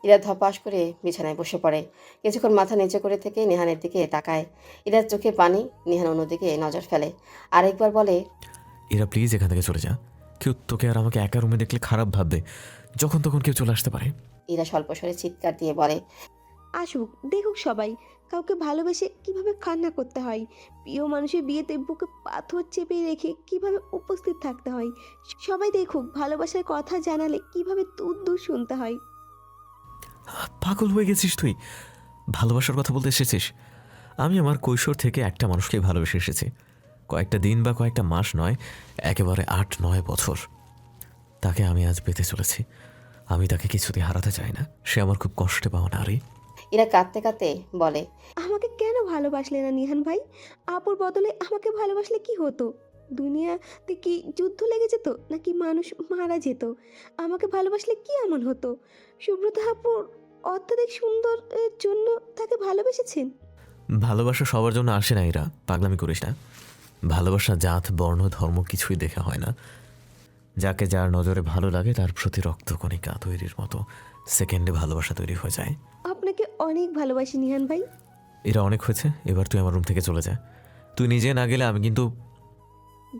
Speaker 1: ইরা ধপাস করে বিছানায় বসে পড়ে। কিছুক্ষণ মাথা নিচু করে থেকে নিহানের দিকে তাকায়। ইরার চোখে পানি। নিহান অন্যদিকে নজর ফেলে। আরেকবার বলে,
Speaker 6: এরা প্লিজ এখান থেকে চলে যা। কেউ তোকে আর আমাকে একা রুমে দেখলে খারাপ ভাববে। যখন তখন কেউ চলে আসতে পারে।
Speaker 1: ইরা স্বল্প স্বরে চিৎকার দিয়ে বলে,
Speaker 18: আসুক, দেখুক সবাই কাউকে ভালোবেসে কিভাবে কান্না করতে হয়, প্রিয় মানুষের বিয়েতে বুকে পাথর চেপে রেখে কিভাবে উপস্থিত থাকতে হয়। সবাই দেখুক ভালোবাসার কথা জানালে কিভাবে দূর দূর শুনতে হয়।
Speaker 6: পাগল হয়ে গেছিস তুই? ভালোবাসার কথা বলতে এসেছিস? আমি আমার কৈশোর থেকে একটা মানুষকে ভালোবেসে এসেছি। কয়েকটা দিন বা কয়েকটা মাস নয়, একেবারে 8-9 বছর। তাকে আমি আজ পেতে চলেছি। আমি তাকে কিছুতেই হারাতে চাই না। সে আমার খুব কষ্টে পাওয়া নারী।
Speaker 1: ইরা কাঁদতে কাঁদতে বলে,
Speaker 18: আমাকে কেন ভালোবাসলে না নিহান ভাই? আপুর বদলে আমাকে ভালোবাসলে কি হতো? দুনিয়াতে কি যুদ্ধ লেগে যেত নাকি মানুষ মারা যেত? আমাকে ভালোবাসলে কি এমন হতো? সুব্রতা আপুর অত্যাধিক সুন্দর জন্য তাকে ভালোবেসেছেন।
Speaker 6: ভালোবাসা সবার জন্য আসে না। এরা পাগলামি করিস না। ভালোবাসা জাত, বর্ণ, ধর্ম কিছুই দেখা হয় না। যাকে যার নজরে ভালো লাগে তার প্রতি রক্তকণিকা তৈরির মতো সেকেন্ডে ভালোবাসা তৈরি হয়ে যায়।
Speaker 18: আপনাকে অনেক ভালোবাসি নিহান ভাই।
Speaker 6: এরা অনেক হয়েছে, এবার তুই আমার রুম থেকে চলে যা। তুই নিজে না গেলে আমি কিন্তু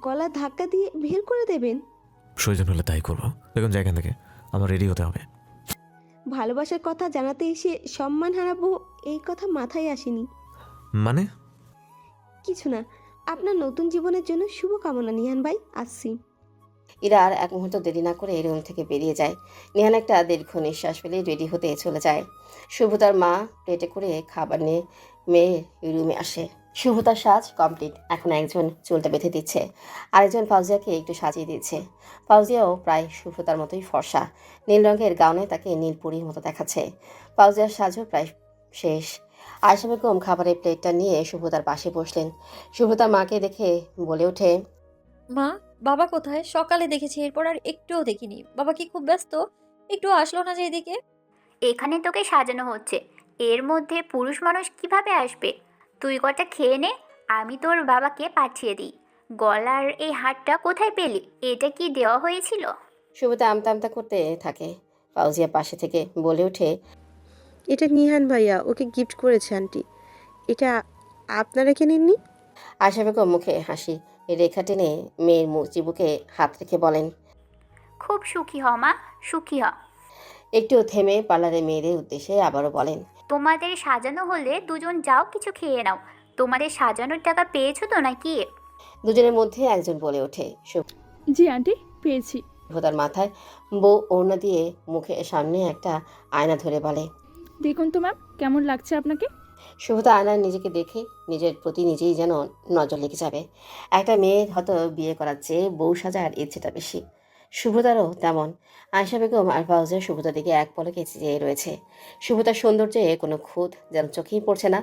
Speaker 18: গলা ধাক্কা দিয়ে বের করে দেবেন।
Speaker 6: প্রয়োজন হলে তাই করবো। দেখুন যা এখান থেকে, আমার রেডি হতে হবে।
Speaker 18: ভালোবাসার কথা জানাতে এসে সম্মান হারাবো এই কথা মাথায় আসেনি।
Speaker 6: মানে?
Speaker 18: কিছু না, আপনার নতুন জীবনের জন্য শুভকামনা নিহান ভাই। আসছি।
Speaker 1: ইরা আর এক মুহূর্ত দেরি না করে রুম থেকে বেরিয়ে যায়। নিহান একটা দীর্ঘ নিঃশ্বাস ফেলে রেডি হতে চলে যায়। শুভতার মা প্লেটে করে খাবার নিয়ে মেয়ের রুমে আসে। শুভতার সাজ কমপ্লিট। এখন একজন চুলটা বেঁধে দিচ্ছে, আরেকজন ফাউজিয়াকে একটু সাজিয়ে দিচ্ছে। ফাউজিয়াও প্রায় শুভতার মতোই ফর্সা। নীল রঙের গাউনে তাকে নীলপুরীর মতো দেখাচ্ছে। ফাউজিয়ার সাজও প্রায় শেষ। আয়েশা বেগম খাবারের প্লেটটা নিয়ে শুভতার পাশে বসলেন। শুভতার মাকে দেখে বলে ওঠে,
Speaker 2: মা, বাবা কোথায়? সকালে দেখেছি, এরপর আর একটুও দেখিনি। বাবা কি খুব ব্যস্ত? একটু আসলো না যে এদিকে?
Speaker 4: এখানে তোকে সাজানো হচ্ছে, এর মধ্যে পুরুষ মানুষ কিভাবে আসবে? তুই কটা খেয়ে নে, আমি তোর বাবাকে পাঠিয়ে দিই। গলার এই হারটা কোথায় পেলি? এটা কি দেওয়া হয়েছিল?
Speaker 1: শুভতা আমতা আমতা করতে থাকে। ফাউজিয়া পাশে থেকে বলে ওঠে,
Speaker 5: এটা নিহান ভাইয়া ওকে গিফট করেছে আন্টি। এটা আপনারা কিনেননি?
Speaker 1: আয়েশা বেগম মুখে হাসি রেখা টেনে মেয়ের চিবুকে হাত রেখে বলেন,
Speaker 4: খুব সুখী হ মা, সুখী হ।
Speaker 1: একটু থেমে পার্লারের মেয়েদের উদ্দেশ্যে আবারও বলেন,
Speaker 4: তোমাদের সাজানো হলে দুজন যাও কিছু খেয়ে নাও। তোমাদের সাজানোর টাকা পেয়েছো তো নাকি?
Speaker 1: দুজনের মধ্যে একজন বলে ওঠে।
Speaker 19: জি আন্টি, পেয়েছি।
Speaker 1: শুভতার মাথায় বউ ওড়না দিয়ে মুখে সামনে একটা আয়না ধরে বলে,
Speaker 19: দেখুন তো ম্যাম, কেমন লাগছে আপনাকে?
Speaker 1: শুভতা আয়নায় নিজেকে দেখে নিজের প্রতি নিজেই যেন নজর লেগে যাবে। একটা মেয়ে হয়তো বিয়ে করার চেয়ে বউ সাজার ইচ্ছেটা বেশি। শুভতারও তেমন। আয়েশা বেগম আর ফাউজিয়া শুভতার দিকে এক পলকে চেয়ে রয়েছে। শুভতার সৌন্দর্যে কোনো খুঁত যেন চোখেই পড়ছে না।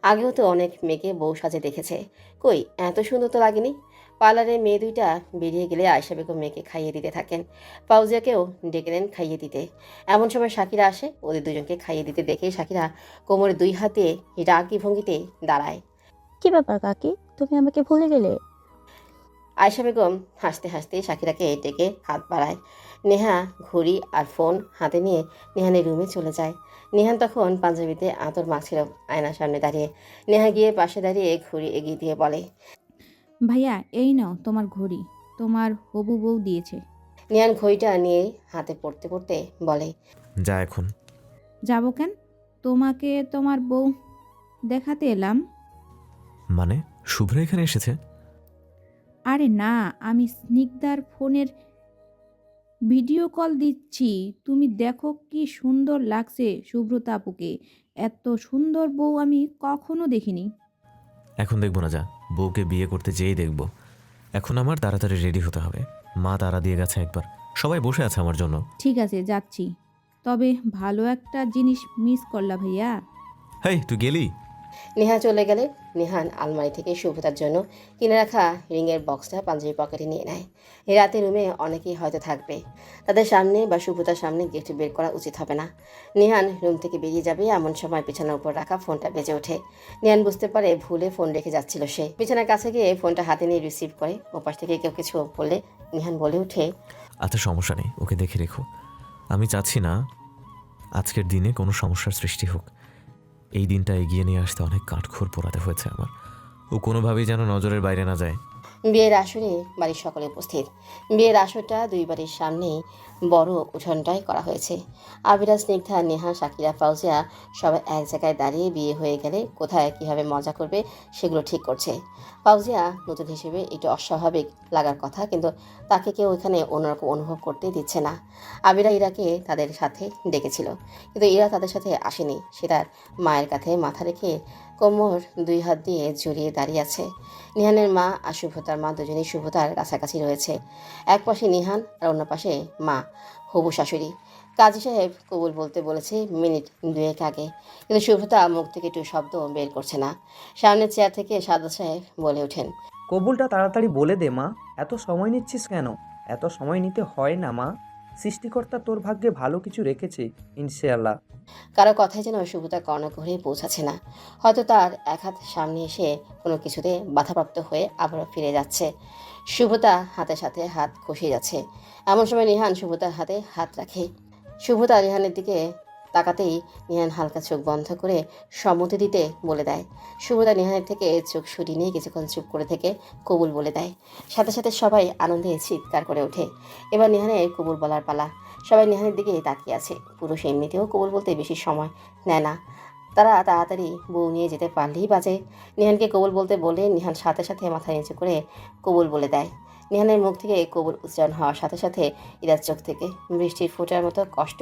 Speaker 1: আগেও তো অনেক মেয়েকে বউ সাজে দেখেছে, কই এত সুন্দর তো লাগেনি। পার্লারে মেয়ে দুইটা বেরিয়ে গেলে আয়েশা বেগম মেয়েকে খাইয়ে দিতে থাকেন। ফাউজিয়াকেও ডেকে নেন খাইয়ে দিতে। এমন সময় শাকিরা আসে। ওদের দুজনকে খাইয়ে দিতে দেখে শাকিরা কোমরে 2 হাত দিয়ে রাগী ভঙ্গিতে দাঁড়ায়।
Speaker 10: কি ব্যাপার কাকি, তুমি আমাকে ভুলে গেলে?
Speaker 1: আয়েশা বেগম হাসতে হাসতে শাকিরাকে ডেকে হাত বাড়ায়। নেহা ঘড়ি আর ফোন হাতে নিয়ে নেহানের রুমে চলে যায়। নেহান তখন পাঞ্জাবিতে আতর মাখছিল আয়নার সামনে দাঁড়িয়ে। নেহা গিয়ে পাশে দাঁড়িয়ে ঘড়ি এগিয়ে দিয়ে বলে,
Speaker 20: ভাইয়া এই নাও তোমার ঘড়ি, তোমার হবু বউ দিয়েছে।
Speaker 1: নেহান ঘড়িটা নিয়ে হাতে পড়তে পড়তে বলে,
Speaker 6: যা এখন।
Speaker 20: যাবো কেন? তোমাকে তোমার বউ দেখাতে এলাম।
Speaker 6: মানে শুভ্রা এখানে এসেছে?
Speaker 20: আরে না, আমি স্নিগ্ধার ফোনের ভিডিও কল দিচ্ছি। তুমি দেখো কি সুন্দর লাগছে সুব্রতা আপুকে। এত সুন্দর বউ আমি কখনো দেখিনি।
Speaker 6: এখন দেখবো না, যা বউকে বিয়ে করতে যেই দেখবো। এখন আমার তাড়াতাড়ি রেডি হতে হবে। মা তাড়া দিয়ে গেছে একবার, সবাই বসে আছে আমার জন্য।
Speaker 20: ঠিক আছে যাচ্ছি, তবে ভালো একটা জিনিস মিস করলা ভাইয়া।
Speaker 6: হেই তুই গেলি?
Speaker 1: নেহা চলে গেলে নেহান আলমারি থেকে শুভতার জন্য কিনে রাখা রিংয়ের বক্সটা পাঞ্জাবি পকেটে নিয়ে নেয়। এই রাতে রুমে অনেকেই হয়তো থাকবে, তাদের সামনে বা শুভতার সামনে গিফট বের করা উচিত হবে না। নেহান রুম থেকে বেরিয়ে যাবে এমন সময় বিছানার উপর রাখা ফোনটা বেজে ওঠে। নেহান বুঝতে পারে ভুলে ফোন রেখে যাচ্ছিল সে। বিছানার কাছে গিয়ে ফোনটা হাতে নিয়ে রিসিভ করে। ওপাশ থেকে কেউ কিছু বললে নেহান বলে ওঠে,
Speaker 6: আচ্ছা সমস্যা নেই, ওকে দেখে রেখো। আমি চাচ্ছি না আজকের দিনে কোনো সমস্যার সৃষ্টি হোক, এই দিনটা এগিয়ে নিয়ে আসতে অনেক কাঠখড় পোড়াতে হয়েছে আমার। ও কোনোভাবেই যেন নজরের বাইরে না যায়।
Speaker 1: বিয়ের আসরে বাড়ির সকলে উপস্থিত। বিয়ের আসরটা দুই বাড়ির সামনেই বড় উঠোনটায় করা হয়েছে। আবিরা, স্নিগ্ধা, নেহা, শাকিরা, ফাউজিয়া সবাই এক জায়গায় দাঁড়িয়ে বিয়ে হয়ে গেলে কোথায় কিভাবে মজা করবে সেগুলো ঠিক করছে। ফাউজিয়া নতুন হিসেবে একটু অস্বাভাবিক লাগার কথা, কিন্তু তাকে কেউ এখানে অন্যরকম অনুভব করতে দিচ্ছে না। আবিরা ইরাকে তাদের সাথে ডেকেছিল, কিন্তু ইরা তাদের সাথে আসেনি। সে তার মায়ের কাঁধে মাথা রেখে কোমর দুই হাত দিয়ে জড়িয়ে দাঁড়িয়ে আছে। নিহানের মা আর শুভতার মা দুজনেই শুভতার কাছাকাছি রয়েছে। এক পাশে নিহান আর অন্য পাশে মা, হবু শাশুড়ি। কাজী সাহেব কবুল বলতে বলেছে মিনিট দুয়েক আগে, কিন্তু শুভতা মুখ থেকে একটু শব্দ বের করছে না। সামনের চেয়ার থেকে সাদা সাহেব বলে ওঠেন,
Speaker 14: কবুলটা তাড়াতাড়ি বলে দে মা, এত সময় নিচ্ছিস কেন? এত সময় নিতে হয় না মা, সৃষ্টিকর্তা তোর ভাগ্যে ভালো কিছু রেখেছে ইনশাআল্লাহ।
Speaker 1: কারো কথাই যেন শুভতা কর্ণকুহরে পৌঁছাচ্ছে না। হয়তো তার এক হাত সামনে এসে কোনো কিছুতে বাধাপ্রাপ্ত হয়ে আবারও ফিরে যাচ্ছে। শুভতা হাতের সাথে হাত খসিয়ে যাচ্ছে। এমন সময় নিহান শুভতার হাতে হাত রাখে। শুভতা নিহানের দিকে তাকাতেই নিহান হালকা চোখ বন্ধ করে সম্মতি দিতে বলে দেয়। শুভতা নিহানের থেকে চোখ সরিয়ে নিয়ে কিছুক্ষণ চুপ করে থেকে কবুল বলে দেয়। সাথে সাথে সবাই আনন্দে চিৎকার করে ওঠে। এবার নিহানের কবুল বলার পালা। সবাই নিহানের দিকে তাকিয়ে আছে। পুরুষ এমনিতেও কবুল বলতে বেশি সময় নেয় না। তারা তাড়াতাড়ি বউ নিয়ে যেতে পারলেই বাজে। নিহানকে কবুল বলতে বলে নিহান সাথে সাথে মাথা নিচু করে কবুল বলে দেয়। নিহানের মুখ থেকে কবুল উচ্চারণ হওয়ার সাথে সাথে ইরার চোখ থেকে বৃষ্টির ফোঁটার মতো কষ্ট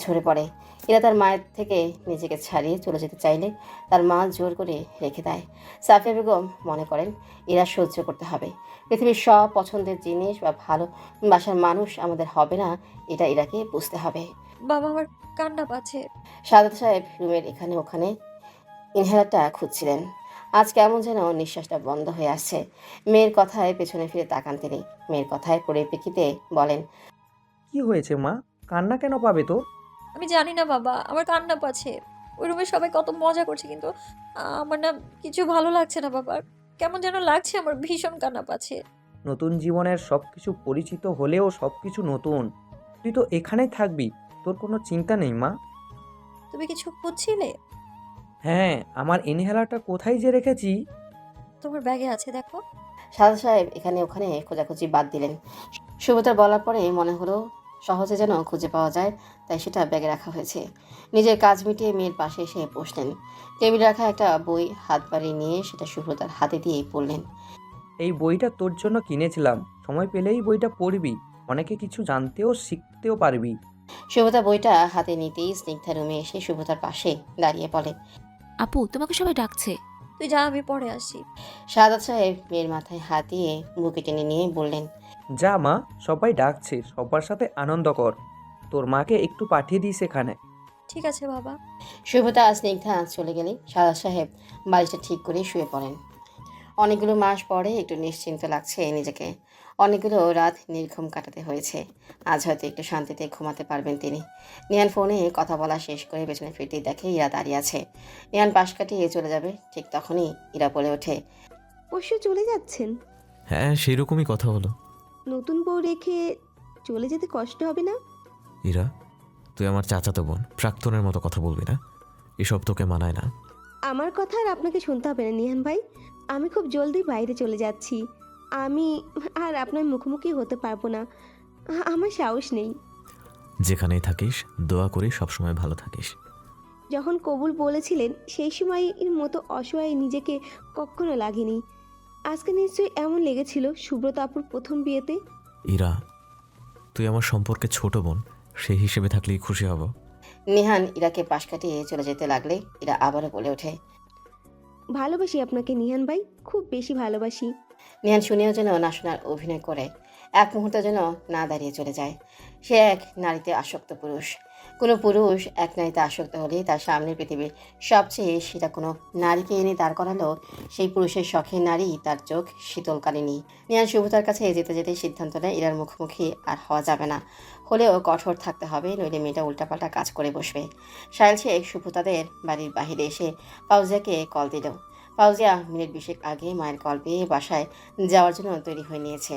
Speaker 1: ঝরে পড়ে। ইরা তার মায়ের থেকে নিজেকে ছাড়িয়ে চলে যেতে চাইলে তার মা জোর করে রেখে দেয়। সাফিয়া বেগম মনে করেন ইরা সহ্য করতে হবে। পৃথিবীর সব পছন্দের জিনিস বা ভালোবাসার মানুষ আমাদের হবে না, এটা ইরাকে বুঝতে হবে।
Speaker 2: বাবা আমার কান্না পাচ্ছে।
Speaker 1: সাদাত সাহেব রুমের এখানে ওখানে ইনহেলারটা খুঁজছিলেন। আজ কেমন যেন নিঃশ্বাসটা বন্ধ হয়ে আসছে। মেয়ের কথায় পেছনে ফিরে তাকান তিনি। মেয়ের কথায় পরিপ্রেক্ষিতে বলেন,
Speaker 14: কি হয়েছে মা, কান্না কেন পাবে তো?
Speaker 2: আমি জানি না বাবা, আমার কান্না পাচ্ছে। ওই রুমে সবাই কত মজা করছে, কিন্তু আমার না কিছু ভালো লাগছে না বাবা। কেমন যেন লাগছে, আমার ভীষণ কান্না পাচ্ছে।
Speaker 14: নতুন জীবনের সব কিছু পরিচিত হলেও সব কিছু নতুন। তুই তো এখানেই থাকবি, তোর কোনো চিন্তা নেই মা।
Speaker 2: তুমি কিছু খুঁজছিলে?
Speaker 14: হ্যাঁ, আমার ইনহেলারটা কোথায় যে রেখেছি।
Speaker 2: তোমার ব্যাগে আছে, দেখো।
Speaker 1: সাদা সাহেব এখানে ওখানে খোঁজাখুঁজি বাদ দিলেন। সুভদ্রা বলার পরে মনে হলো সহজে যেন খুঁজে পাওয়া যায়, তাই সেটা ব্যাগে রাখা হয়েছে। নিজের কাজ মিটিয়ে মেয়ের পাশে এসে বসলেন। টেবিলে রাখা একটা বই হাত বাড়িয়ে নিয়ে সেটা সুভদ্রার হাতে দিয়ে পড়লেন।
Speaker 14: এই বইটা তোর জন্য কিনেছিলাম, সময় পেলেই বইটা পড়বি, অনেকে কিছু জানতেও শিখতেও পারবি।
Speaker 1: সুভদ্রা বইটা হাতে নিতেই স্নিগ্ধা রুমে এসে সুভদ্রার পাশে দাঁড়িয়ে বলে,
Speaker 13: আপু তোমাকে সবাই ডাকছে।
Speaker 2: তুই যা, আমি পরে আসি।
Speaker 1: সাদাত সাহেব মেয়ের মাথায় হাত দিয়ে বুকে টেনে নিয়ে বললেন,
Speaker 14: যা মা, সবাই ডাকছে, সবার সাথে আনন্দ কর। তোর মাকে একটু পাঠিয়ে দিস এখানে।
Speaker 2: ঠিক আছে বাবা।
Speaker 1: সুভদ্রা আর স্নিগ্ধা চলে গেলে সাদাত সাহেব বাড়িটা ঠিক করে শুয়ে পড়েন। অনেকগুলো মাস পরে একটু নিশ্চিন্ত লাগছে নিজেকে। অনেকগুলো রাত নির্ঘুম কাটাতে হয়েছে। আজ হয়তো একটু শান্তিতে ঘুমাতে পারবেন তিনি। নিহান ফোনে কথা বলা শেষ করে পেছনে ফিরতেই দেখে ইরা দাঁড়িয়ে আছে। নিহান পাশ কাটিয়ে চলে যাবে, ঠিক তখনই ইরা বলে ওঠে,
Speaker 18: অবশ্য চলে যাচ্ছেন?
Speaker 6: হ্যাঁ, সেই রকমই কথা হলো।
Speaker 18: নতুন বউ রেখে চলে যেতে কষ্ট হবে না?
Speaker 6: ইরা, তুই আমার চাচাতো বোন, প্রাক্তনের মতো কথা বলবি না, এসব তোকে মানায় না।
Speaker 18: আমার কথা আর আপনাকে শুনতে হবে না নিহান ভাই। আমি খুব জলদি বাইরে চলে যাচ্ছি। আমি আর আপনার মুখোমুখি হতে পারবো না, আমার সাহস নেই।
Speaker 6: যেখানেই থাকিস দোয়া করি সবসময় ভালো থাকিস।
Speaker 18: যখন কবুল বলেছিলেন সেই সময় এর মতো অসহায় নিজেকে কখনো লাগেনি। আজকে নিশ্চয়ই এমন লেগেছিল সুব্রত আপুর প্রথম বিয়েতে।
Speaker 6: ইরা, তুই আমার সম্পর্কে ছোট বোন, সেই হিসেবে থাকলেই খুশি হব।
Speaker 1: নিহান ইরাকে পাশ কাটিয়ে চলে যেতে লাগলে ইরা আবারও বলে ওঠে,
Speaker 18: ভালোবাসি আপনাকে নিহান ভাই, খুব বেশি ভালোবাসি।
Speaker 1: নিহান শুনেও যেন না শোনার অভিনয় করে এক মুহূর্ত যেন না দাঁড়িয়ে চলে যায়। সে এক নারীতে আসক্ত পুরুষ। কোনো পুরুষ এক নারীতে আসক্ত হলে তার সামনের পৃথিবীর সবচেয়ে সেটা কোনো নারীকে এনে দাঁড় করালো সেই পুরুষের শখের নারী তার চোখ শীতলকালিনী। নিহান শুভতার কাছে যেতে যেতে সিদ্ধান্ত নেয় ইরার মুখোমুখি আর হওয়া যাবে না, হলেও কঠোর থাকতে হবে, নইলে মেয়েটা উল্টাপাল্টা কাজ করে বসবে। সাহেল শেখ শুভতাদের বাড়ির বাহিরে এসে ফাউজিয়াকে কল দিল। ফাউজিয়া মিনিট 20 আগে মায়ের কল পেয়ে বাসায় যাওয়ার জন্য তৈরি হয়ে নিয়েছে।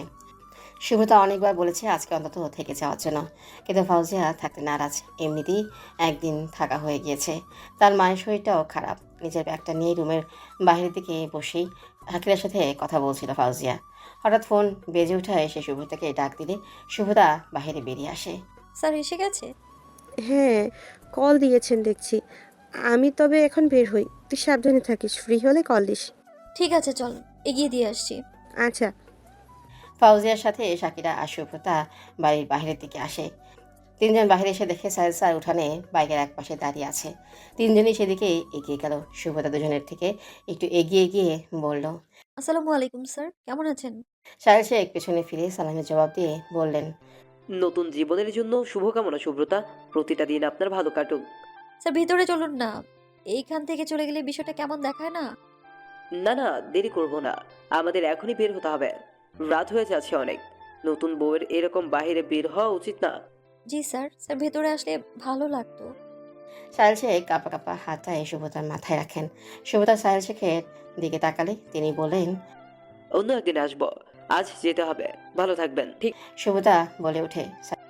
Speaker 1: শুভ্রতা অনেকবার বলেছে আজকে অন্তত থেকে যাওয়ার জন্য, কিন্তু ফাউজিয়া থাকতে নারাজ। এমনিতেই একদিন থাকা হয়ে গিয়েছে। তার মায়ের শরীরটাও খারাপ। নিজের ব্যাগটা নিয়ে রুমের বাইরের দিকে বসেই শাকিরার সাথে কথা বলছিল ফাউজিয়া। হঠাৎ ফোন বেজে ওঠায় সে শুভ্রতাকে ডাক দিলে শুভ্রতা বাইরে বেরিয়ে আসে।
Speaker 2: স্যার এসে গেছে?
Speaker 5: হ্যাঁ, কল দিয়েছেন দেখছি। আমি তবে এখন বের হই, তুই সাবধানে থাকিস, ফ্রি হলে কল দিস।
Speaker 2: ঠিক আছে, চল এগিয়ে দিয়ে আসছি।
Speaker 5: আচ্ছা।
Speaker 1: ফাউজিয়ার সাথে শাকিরা আর শুভ্রতা বাড়ির বাইরের দিকে আসে। তিনজন বাইরে এসে দেখে সাহেল স্যার উঠানে বাইকের এক পাশে দাঁড়িয়ে আছে। তিনজনই সেদিকে এগিয়ে গেল। শুভ্রতা দুজনের থেকে একটু এগিয়ে গিয়ে বলল,
Speaker 2: আসসালামু আলাইকুম স্যার, কেমন আছেন?
Speaker 1: সাহেল শেখ পেছনে ফিরে সালামের জবাব দিয়ে বললেন,
Speaker 11: নতুন জীবনের জন্য শুভকামনা শুভ্রতা, প্রতিটা দিন আপনার ভালো কাটুক।
Speaker 2: স্যার ভিতরে চলুন না, এইখান থেকে চলে গেলে বিষয়টা কেমন দেখায় না?
Speaker 11: না না, দেরি করব না, আমাদের এখনই বের হতে হবে, রাত হয়ে যাচ্ছে অনেক। নতুন বউয়ের এরকম বাইরে বের হওয়া উচিত না।
Speaker 2: জি স্যার, স্যার ভেতরে আসলে ভালো লাগতো।
Speaker 1: সাহেল শেখ কাঁপা কাঁপা হাতটায় শুভ্রতার মাথায় রাখেন। শুভ্রতা সাহেল শেখের দিকে তাকালে তিনি বলেন,
Speaker 11: অন্য একদিন আসবো, আজ যেতে হবে, ভালো থাকবেন। ঠিক।
Speaker 1: শুভ্রতা বলে ওঠে,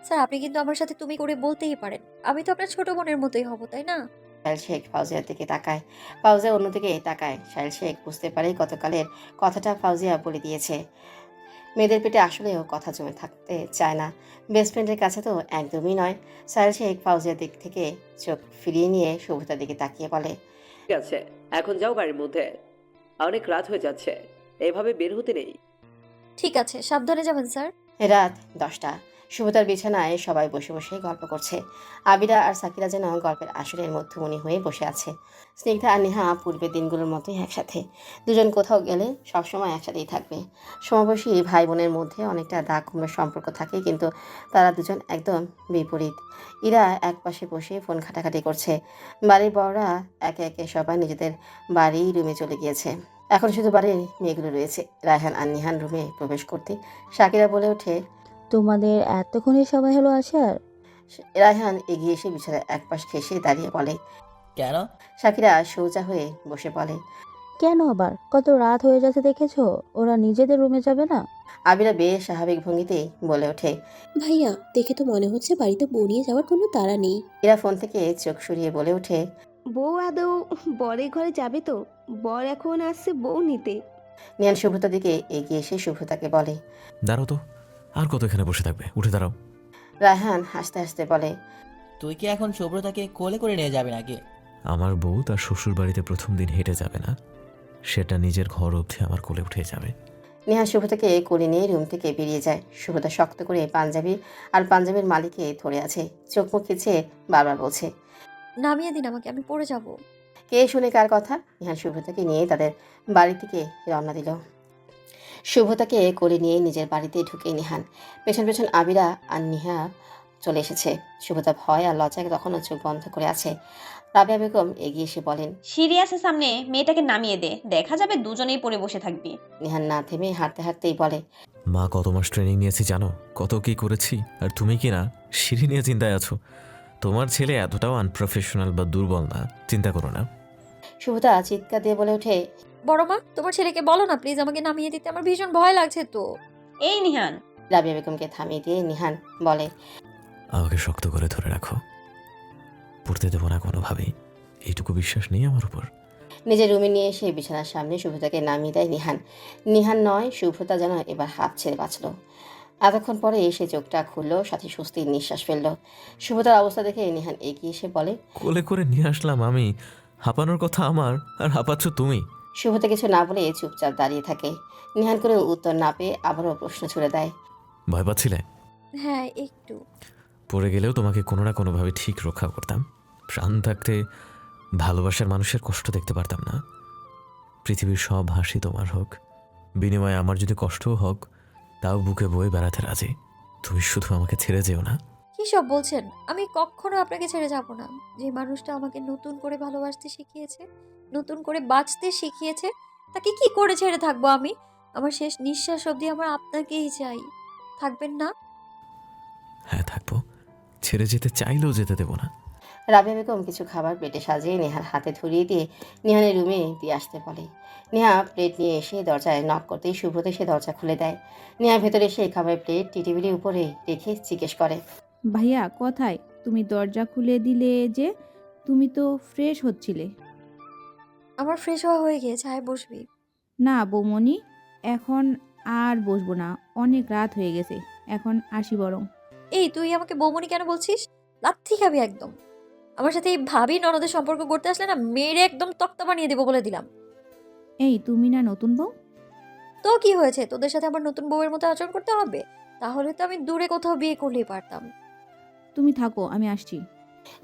Speaker 2: স্যার আপনি কিন্তু আমার সাথে তুমি করে বলতেই পারেন, আমি তো আপনার ছোট বোনের মতোই হব, তাই না?
Speaker 1: সাহেল শেখ ফাউজিয়ার দিকে তাকায়। ফাউজিয়া অন্যদিকে তাকায়। সাহেল শেখ বুঝতে পারে গতকালের কথাটা ফাউজিয়া বলে দিয়েছে। মেয়েদের পেটে আসলেও কথা জমে থাকতে চায় না, বেস্ট ফ্রেন্ডের কাছে তো একদমই নয়। সাহেল শেখ ফাউজিয়ার দিক থেকে চোখ ফিরিয়ে নিয়ে শুভ্রতার দিকে তাকিয়ে বলে,
Speaker 11: ঠিক আছে, এখন যাও বাড়ির মধ্যে, অনেক রাত হয়ে যাচ্ছে, এভাবে বের হতে নেই।
Speaker 2: ঠিক আছে, সাবধানে যাবেন স্যার।
Speaker 1: রাত 10টা। শুভতার বিছানায় সবাই বসে বসে গল্প করছে। আবিরা আর সাকিরা যেন গল্পের আসরের মধ্যমণি হয়ে বসে আছে। স্নিগ্ধা আর নেহা পূর্বের দিনগুলোর মতোই একসাথে। দুজন কোথাও গেলে সবসময় একসাথেই থাকবে। সমবয়সী ভাই বোনের মধ্যে অনেকটা দাগ কুমড়োর সম্পর্ক থাকে, কিন্তু তারা দুজন একদম বিপরীত। ইরা এক পাশে বসে ফোন ঘাটাঘাটি করছে। বাড়ির বড়রা একে একে সবাই নিজেদের বাড়ি রুমে চলে গিয়েছে। এখন শুধু বাড়ির মেয়েগুলো রয়েছে। রায়হান আর নিহান রুমে প্রবেশ করতে শাকিরা বলে ওঠে,
Speaker 10: তোমাদের এতক্ষণে সময় হলো আসার?
Speaker 1: রায়হান এগিয়ে এসে বিছানায় এক পাশ ঘেঁষে দাঁড়িয়ে বলে,
Speaker 3: কেন?
Speaker 1: শাকিরা সোজা হয়ে বসে বলে,
Speaker 10: কেন আবার? কত রাত হয়ে যাচ্ছে দেখেছো, ওরা নিজেদের রুমে যাবে না?
Speaker 1: আবিরা বেশ স্বাভাবিক ভঙ্গিতেই বলে ওঠে,
Speaker 21: ভাইয়া দেখে তো মনে হচ্ছে বাড়িতে বউ নিয়ে যাওয়ার কোনো তাড়া নেই।
Speaker 1: এরা ফোন থেকে চোখ সরিয়ে বলে ওঠে,
Speaker 18: বউ আদৌ বরের ঘরে যাবে তো? বর এখন আসছে বউ নিতে।
Speaker 1: নিহান শুভ্রতার দিকে এগিয়ে এসে শুভ্রতাকে বলে,
Speaker 6: দাঁড়াও তো, আর কত এখানে বসে থাকবে, উঠে দাঁড়াও।
Speaker 1: রায়হান হাসতে হাসতে বলে,
Speaker 3: তুই কি এখন শুভ্রতাকে কোলে করে নিয়ে যাবি নাকি?
Speaker 6: আমার বউ তার শ্বশুর বাড়িতে প্রথম দিন হেঁটে যাবে না, সেটা নিজের ঘর অবধি আমার কোলে উঠে যাবে।
Speaker 1: নিহান শুভ্রতাকে কোলে নিয়ে রুম থেকে বেরিয়ে যায়। শুভ্রতা শক্ত করে পাঞ্জাবি আর পাঞ্জাবির মালিকে ধরে আছে। চোখ মুখ খিচে বারবার বলছে,
Speaker 2: নামিয়ে দিন আমাকে, আমি পড়ে যাব।
Speaker 1: কে শুনে কার কথা? নিহান শুভ্রতাকে নিয়ে তাদের বাড়ি থেকে রওনা দিল। শুভ্রতাকে কোলে নিয়ে নিজের বাড়িতে ঢুকে নিহান। পেছন পেছন আবিরা আর নিহা চলে এসেছে। শুভ্রতা ভয় আর লজ্জায় তখনও চোখ বন্ধ করে আছে। রাবেয়া বেগম এগিয়ে এসে বলেন,
Speaker 17: সিঁড়ি আছে সামনে, মেয়েটাকে নামিয়ে দে, দেখা যাবে দুজনেই পড়ে বসে থাকবি।
Speaker 1: নিহান না থেমে হাঁটতে হাঁটতেই বলে,
Speaker 6: মা কত মাস ট্রেনিং নিয়েছি জানো, কত কি করেছি, আর তুমি কি না সিঁড়ি নিয়ে চিন্তায় আছো? তোমার ছেলে এতটাও আনপ্রফেশনাল বা দুর্বল না, চিন্তা করো না।
Speaker 1: শুভ্রতা চিৎকার দিয়ে বলে ওঠে,
Speaker 2: বড় মা তোমার ছেলেকে বলো না প্লিজ আমাকে নামিয়ে দিতে, আমার ভীষণ ভয় লাগছে তো।
Speaker 17: এই নিহান।
Speaker 1: রাবেয়া বেগমকে থামিয়ে দিয়ে নিহান বলে,
Speaker 6: আমাকে শক্ত করে ধরে রাখো, পড়তে দেবো না কোনোভাবেই, এইটুকু বিশ্বাস নেই আমার উপর।
Speaker 1: নিজের রুমে নিয়ে এসে বিছানার সামনে শুভ্রতাকে নামিয়ে দেয় নিহান। নিহান নয়, শুভ্রতা যেন এবার হাফ ছেড়ে বাঁচল। এতক্ষণ পরে এসে চোখটা খুললো, সাথে স্বস্তির নিঃশ্বাস ফেললো। শুভ্রতার অবস্থা দেখে নিহান এগিয়ে এসে বলে,
Speaker 6: কোলে করে নিয়ে আসলাম আমি, হাঁপানোর কথা আমার, আর হাঁপাচ্ছ তুমি।
Speaker 1: শুভ্রতা কিছু না বলে চুপচাপ দাঁড়িয়ে থাকে। নিহান করে উত্তর না পেয়ে আবারও প্রশ্ন ছুড়ে দেয়,
Speaker 6: ভয় পাচ্ছিলে?
Speaker 2: হ্যাঁ একটু।
Speaker 6: পড়ে গেলেও তোমাকে কোনো না কোনোভাবে ঠিক রক্ষা করতাম। প্রাণ থাকতে ভালোবাসার মানুষের কষ্ট দেখতে পারতাম না। পৃথিবীর সব হাসি তোমার হোক, বিনিময়ে আমার যদি কষ্টও হোক, তাও বুকে বয়ে বেড়াতে রাজি। তুমি শুধু আমাকে ছেড়ে যেও না।
Speaker 2: কি সব বলছেন? আমি কখনো আপনাকে ছেড়ে যাব না। যে মানুষটা আমাকে নতুন করে ভালোবাসতে শিখিয়েছে, নতুন করে বাঁচতে শিখিয়েছে, তাকে কি করে ছেড়ে থাকবো আমি? আমার শেষ নিঃশ্বাস অবধি আমার আপনাকেই চাই। থাকবেন না?
Speaker 6: হ্যাঁ থাকবো, ছেড়ে যেতে চাইলেও যেতে দেবো না।
Speaker 1: রাবিয়া বেগম কিছু খাবার প্লেটে সাজিয়ে নেহার হাতে ধরিয়ে দিয়ে নিহানের রুমে দিয়ে আসতে বলে। নেহা প্লেট নিয়ে এসে দরজায় নক করতেই সুব্রত এসে দরজা খুলে দেয়। নেহা ভেতরে এসে খাবারের প্লেট টেবিলের উপরে রেখে জিজ্ঞেস করে,
Speaker 20: ভাইয়া কোথায়? তুমি দরজা খুলে দিলে যে, তুমি তো ফ্রেশ হচ্ছিলে।
Speaker 2: আমার ফ্রেশ হওয়া হয়ে গিয়েছে, আয় বসবি।
Speaker 20: না বৌমনি, এখন আর বসবো না, অনেক রাত হয়ে গেছে, এখন আসি বরং।
Speaker 2: এই তুই আমাকে বৌমনি কেন বলছিস? লাথি খাবি একদম। আমার সাথে এই ভাবি ননদের সম্পর্ক করতে আসলে না, মেরে একদম তক্তা বানিয়ে দেবো বলে দিলাম।
Speaker 20: এই তুমি না নতুন বউ?
Speaker 2: তো কি হয়েছে, তোদের সাথে আমার নতুন বউয়ের মতো আচরণ করতে হবে? তাহলে তো আমি দূরে কোথাও বিয়ে করলেই পারতাম।
Speaker 20: তুমি থাকো, আমি আসছি।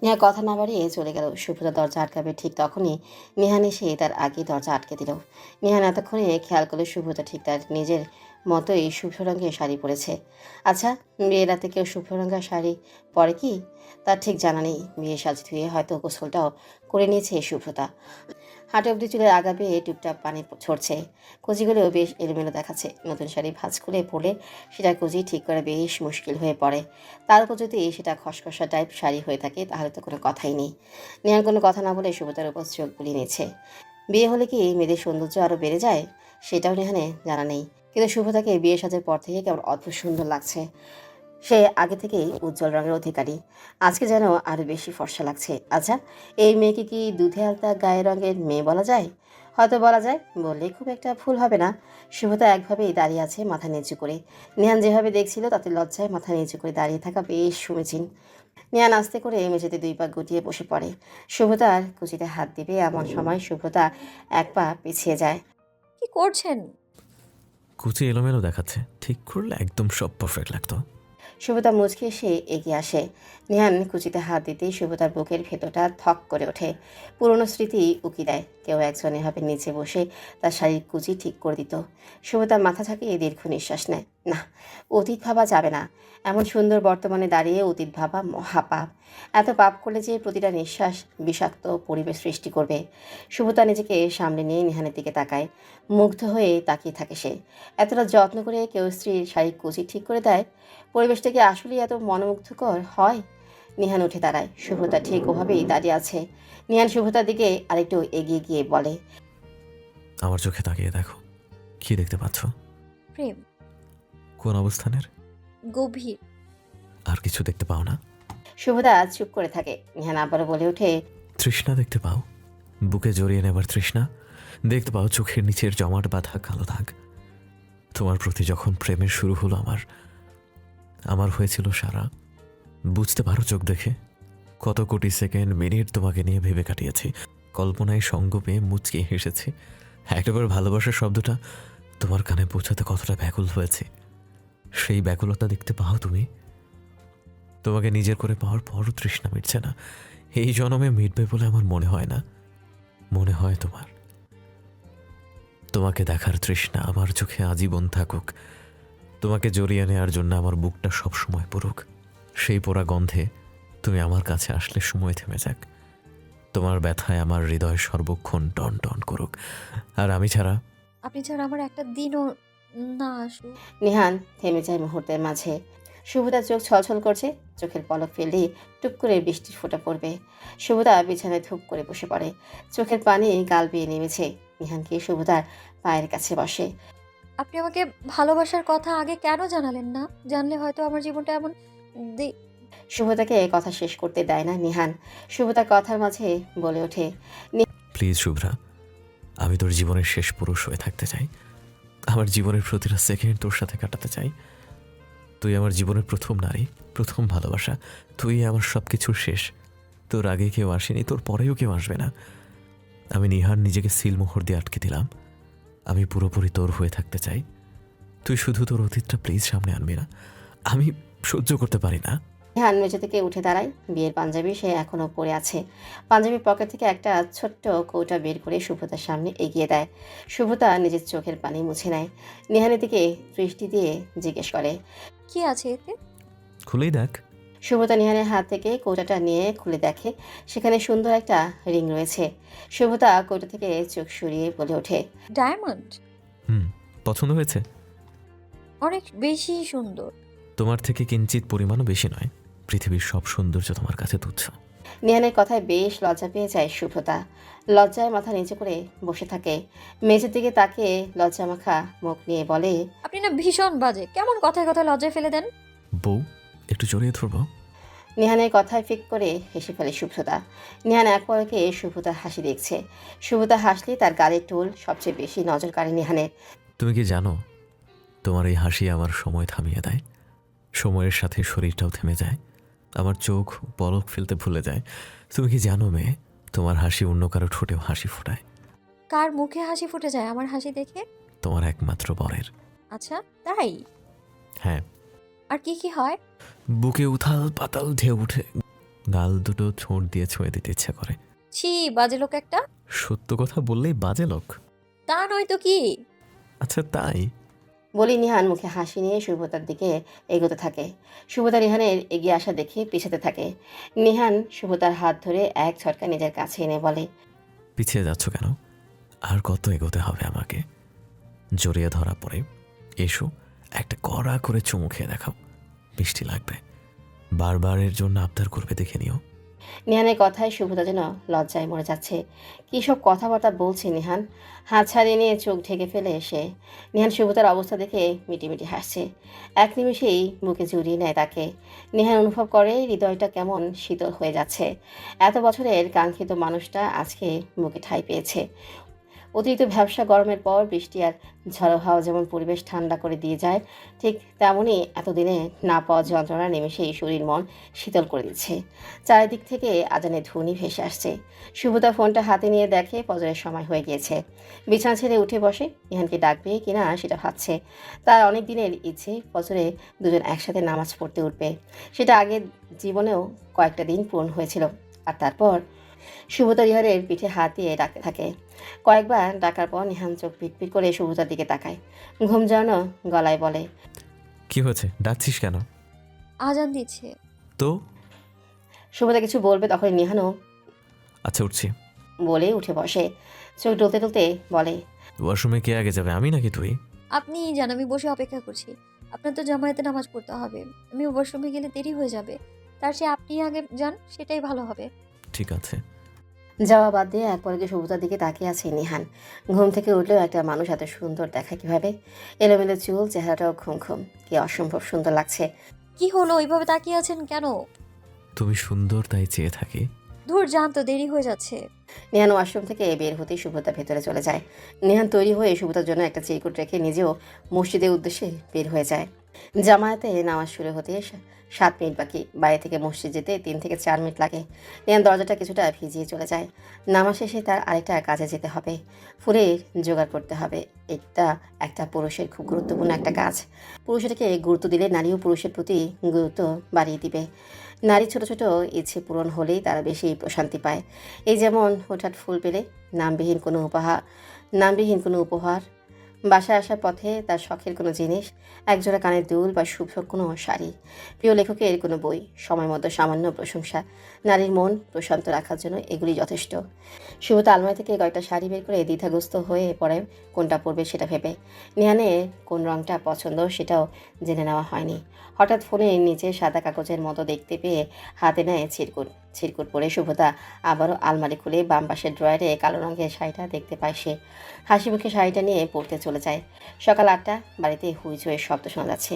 Speaker 1: নেহা কথা না বাড়িয়ে চলে গেল। সুব্রতা দরজা আটকাবে ঠিক তখনই নেহান এসে তার আগে দরজা আটকে দিল। নেহান এতক্ষণে খেয়াল করলে সুব্রতা ঠিক তার নিজের মতোই শুভ্র রঙের শাড়ি পরেছে। আচ্ছা, বিয়ের রাতে কেউ শুভ্র রঙের শাড়ি পরে কি তার ঠিক জানা নেই। বিয়ে সাজ ধুয়ে হয়তো গোসলটাও করে নিয়েছে সুব্রতা। হাঁটে অবধি চুলের আগা বেয়ে টুপটাপ পানি ছড়ছে। কুচিগুলো বেশ এলোমেলো দেখাচ্ছে। নতুন শাড়ি ভাঁজ করে পরলে সেটা কুচি ঠিক করা বেশ মুশকিল হয়ে পড়ে। তার উপর যদি সেটা খসখসা টাইপ শাড়ি হয়ে থাকে তাহলে তো কোনো কথাই নেই। নেহার কোনো কথা না বলে সুব্রতার উপর চোখ বুলিয়ে নিয়েছে। বিয়ে হলে কি মেয়েদের সৌন্দর্য আরও বেড়ে যায় সেটাও নেহানে জানা নেই। কিন্তু সুব্রতাকে বিয়ে সাজের পর থেকে কেমন অদ্ভুত সুন্দর লাগছে। সে আগে থেকেই উজ্জ্বল রঙের অধিকারী, আজকে যেন আরও বেশি ফর্সা লাগছে। আচ্ছা, এই মেয়েকে কি দুধে আলতা গায়ের রঙের মেয়ে বলা যায়? হয়তো বলা যায়, বললে খুব একটা ভুল হবে না। সুব্রতা একভাবেই দাঁড়িয়ে আছে মাথা নিচু করে। নেহান যেভাবে দেখছিল তাতে লজ্জায় মাথা নিচু করে দাঁড়িয়ে থাকা বেশ সমীচীন। নেহান আস্তে করে মেঝেতে 2 পা গুটিয়ে বসে পড়ে। সুব্রতার কুচিতে হাত দিবে এমন সময় সুব্রতা 1 পা পিছিয়ে যায়।
Speaker 2: কি করছেন?
Speaker 6: কুচি এলোমেলো দেখাচ্ছে, ঠিক করলে একদম সব পারফেক্ট লাগতো।
Speaker 1: সুব্রতা মুচকে এসে এগিয়ে আসে। নেহান কুচিতে হাত দিতেই সুব্রতার বুকের ভেতরটা থক করে ওঠে। পুরনো স্মৃতি উকি দেয়। কেউ একজন এভাবে নিচে বসে তার শারীরিক কুচি ঠিক করে দিত। সুব্রতা মাথা ঝাঁকিয়ে দীর্ঘ নিঃশ্বাস নেয়। না, অতীত ভাবা যাবে না। এমন সুন্দর বর্তমানে দাঁড়িয়ে অতীত ভাবা মহাপাপ। এত পাপ করলে যে প্রতিটা নিঃশ্বাস বিষাক্ত পরিবেশ সৃষ্টি করবে। সুব্রতা নিজেকে সামনে নিয়ে নেহানের দিকে তাকায়। মুগ্ধ হয়ে তাকিয়ে থাকে সে। এতটা যত্ন করে কেউ স্ত্রীর শারীরিক কুচি ঠিক করে দেয়? পরিবেশটা কি আসলেই এত মনোমুগ্ধকর হয়? নেহান উঠে দাঁড়ায়। সুব্রতা ঠিক ওভাবেই দাঁড়িয়ে আছে। নেহান সুব্রতার দিকে আরেকটু এগিয়ে গিয়ে বলে,
Speaker 6: আমার চোখে তাকিয়ে দেখো, কি দেখতে পাচ্ছ?
Speaker 2: প্রেম।
Speaker 6: কোন অবস্থানের?
Speaker 2: গভীর।
Speaker 6: আর কিছু দেখতে পাও না?
Speaker 1: সুব্রতা চুপ করে থাকে। নেহান আবারও বলে ওঠে,
Speaker 6: তৃষ্ণা দেখতে পাও? বুকে জড়িয়ে নেবার তৃষ্ণা দেখতে পাও? চোখের নিচের জমাট বাঁধা কালো দাগ। তোমার প্রতি যখন প্রেমের শুরু হলো আমার হয়েছিল সারা। বুঝতে পারো চোখ দেখে কত কোটি সেকেন্ড মিনিট তোমাকে নিয়ে ভেবে কাটিয়েছি। কল্পনায় সঙ্গ পেয়ে মুচকে হেসেছি। একবার ভালোবাসার শব্দটা তোমার কানে পৌঁছাতে কতটা ব্যাকুল হয়েছে, সেই ব্যাকুলতা দেখতে পাও তুমি? তোমাকে নিজের করে পাওয়ার পরও তৃষ্ণা মিটছে না। এই জন্মে মিটবে বলে আমার মনে হয় না। মনে হয় তোমাকে দেখার তৃষ্ণা আমার চোখে আজীবন থাকুক। তোমাকে জড়িয়ে নেওয়ার জন্য আমার বুকটা সবসময় পড়ুক। সেই পোড়া গন্ধে তুমি আমার কাছে আসলে সময় থেমে যাক। তোমার ব্যথায় আমার হৃদয় সর্বক্ষণ টন টন করুক। আর আমি ছাড়া
Speaker 2: আপনি ছাড়া আমার একটা দিনও না আসুক।
Speaker 1: নেহান থেমে যায় মুহূর্তের মাঝে। সুব্রতার চোখ ছলছল করছে। চোখের পলক ফেললেই টুপ করে বৃষ্টির ফোঁটা পড়বে। সুব্রতা বিছানায় ধূপ করে বসে পড়ে। চোখের পানি গাল বেয়ে নেমেছে। নেহান গিয়ে সুব্রতার পায়ের কাছে বসে।
Speaker 2: আপনি আমাকে ভালোবাসার কথা আগে কেন জানালেন না? জানলে হয়তো আমার জীবনটা এমন
Speaker 1: সুব্রতাকে কথা শেষ করতে দেয় না নেহান। সুব্রতার কথার মাঝে বলে ওঠে,
Speaker 6: প্লিজ শুভ্রা, আমি তোর জীবনের শেষ পুরুষ হয়ে থাকতে চাই। আমার জীবনের প্রতিটা সেকেন্ড তোর সাথে কাটাতে চাই। তুই আমার জীবনের প্রথম নারী, প্রথম ভালোবাসা। তুই আমার সব কিছুর শেষ। তোর আগে কেউ আসেনি, তোর পরেও কেউ আসবে না। আমি নিহার নিজেকে সিলমোহর দিয়ে আটকে দিলাম। আমি পুরোপুরি তোর হয়ে থাকতে চাই। তুই শুধু তোর অতীতটা প্লিজ সামনে আনবি না। আমি সহ্য করতে পারি না।
Speaker 1: নেহান মেঝে থেকে উঠে দাঁড়ায়। বিয়ের পাঞ্জাবি সে এখনও পরে আছে। পাঞ্জাবির পকেট থেকে একটা ছোট্ট কৌটা বের করে সুব্রতার সামনে এগিয়ে দেয়। সুব্রতা নিজের চোখের পানি মুছে নেয়। নেহানের দিকে দৃষ্টি দিয়ে জিজ্ঞেস করে,
Speaker 2: কি আছে এতে?
Speaker 6: খুলেই দেখ।
Speaker 1: সুব্রতা নেহানের হাত থেকে কৌটাটা নিয়ে খুলে দেখে সেখানে সুন্দর একটা রিং রয়েছে। সুব্রতা কৌটা থেকে চোখ সরিয়ে বলে ওঠে,
Speaker 2: ডায়মন্ড।
Speaker 6: পছন্দ হয়েছে?
Speaker 2: অনেক বেশি সুন্দর।
Speaker 6: তোমার থেকে কিঞ্চিত পরিমাণও বেশি নয়। পৃথিবীর সব সৌন্দর্য তোমার কাছে তুচ্ছ।
Speaker 1: নিহানের কথায় বেশ লজ্জা পেয়ে যায় সুব্রতা। লজ্জায় মাথা নিচু করে বসে থাকে। মেঝের দিকে তাকিয়ে লজ্জা মাখা মুখ নিয়ে বলে,
Speaker 2: আপনি না ভীষণ বাজে, কেমন কথায় কথায় লজ্জায় ফেলে দেন।
Speaker 6: বউ, একটু জড়িয়ে ধরবো?
Speaker 1: নিহানের কথায় ফিক করে হেসে ফেলে সুব্রতা। নিহান এক পলকে সুব্রতার হাসি দেখছে। সুব্রতা হাসলে তার গালের টোল সবচেয়ে বেশি নজর কাড়ে নিহানের।
Speaker 6: তুমি কি জানো, তোমার এই হাসি আমার সময় থামিয়ে দেয়। সময়ের সাথে শরীরটাও থেমে যায়, আমার চোখ পলক ফেলতে ভুলে যায়। তুমি কি জানো মেয়ে, তোমার হাসি অন্য কারো ঠোঁটেও হাসি ফোটায়।
Speaker 2: কার মুখে হাসি ফুটে যায় আমার হাসি দেখে?
Speaker 6: তোমার একমাত্র বরের।
Speaker 2: আচ্ছা তাই?
Speaker 6: হ্যাঁ।
Speaker 2: আর কি কি হয়?
Speaker 6: বুকে উথাল পাতাল ঢেউ উঠে, গাল দুটো ছোঁট দিয়ে ছুঁয়ে দিতে ইচ্ছা করে।
Speaker 2: ছি, বাজে লোক একটা।
Speaker 6: সত্য কথা বললেই বাজে লোক?
Speaker 2: তা নয় তো কি।
Speaker 6: আচ্ছা তাই?
Speaker 1: বলি নিহান মুখে হাসি নিয়ে সুব্রতার দিকে এগোতে থাকে। সুব্রতা নিহানের এগিয়ে আসা দেখে পিছাতে থাকে। নিহান সুব্রতার হাত ধরে এক ঝটকা নিজের কাছে এনে বলে,
Speaker 6: পিছিয়ে যাচ্ছ কেন? আর কত এগোতে হবে আমাকে? জড়িয়ে ধরা পড়ে এসো, একটা কড়া করে চুমু খেয়ে দেখাও, মিষ্টি লাগবে। বারবার এর জন্য আবদার করবে, দেখে নিও।
Speaker 1: নিহানের কথায় সুব্রতা যেন লজ্জায় মরে যাচ্ছে। কী সব কথাবার্তা বলছে নিহান। হাত ছাড়িয়ে নিয়ে চোখ ঢেকে ফেলে এসে নিহান সুব্রতার অবস্থা দেখে মিটিমিটি হাসছে। এক নিমিষেই বুকে জড়িয়ে নেয় তাকে। নিহান অনুভব করে হৃদয়টা কেমন শীতল হয়ে যাচ্ছে। এত বছরের কাঙ্ক্ষিত মানুষটা আজকে বুকে ঠাঁই পেয়েছে। অতিরিক্ত ভ্যাবসা গরমের পর বৃষ্টি আর ঝড়ো হাওয়া যেমন পরিবেশ ঠান্ডা করে দিয়ে যায়, ঠিক তেমনই এতদিনে না পাওয়া যন্ত্রণা নিমেষেই শরীর মন শীতল করে দিচ্ছে। চারিদিক থেকে আজানের ধ্বনি ভেসে আসছে। সুব্রতা ফোনটা হাতে নিয়ে দেখে ফজরের সময় হয়ে গিয়েছে। বিছানা ছেড়ে উঠে বসে। নিহানকে ডাকবে কিনা সেটা ভাবছে। তার অনেক দিনের ইচ্ছে ফজরে দুজন একসাথে নামাজ পড়তে উঠবে। সেটা আগের জীবনেও কয়েকটা দিন পূরণ হয়েছিল। আর তারপর সুব্রতা নিহানের পিঠে হাত দিয়ে ডাকতে থাকে। কয়েকবার ডাকার পর নিহান চোখ পিটপিট করে সুব্রতার দিকে তাকায়। ঘুম জড়ানো গলায় বলে,
Speaker 6: কি হয়েছে, ডাকছিস কেন?
Speaker 2: আজান দিচ্ছে
Speaker 6: তো।
Speaker 1: সুব্রতা কিছু বলবে তখন নিহানও
Speaker 6: আচ্ছা উঠছি
Speaker 1: বলে উঠে বসে। চোখ ডলতে ডলতে বলে,
Speaker 6: ওয়াশরুমে কে আগে যাবে, আমি নাকি তুই?
Speaker 2: আপনি জান, আমি বসে অপেক্ষা করছি। আপনার তো জামায়াতে নামাজ পড়তে হবে, আমি ওয়াশরুমে গেলে দেরি হয়ে যাবে। তার চেয়ে আপনি আগে যান, সেটাই ভালো হবে।
Speaker 6: ঠিক আছে।
Speaker 1: যাওয়া বাদ দিয়ে এক পলকে সুব্রতার দিকে তাকিয়ে আছে নিহান। ঘুম থেকে উঠলেও একটা মানুষ এত সুন্দর দেখায় কিভাবে? এলোমেলো চুল, চেহারাটাও ঘুম ঘুম, কি অসম্ভব সুন্দর লাগছে।
Speaker 2: কি হলো, ওইভাবে তাকিয়ে আছেন কেন?
Speaker 6: তুমি সুন্দর তাই চেয়ে থাকি।
Speaker 2: দূর যান তো, দেরি হয়ে যাচ্ছে।
Speaker 1: নিহান ওয়াশরুম থেকে বের হতেই সুব্রতা ভেতরে চলে যায়। নিহান তৈরি হয়ে সুব্রতার জন্য একটা চিরকুট রেখে নিজেও মসজিদের উদ্দেশ্যে বের হয়ে যায়। জামায়াতে নামাজ শুরু হতে 7 মিনিট বাকি। বাইরে থেকে মসজিদ যেতে 3 থেকে 4 মিনিট লাগে। নিহান দরজাটা কিছুটা ভিজিয়ে চলে যায়। নামাজ শেষে তার আরেকটা কাজে যেতে হবে। ফুলের জোগাড় করতে হবে। এটা একটা পুরুষের খুব গুরুত্বপূর্ণ একটা কাজ। পুরুষটাকে গুরুত্ব দিলে নারীও পুরুষের প্রতি গুরুত্ব বাড়িয়ে দিবে। নারী ছোট ছোট ইচ্ছে পূরণ হলেই তারা বেশি প্রশান্তি পায়। এই যেমন হঠাৎ ফুল পেলে, নামবিহীন কোনো উপহার, বাসায় আসার পথে তার শখের কোনো জিনিস, একজোড়া কানের দুল বা শুভ কোনো শাড়ি, প্রিয় লেখকের কোনো বই, সময় মতো সামান্য প্রশংসা। নারীর মন প্রশান্ত রাখার জন্য এগুলি যথেষ্ট। সুব্রতা আলমারি থেকে কয়েকটা শাড়ি বের করে দ্বিধাগ্রস্ত হয়ে পড়ে কোনটা পরবে সেটা ভেবে। নিহানের কোন রঙটা পছন্দ সেটাও জেনে নেওয়া হয়নি। হঠাৎ ফোনে নিচে সাদা কাগজের মতো দেখতে পেয়ে হাতে নেয় ছিরকুট পরে সুব্রতা আবারও আলমারি খুলে বাম পাশের ড্রয়ারে কালো রঙের শাড়িটা দেখতে পায় সে। হাসি মুখে শাড়িটা নিয়ে পড়তে চলে যায়। সকাল 8টা, বাড়িতে হুইচয়ের শব্দ শোনা যাচ্ছে।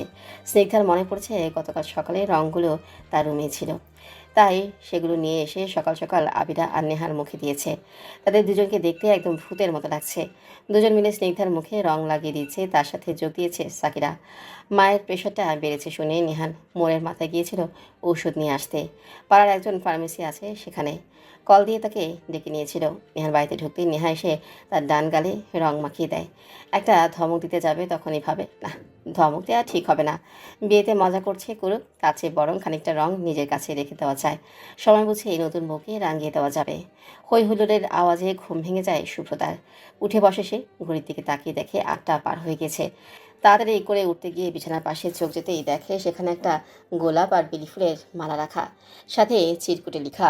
Speaker 1: স্নিগ্ধার মনে পড়ছে গতকাল সকালে রঙগুলো তার রুমে ছিল, তাই সেগুলো নিয়ে এসে সকাল সকাল আবিরা আর নেহার মুখে দিয়েছে। তাদের দুজনকে দেখতে একদম ভূতের মতো লাগছে। দুজন মিলে স্নিগ্ধার মুখে রং লাগিয়ে দিচ্ছে, তার সাথে যোগ দিয়েছে সাকিরা। মায়ের প্রেশারটা বেড়েছে শুনে নিহান মোড়ের মাথায় গিয়েছিল ঔষধ নিয়ে আসতে। পাড়ার একজন ফার্মেসি আছে, সেখানে কল দিয়ে তাকে ডেকে নিয়েছিল। নেহার বাড়িতে ঢুকতেই নেহা এসে তার ডান গালে রং মাখিয়ে দেয়। একটা ধমক দিতে যাবে, তখনই ভাবে না, ধমক দেওয়া ঠিক হবে না। বিয়েতে মজা করছে করুক, কাছে বরং খানিকটা রং নিজের কাছে রেখে দেওয়া যায়। সময় বুঝে এই নতুন বউকে রাঙিয়ে দেওয়া যাবে। হই হুল্লোড়ের আওয়াজে ঘুম ভেঙে যায় সুব্রতার। উঠে বসে সে, ঘড়ির দিকে তাকিয়ে দেখে 8টা পার হয়ে গেছে। তাড়াতাড়ি করে উঠতে গিয়ে বিছানার পাশে চোখ যেতেই দেখে সেখানে একটা গোলাপ আর বেলি ফুলের মালা রাখা, সাথে চিরকুটে লেখা,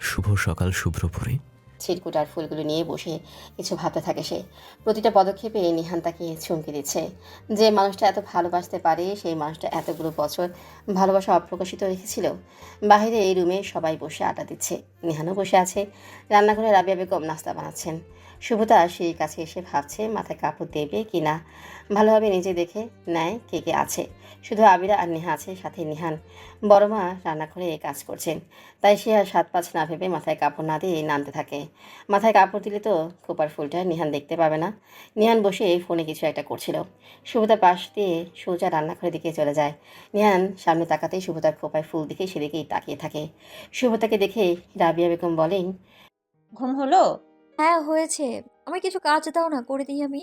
Speaker 6: শুভ সকাল শুভ্রপুরী,
Speaker 1: ছিটকুটার ফুলগুলো নিয়ে বসে কিছু ভাবতে থাকে সে। প্রতিটা পদক্ষেপে নিহান তাকে চমকে দিচ্ছে। যে মানুষটা এত ভালোবাসতে পারে সেই মানুষটা এতগুলো বছর ভালোবাসা অপ্রকাশিত রেখেছিল। বাইরে এই রুমে সবাই বসে আড্ডা দিচ্ছে, নিহানও বসে আছে। রান্নাঘরে রাবিয়া বেগম নাস্তা বানাচ্ছেন। শুভতা সেই কাছে এসে ভাবছে মাথায় কাপড় দেবে কি না, ভালোভাবে নিজে দেখে নেয় কে কে আছে। শুধু আবিরা আর নেহা আছে, সাথে নিহান। বড় মা রান্নাঘরে কাজ করছেন, তাই সে আর সাত পাঁচ না ভেবে মাথায় কাপড় না দিয়ে নামতে থাকে। মাথায় কাপড় দিলে তো খোপার ফুলটা নিহান দেখতে পাবে না। নিহান বসে ফোনে কিছু একটা করছিল। শুভতা পাশ দিয়ে সোজা রান্নাঘরের দিকে চলে যায়। নিহান সামনে তাকাতেই শুভতার খোপায় ফুল দেখে সেদিকেই তাকিয়ে থাকে। শুভতাকে দেখে রাবিয়া বেগম বলেন,
Speaker 17: ঘুম হলো?
Speaker 2: হ্যাঁ হয়েছে। আমার কিছু কাজ দাও না, করে দিই আমি।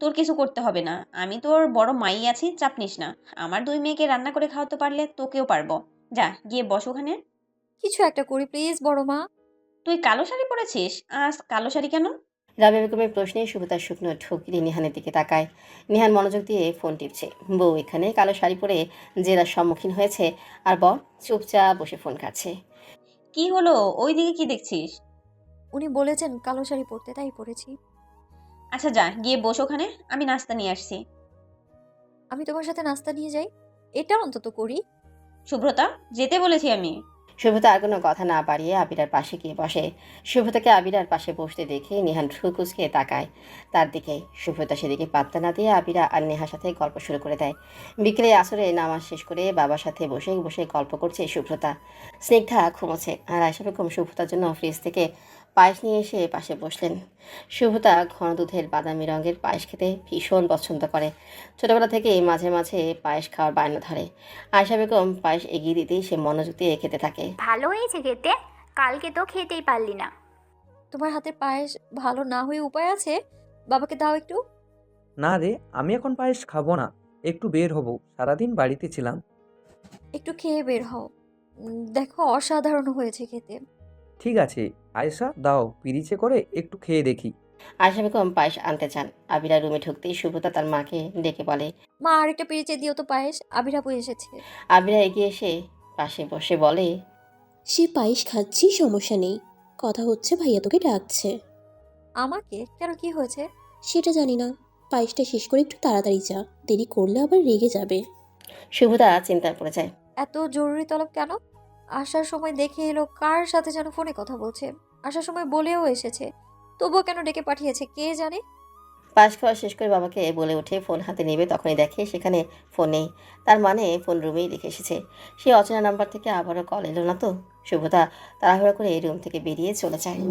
Speaker 17: তোর কিছু করতে হবে না, আমি তোর বড় মাই আছি, চাপ নিস না। আমার 2 মেয়েকে রান্না করে খাওয়াতে পারলে তোকেও পারবো। যা গিয়ে বস ওখানে।
Speaker 2: কিছু একটা করি প্লিজ বড় মা।
Speaker 17: তুই কালো শাড়ি পরেছিস, আজ কালো শাড়ি কেন?
Speaker 1: রাবিয়া বেগমের প্রশ্নে শুভতার শুকনো ঢোক গিলে নিহানের দিকে তাকায়। নিহান মনোযোগ দিয়ে ফোন টিপছে। বউ এখানে কালো শাড়ি পরে জেরার সম্মুখীন হয়েছে, আর বর চুপচাপ বসে ফোন কাটছে।
Speaker 17: কি হলো, ওই দিকে কি দেখছিস?
Speaker 2: উনি বলেছেন কালো শাড়ি পরতে, তাই পরেছি।
Speaker 17: আচ্ছা যা গিয়ে বস ওখানে, আমি নাস্তা নিয়ে আসছি।
Speaker 2: আমি তোমার সাথে নাস্তা নিয়ে যাই, এটা অন্তত করি।
Speaker 17: শুভ্রতা, যেতে বলেছি আমি।
Speaker 1: শুভতা আর কোনো কথা না বাড়িয়ে আবিরার পাশে গিয়ে বসে। শুভতাকে আবিরার পাশে বসতে দেখে নিহান ঠুকুসকে তাকায় তার দিকে। শুভতা সেদিকে পাত্তা না দিয়ে আবিরা আর নেহার সাথে গল্প শুরু করে দেয়। বিকেলে আসরে নামাজ শেষ করে বাবার সাথে বসে বসে গল্প করছে শুভ্রতা। স্নিগ্ধা ঘুমোচ্ছে, আর আয়শা বেগম শুভ্রতার জন্য ফ্রিজ থেকে পায়েস নিয়ে এসে পাশে বসলেন। শুভতা ঘন দুধের বাদামি রঙের পায়েস খেতে ভীষণ পছন্দ করে। ছোটবেলা থেকে মাঝে মাঝে পায়েস খাওয়ার বায়না ধরে। আয়শা বেগম পায়েস এগিয়ে দিতেই সে মনোযোগ দিয়ে খেতে থাকে।
Speaker 4: ভালো হয়েছে খেতে, কালকে তো খেতেই পারলি না।
Speaker 2: তোমার হাতের পায়েস ভালো না হয়ে উপায় আছে? বাবাকে দাও একটু।
Speaker 14: না রে, আমি এখন পায়েস খাবো না, একটু বের হব, সারাদিন বাড়িতে ছিলাম।
Speaker 2: একটু খেয়ে বের হও। দেখো অসাধারণ হয়েছে খেতে।
Speaker 14: ঠিক আছে আয়েশা, দাও পিরিচে করে একটু খেয়ে দেখি।
Speaker 1: আয়শা বেগম পায়েস আনতে চান। আবিরা রুমে ঢুকতেই শুভতা তার মাকে ডেকে বলে,
Speaker 2: মা আরেকটা পেরিচে দিও তো পায়েস, আবির আপু এসেছে।
Speaker 1: আবিরা এগিয়ে এসে পাশে বসে বলে,
Speaker 21: সে পায়েস খাচ্ছি, সমস্যা নেই। কথা হচ্ছে ভাইয়া তোকে ডাকছে।
Speaker 2: আমাকে কেন, কি হয়েছে?
Speaker 21: সেটা জানি না, পায়েসটা শেষ করে একটু তাড়াতাড়ি যা, দেরি করলে আবার রেগে যাবে।
Speaker 1: শুভতা চিন্তায় পড়ে যায়।
Speaker 2: এত জরুরি তলব কেন? আসার সময় দেখে এলো কার সাথে যেন ফোনে কথা বলছে। আসার সময় বলেও এসেছে, তবুও কেন ডেকে পাঠিয়েছে কে জানে।
Speaker 1: পায়েস খাওয়া শেষ করে বাবাকে বলে উঠে ফোন হাতে নেবে, তখনই দেখে সেখানে ফোন নেই। তার মানে ফোন রুমেই রেখে এসেছে। সে অচেনা নাম্বার থেকে আবারও কল এলো না তো। শুভতা তাড়াহুড়া করে এই রুম থেকে বেরিয়ে চলে যায়।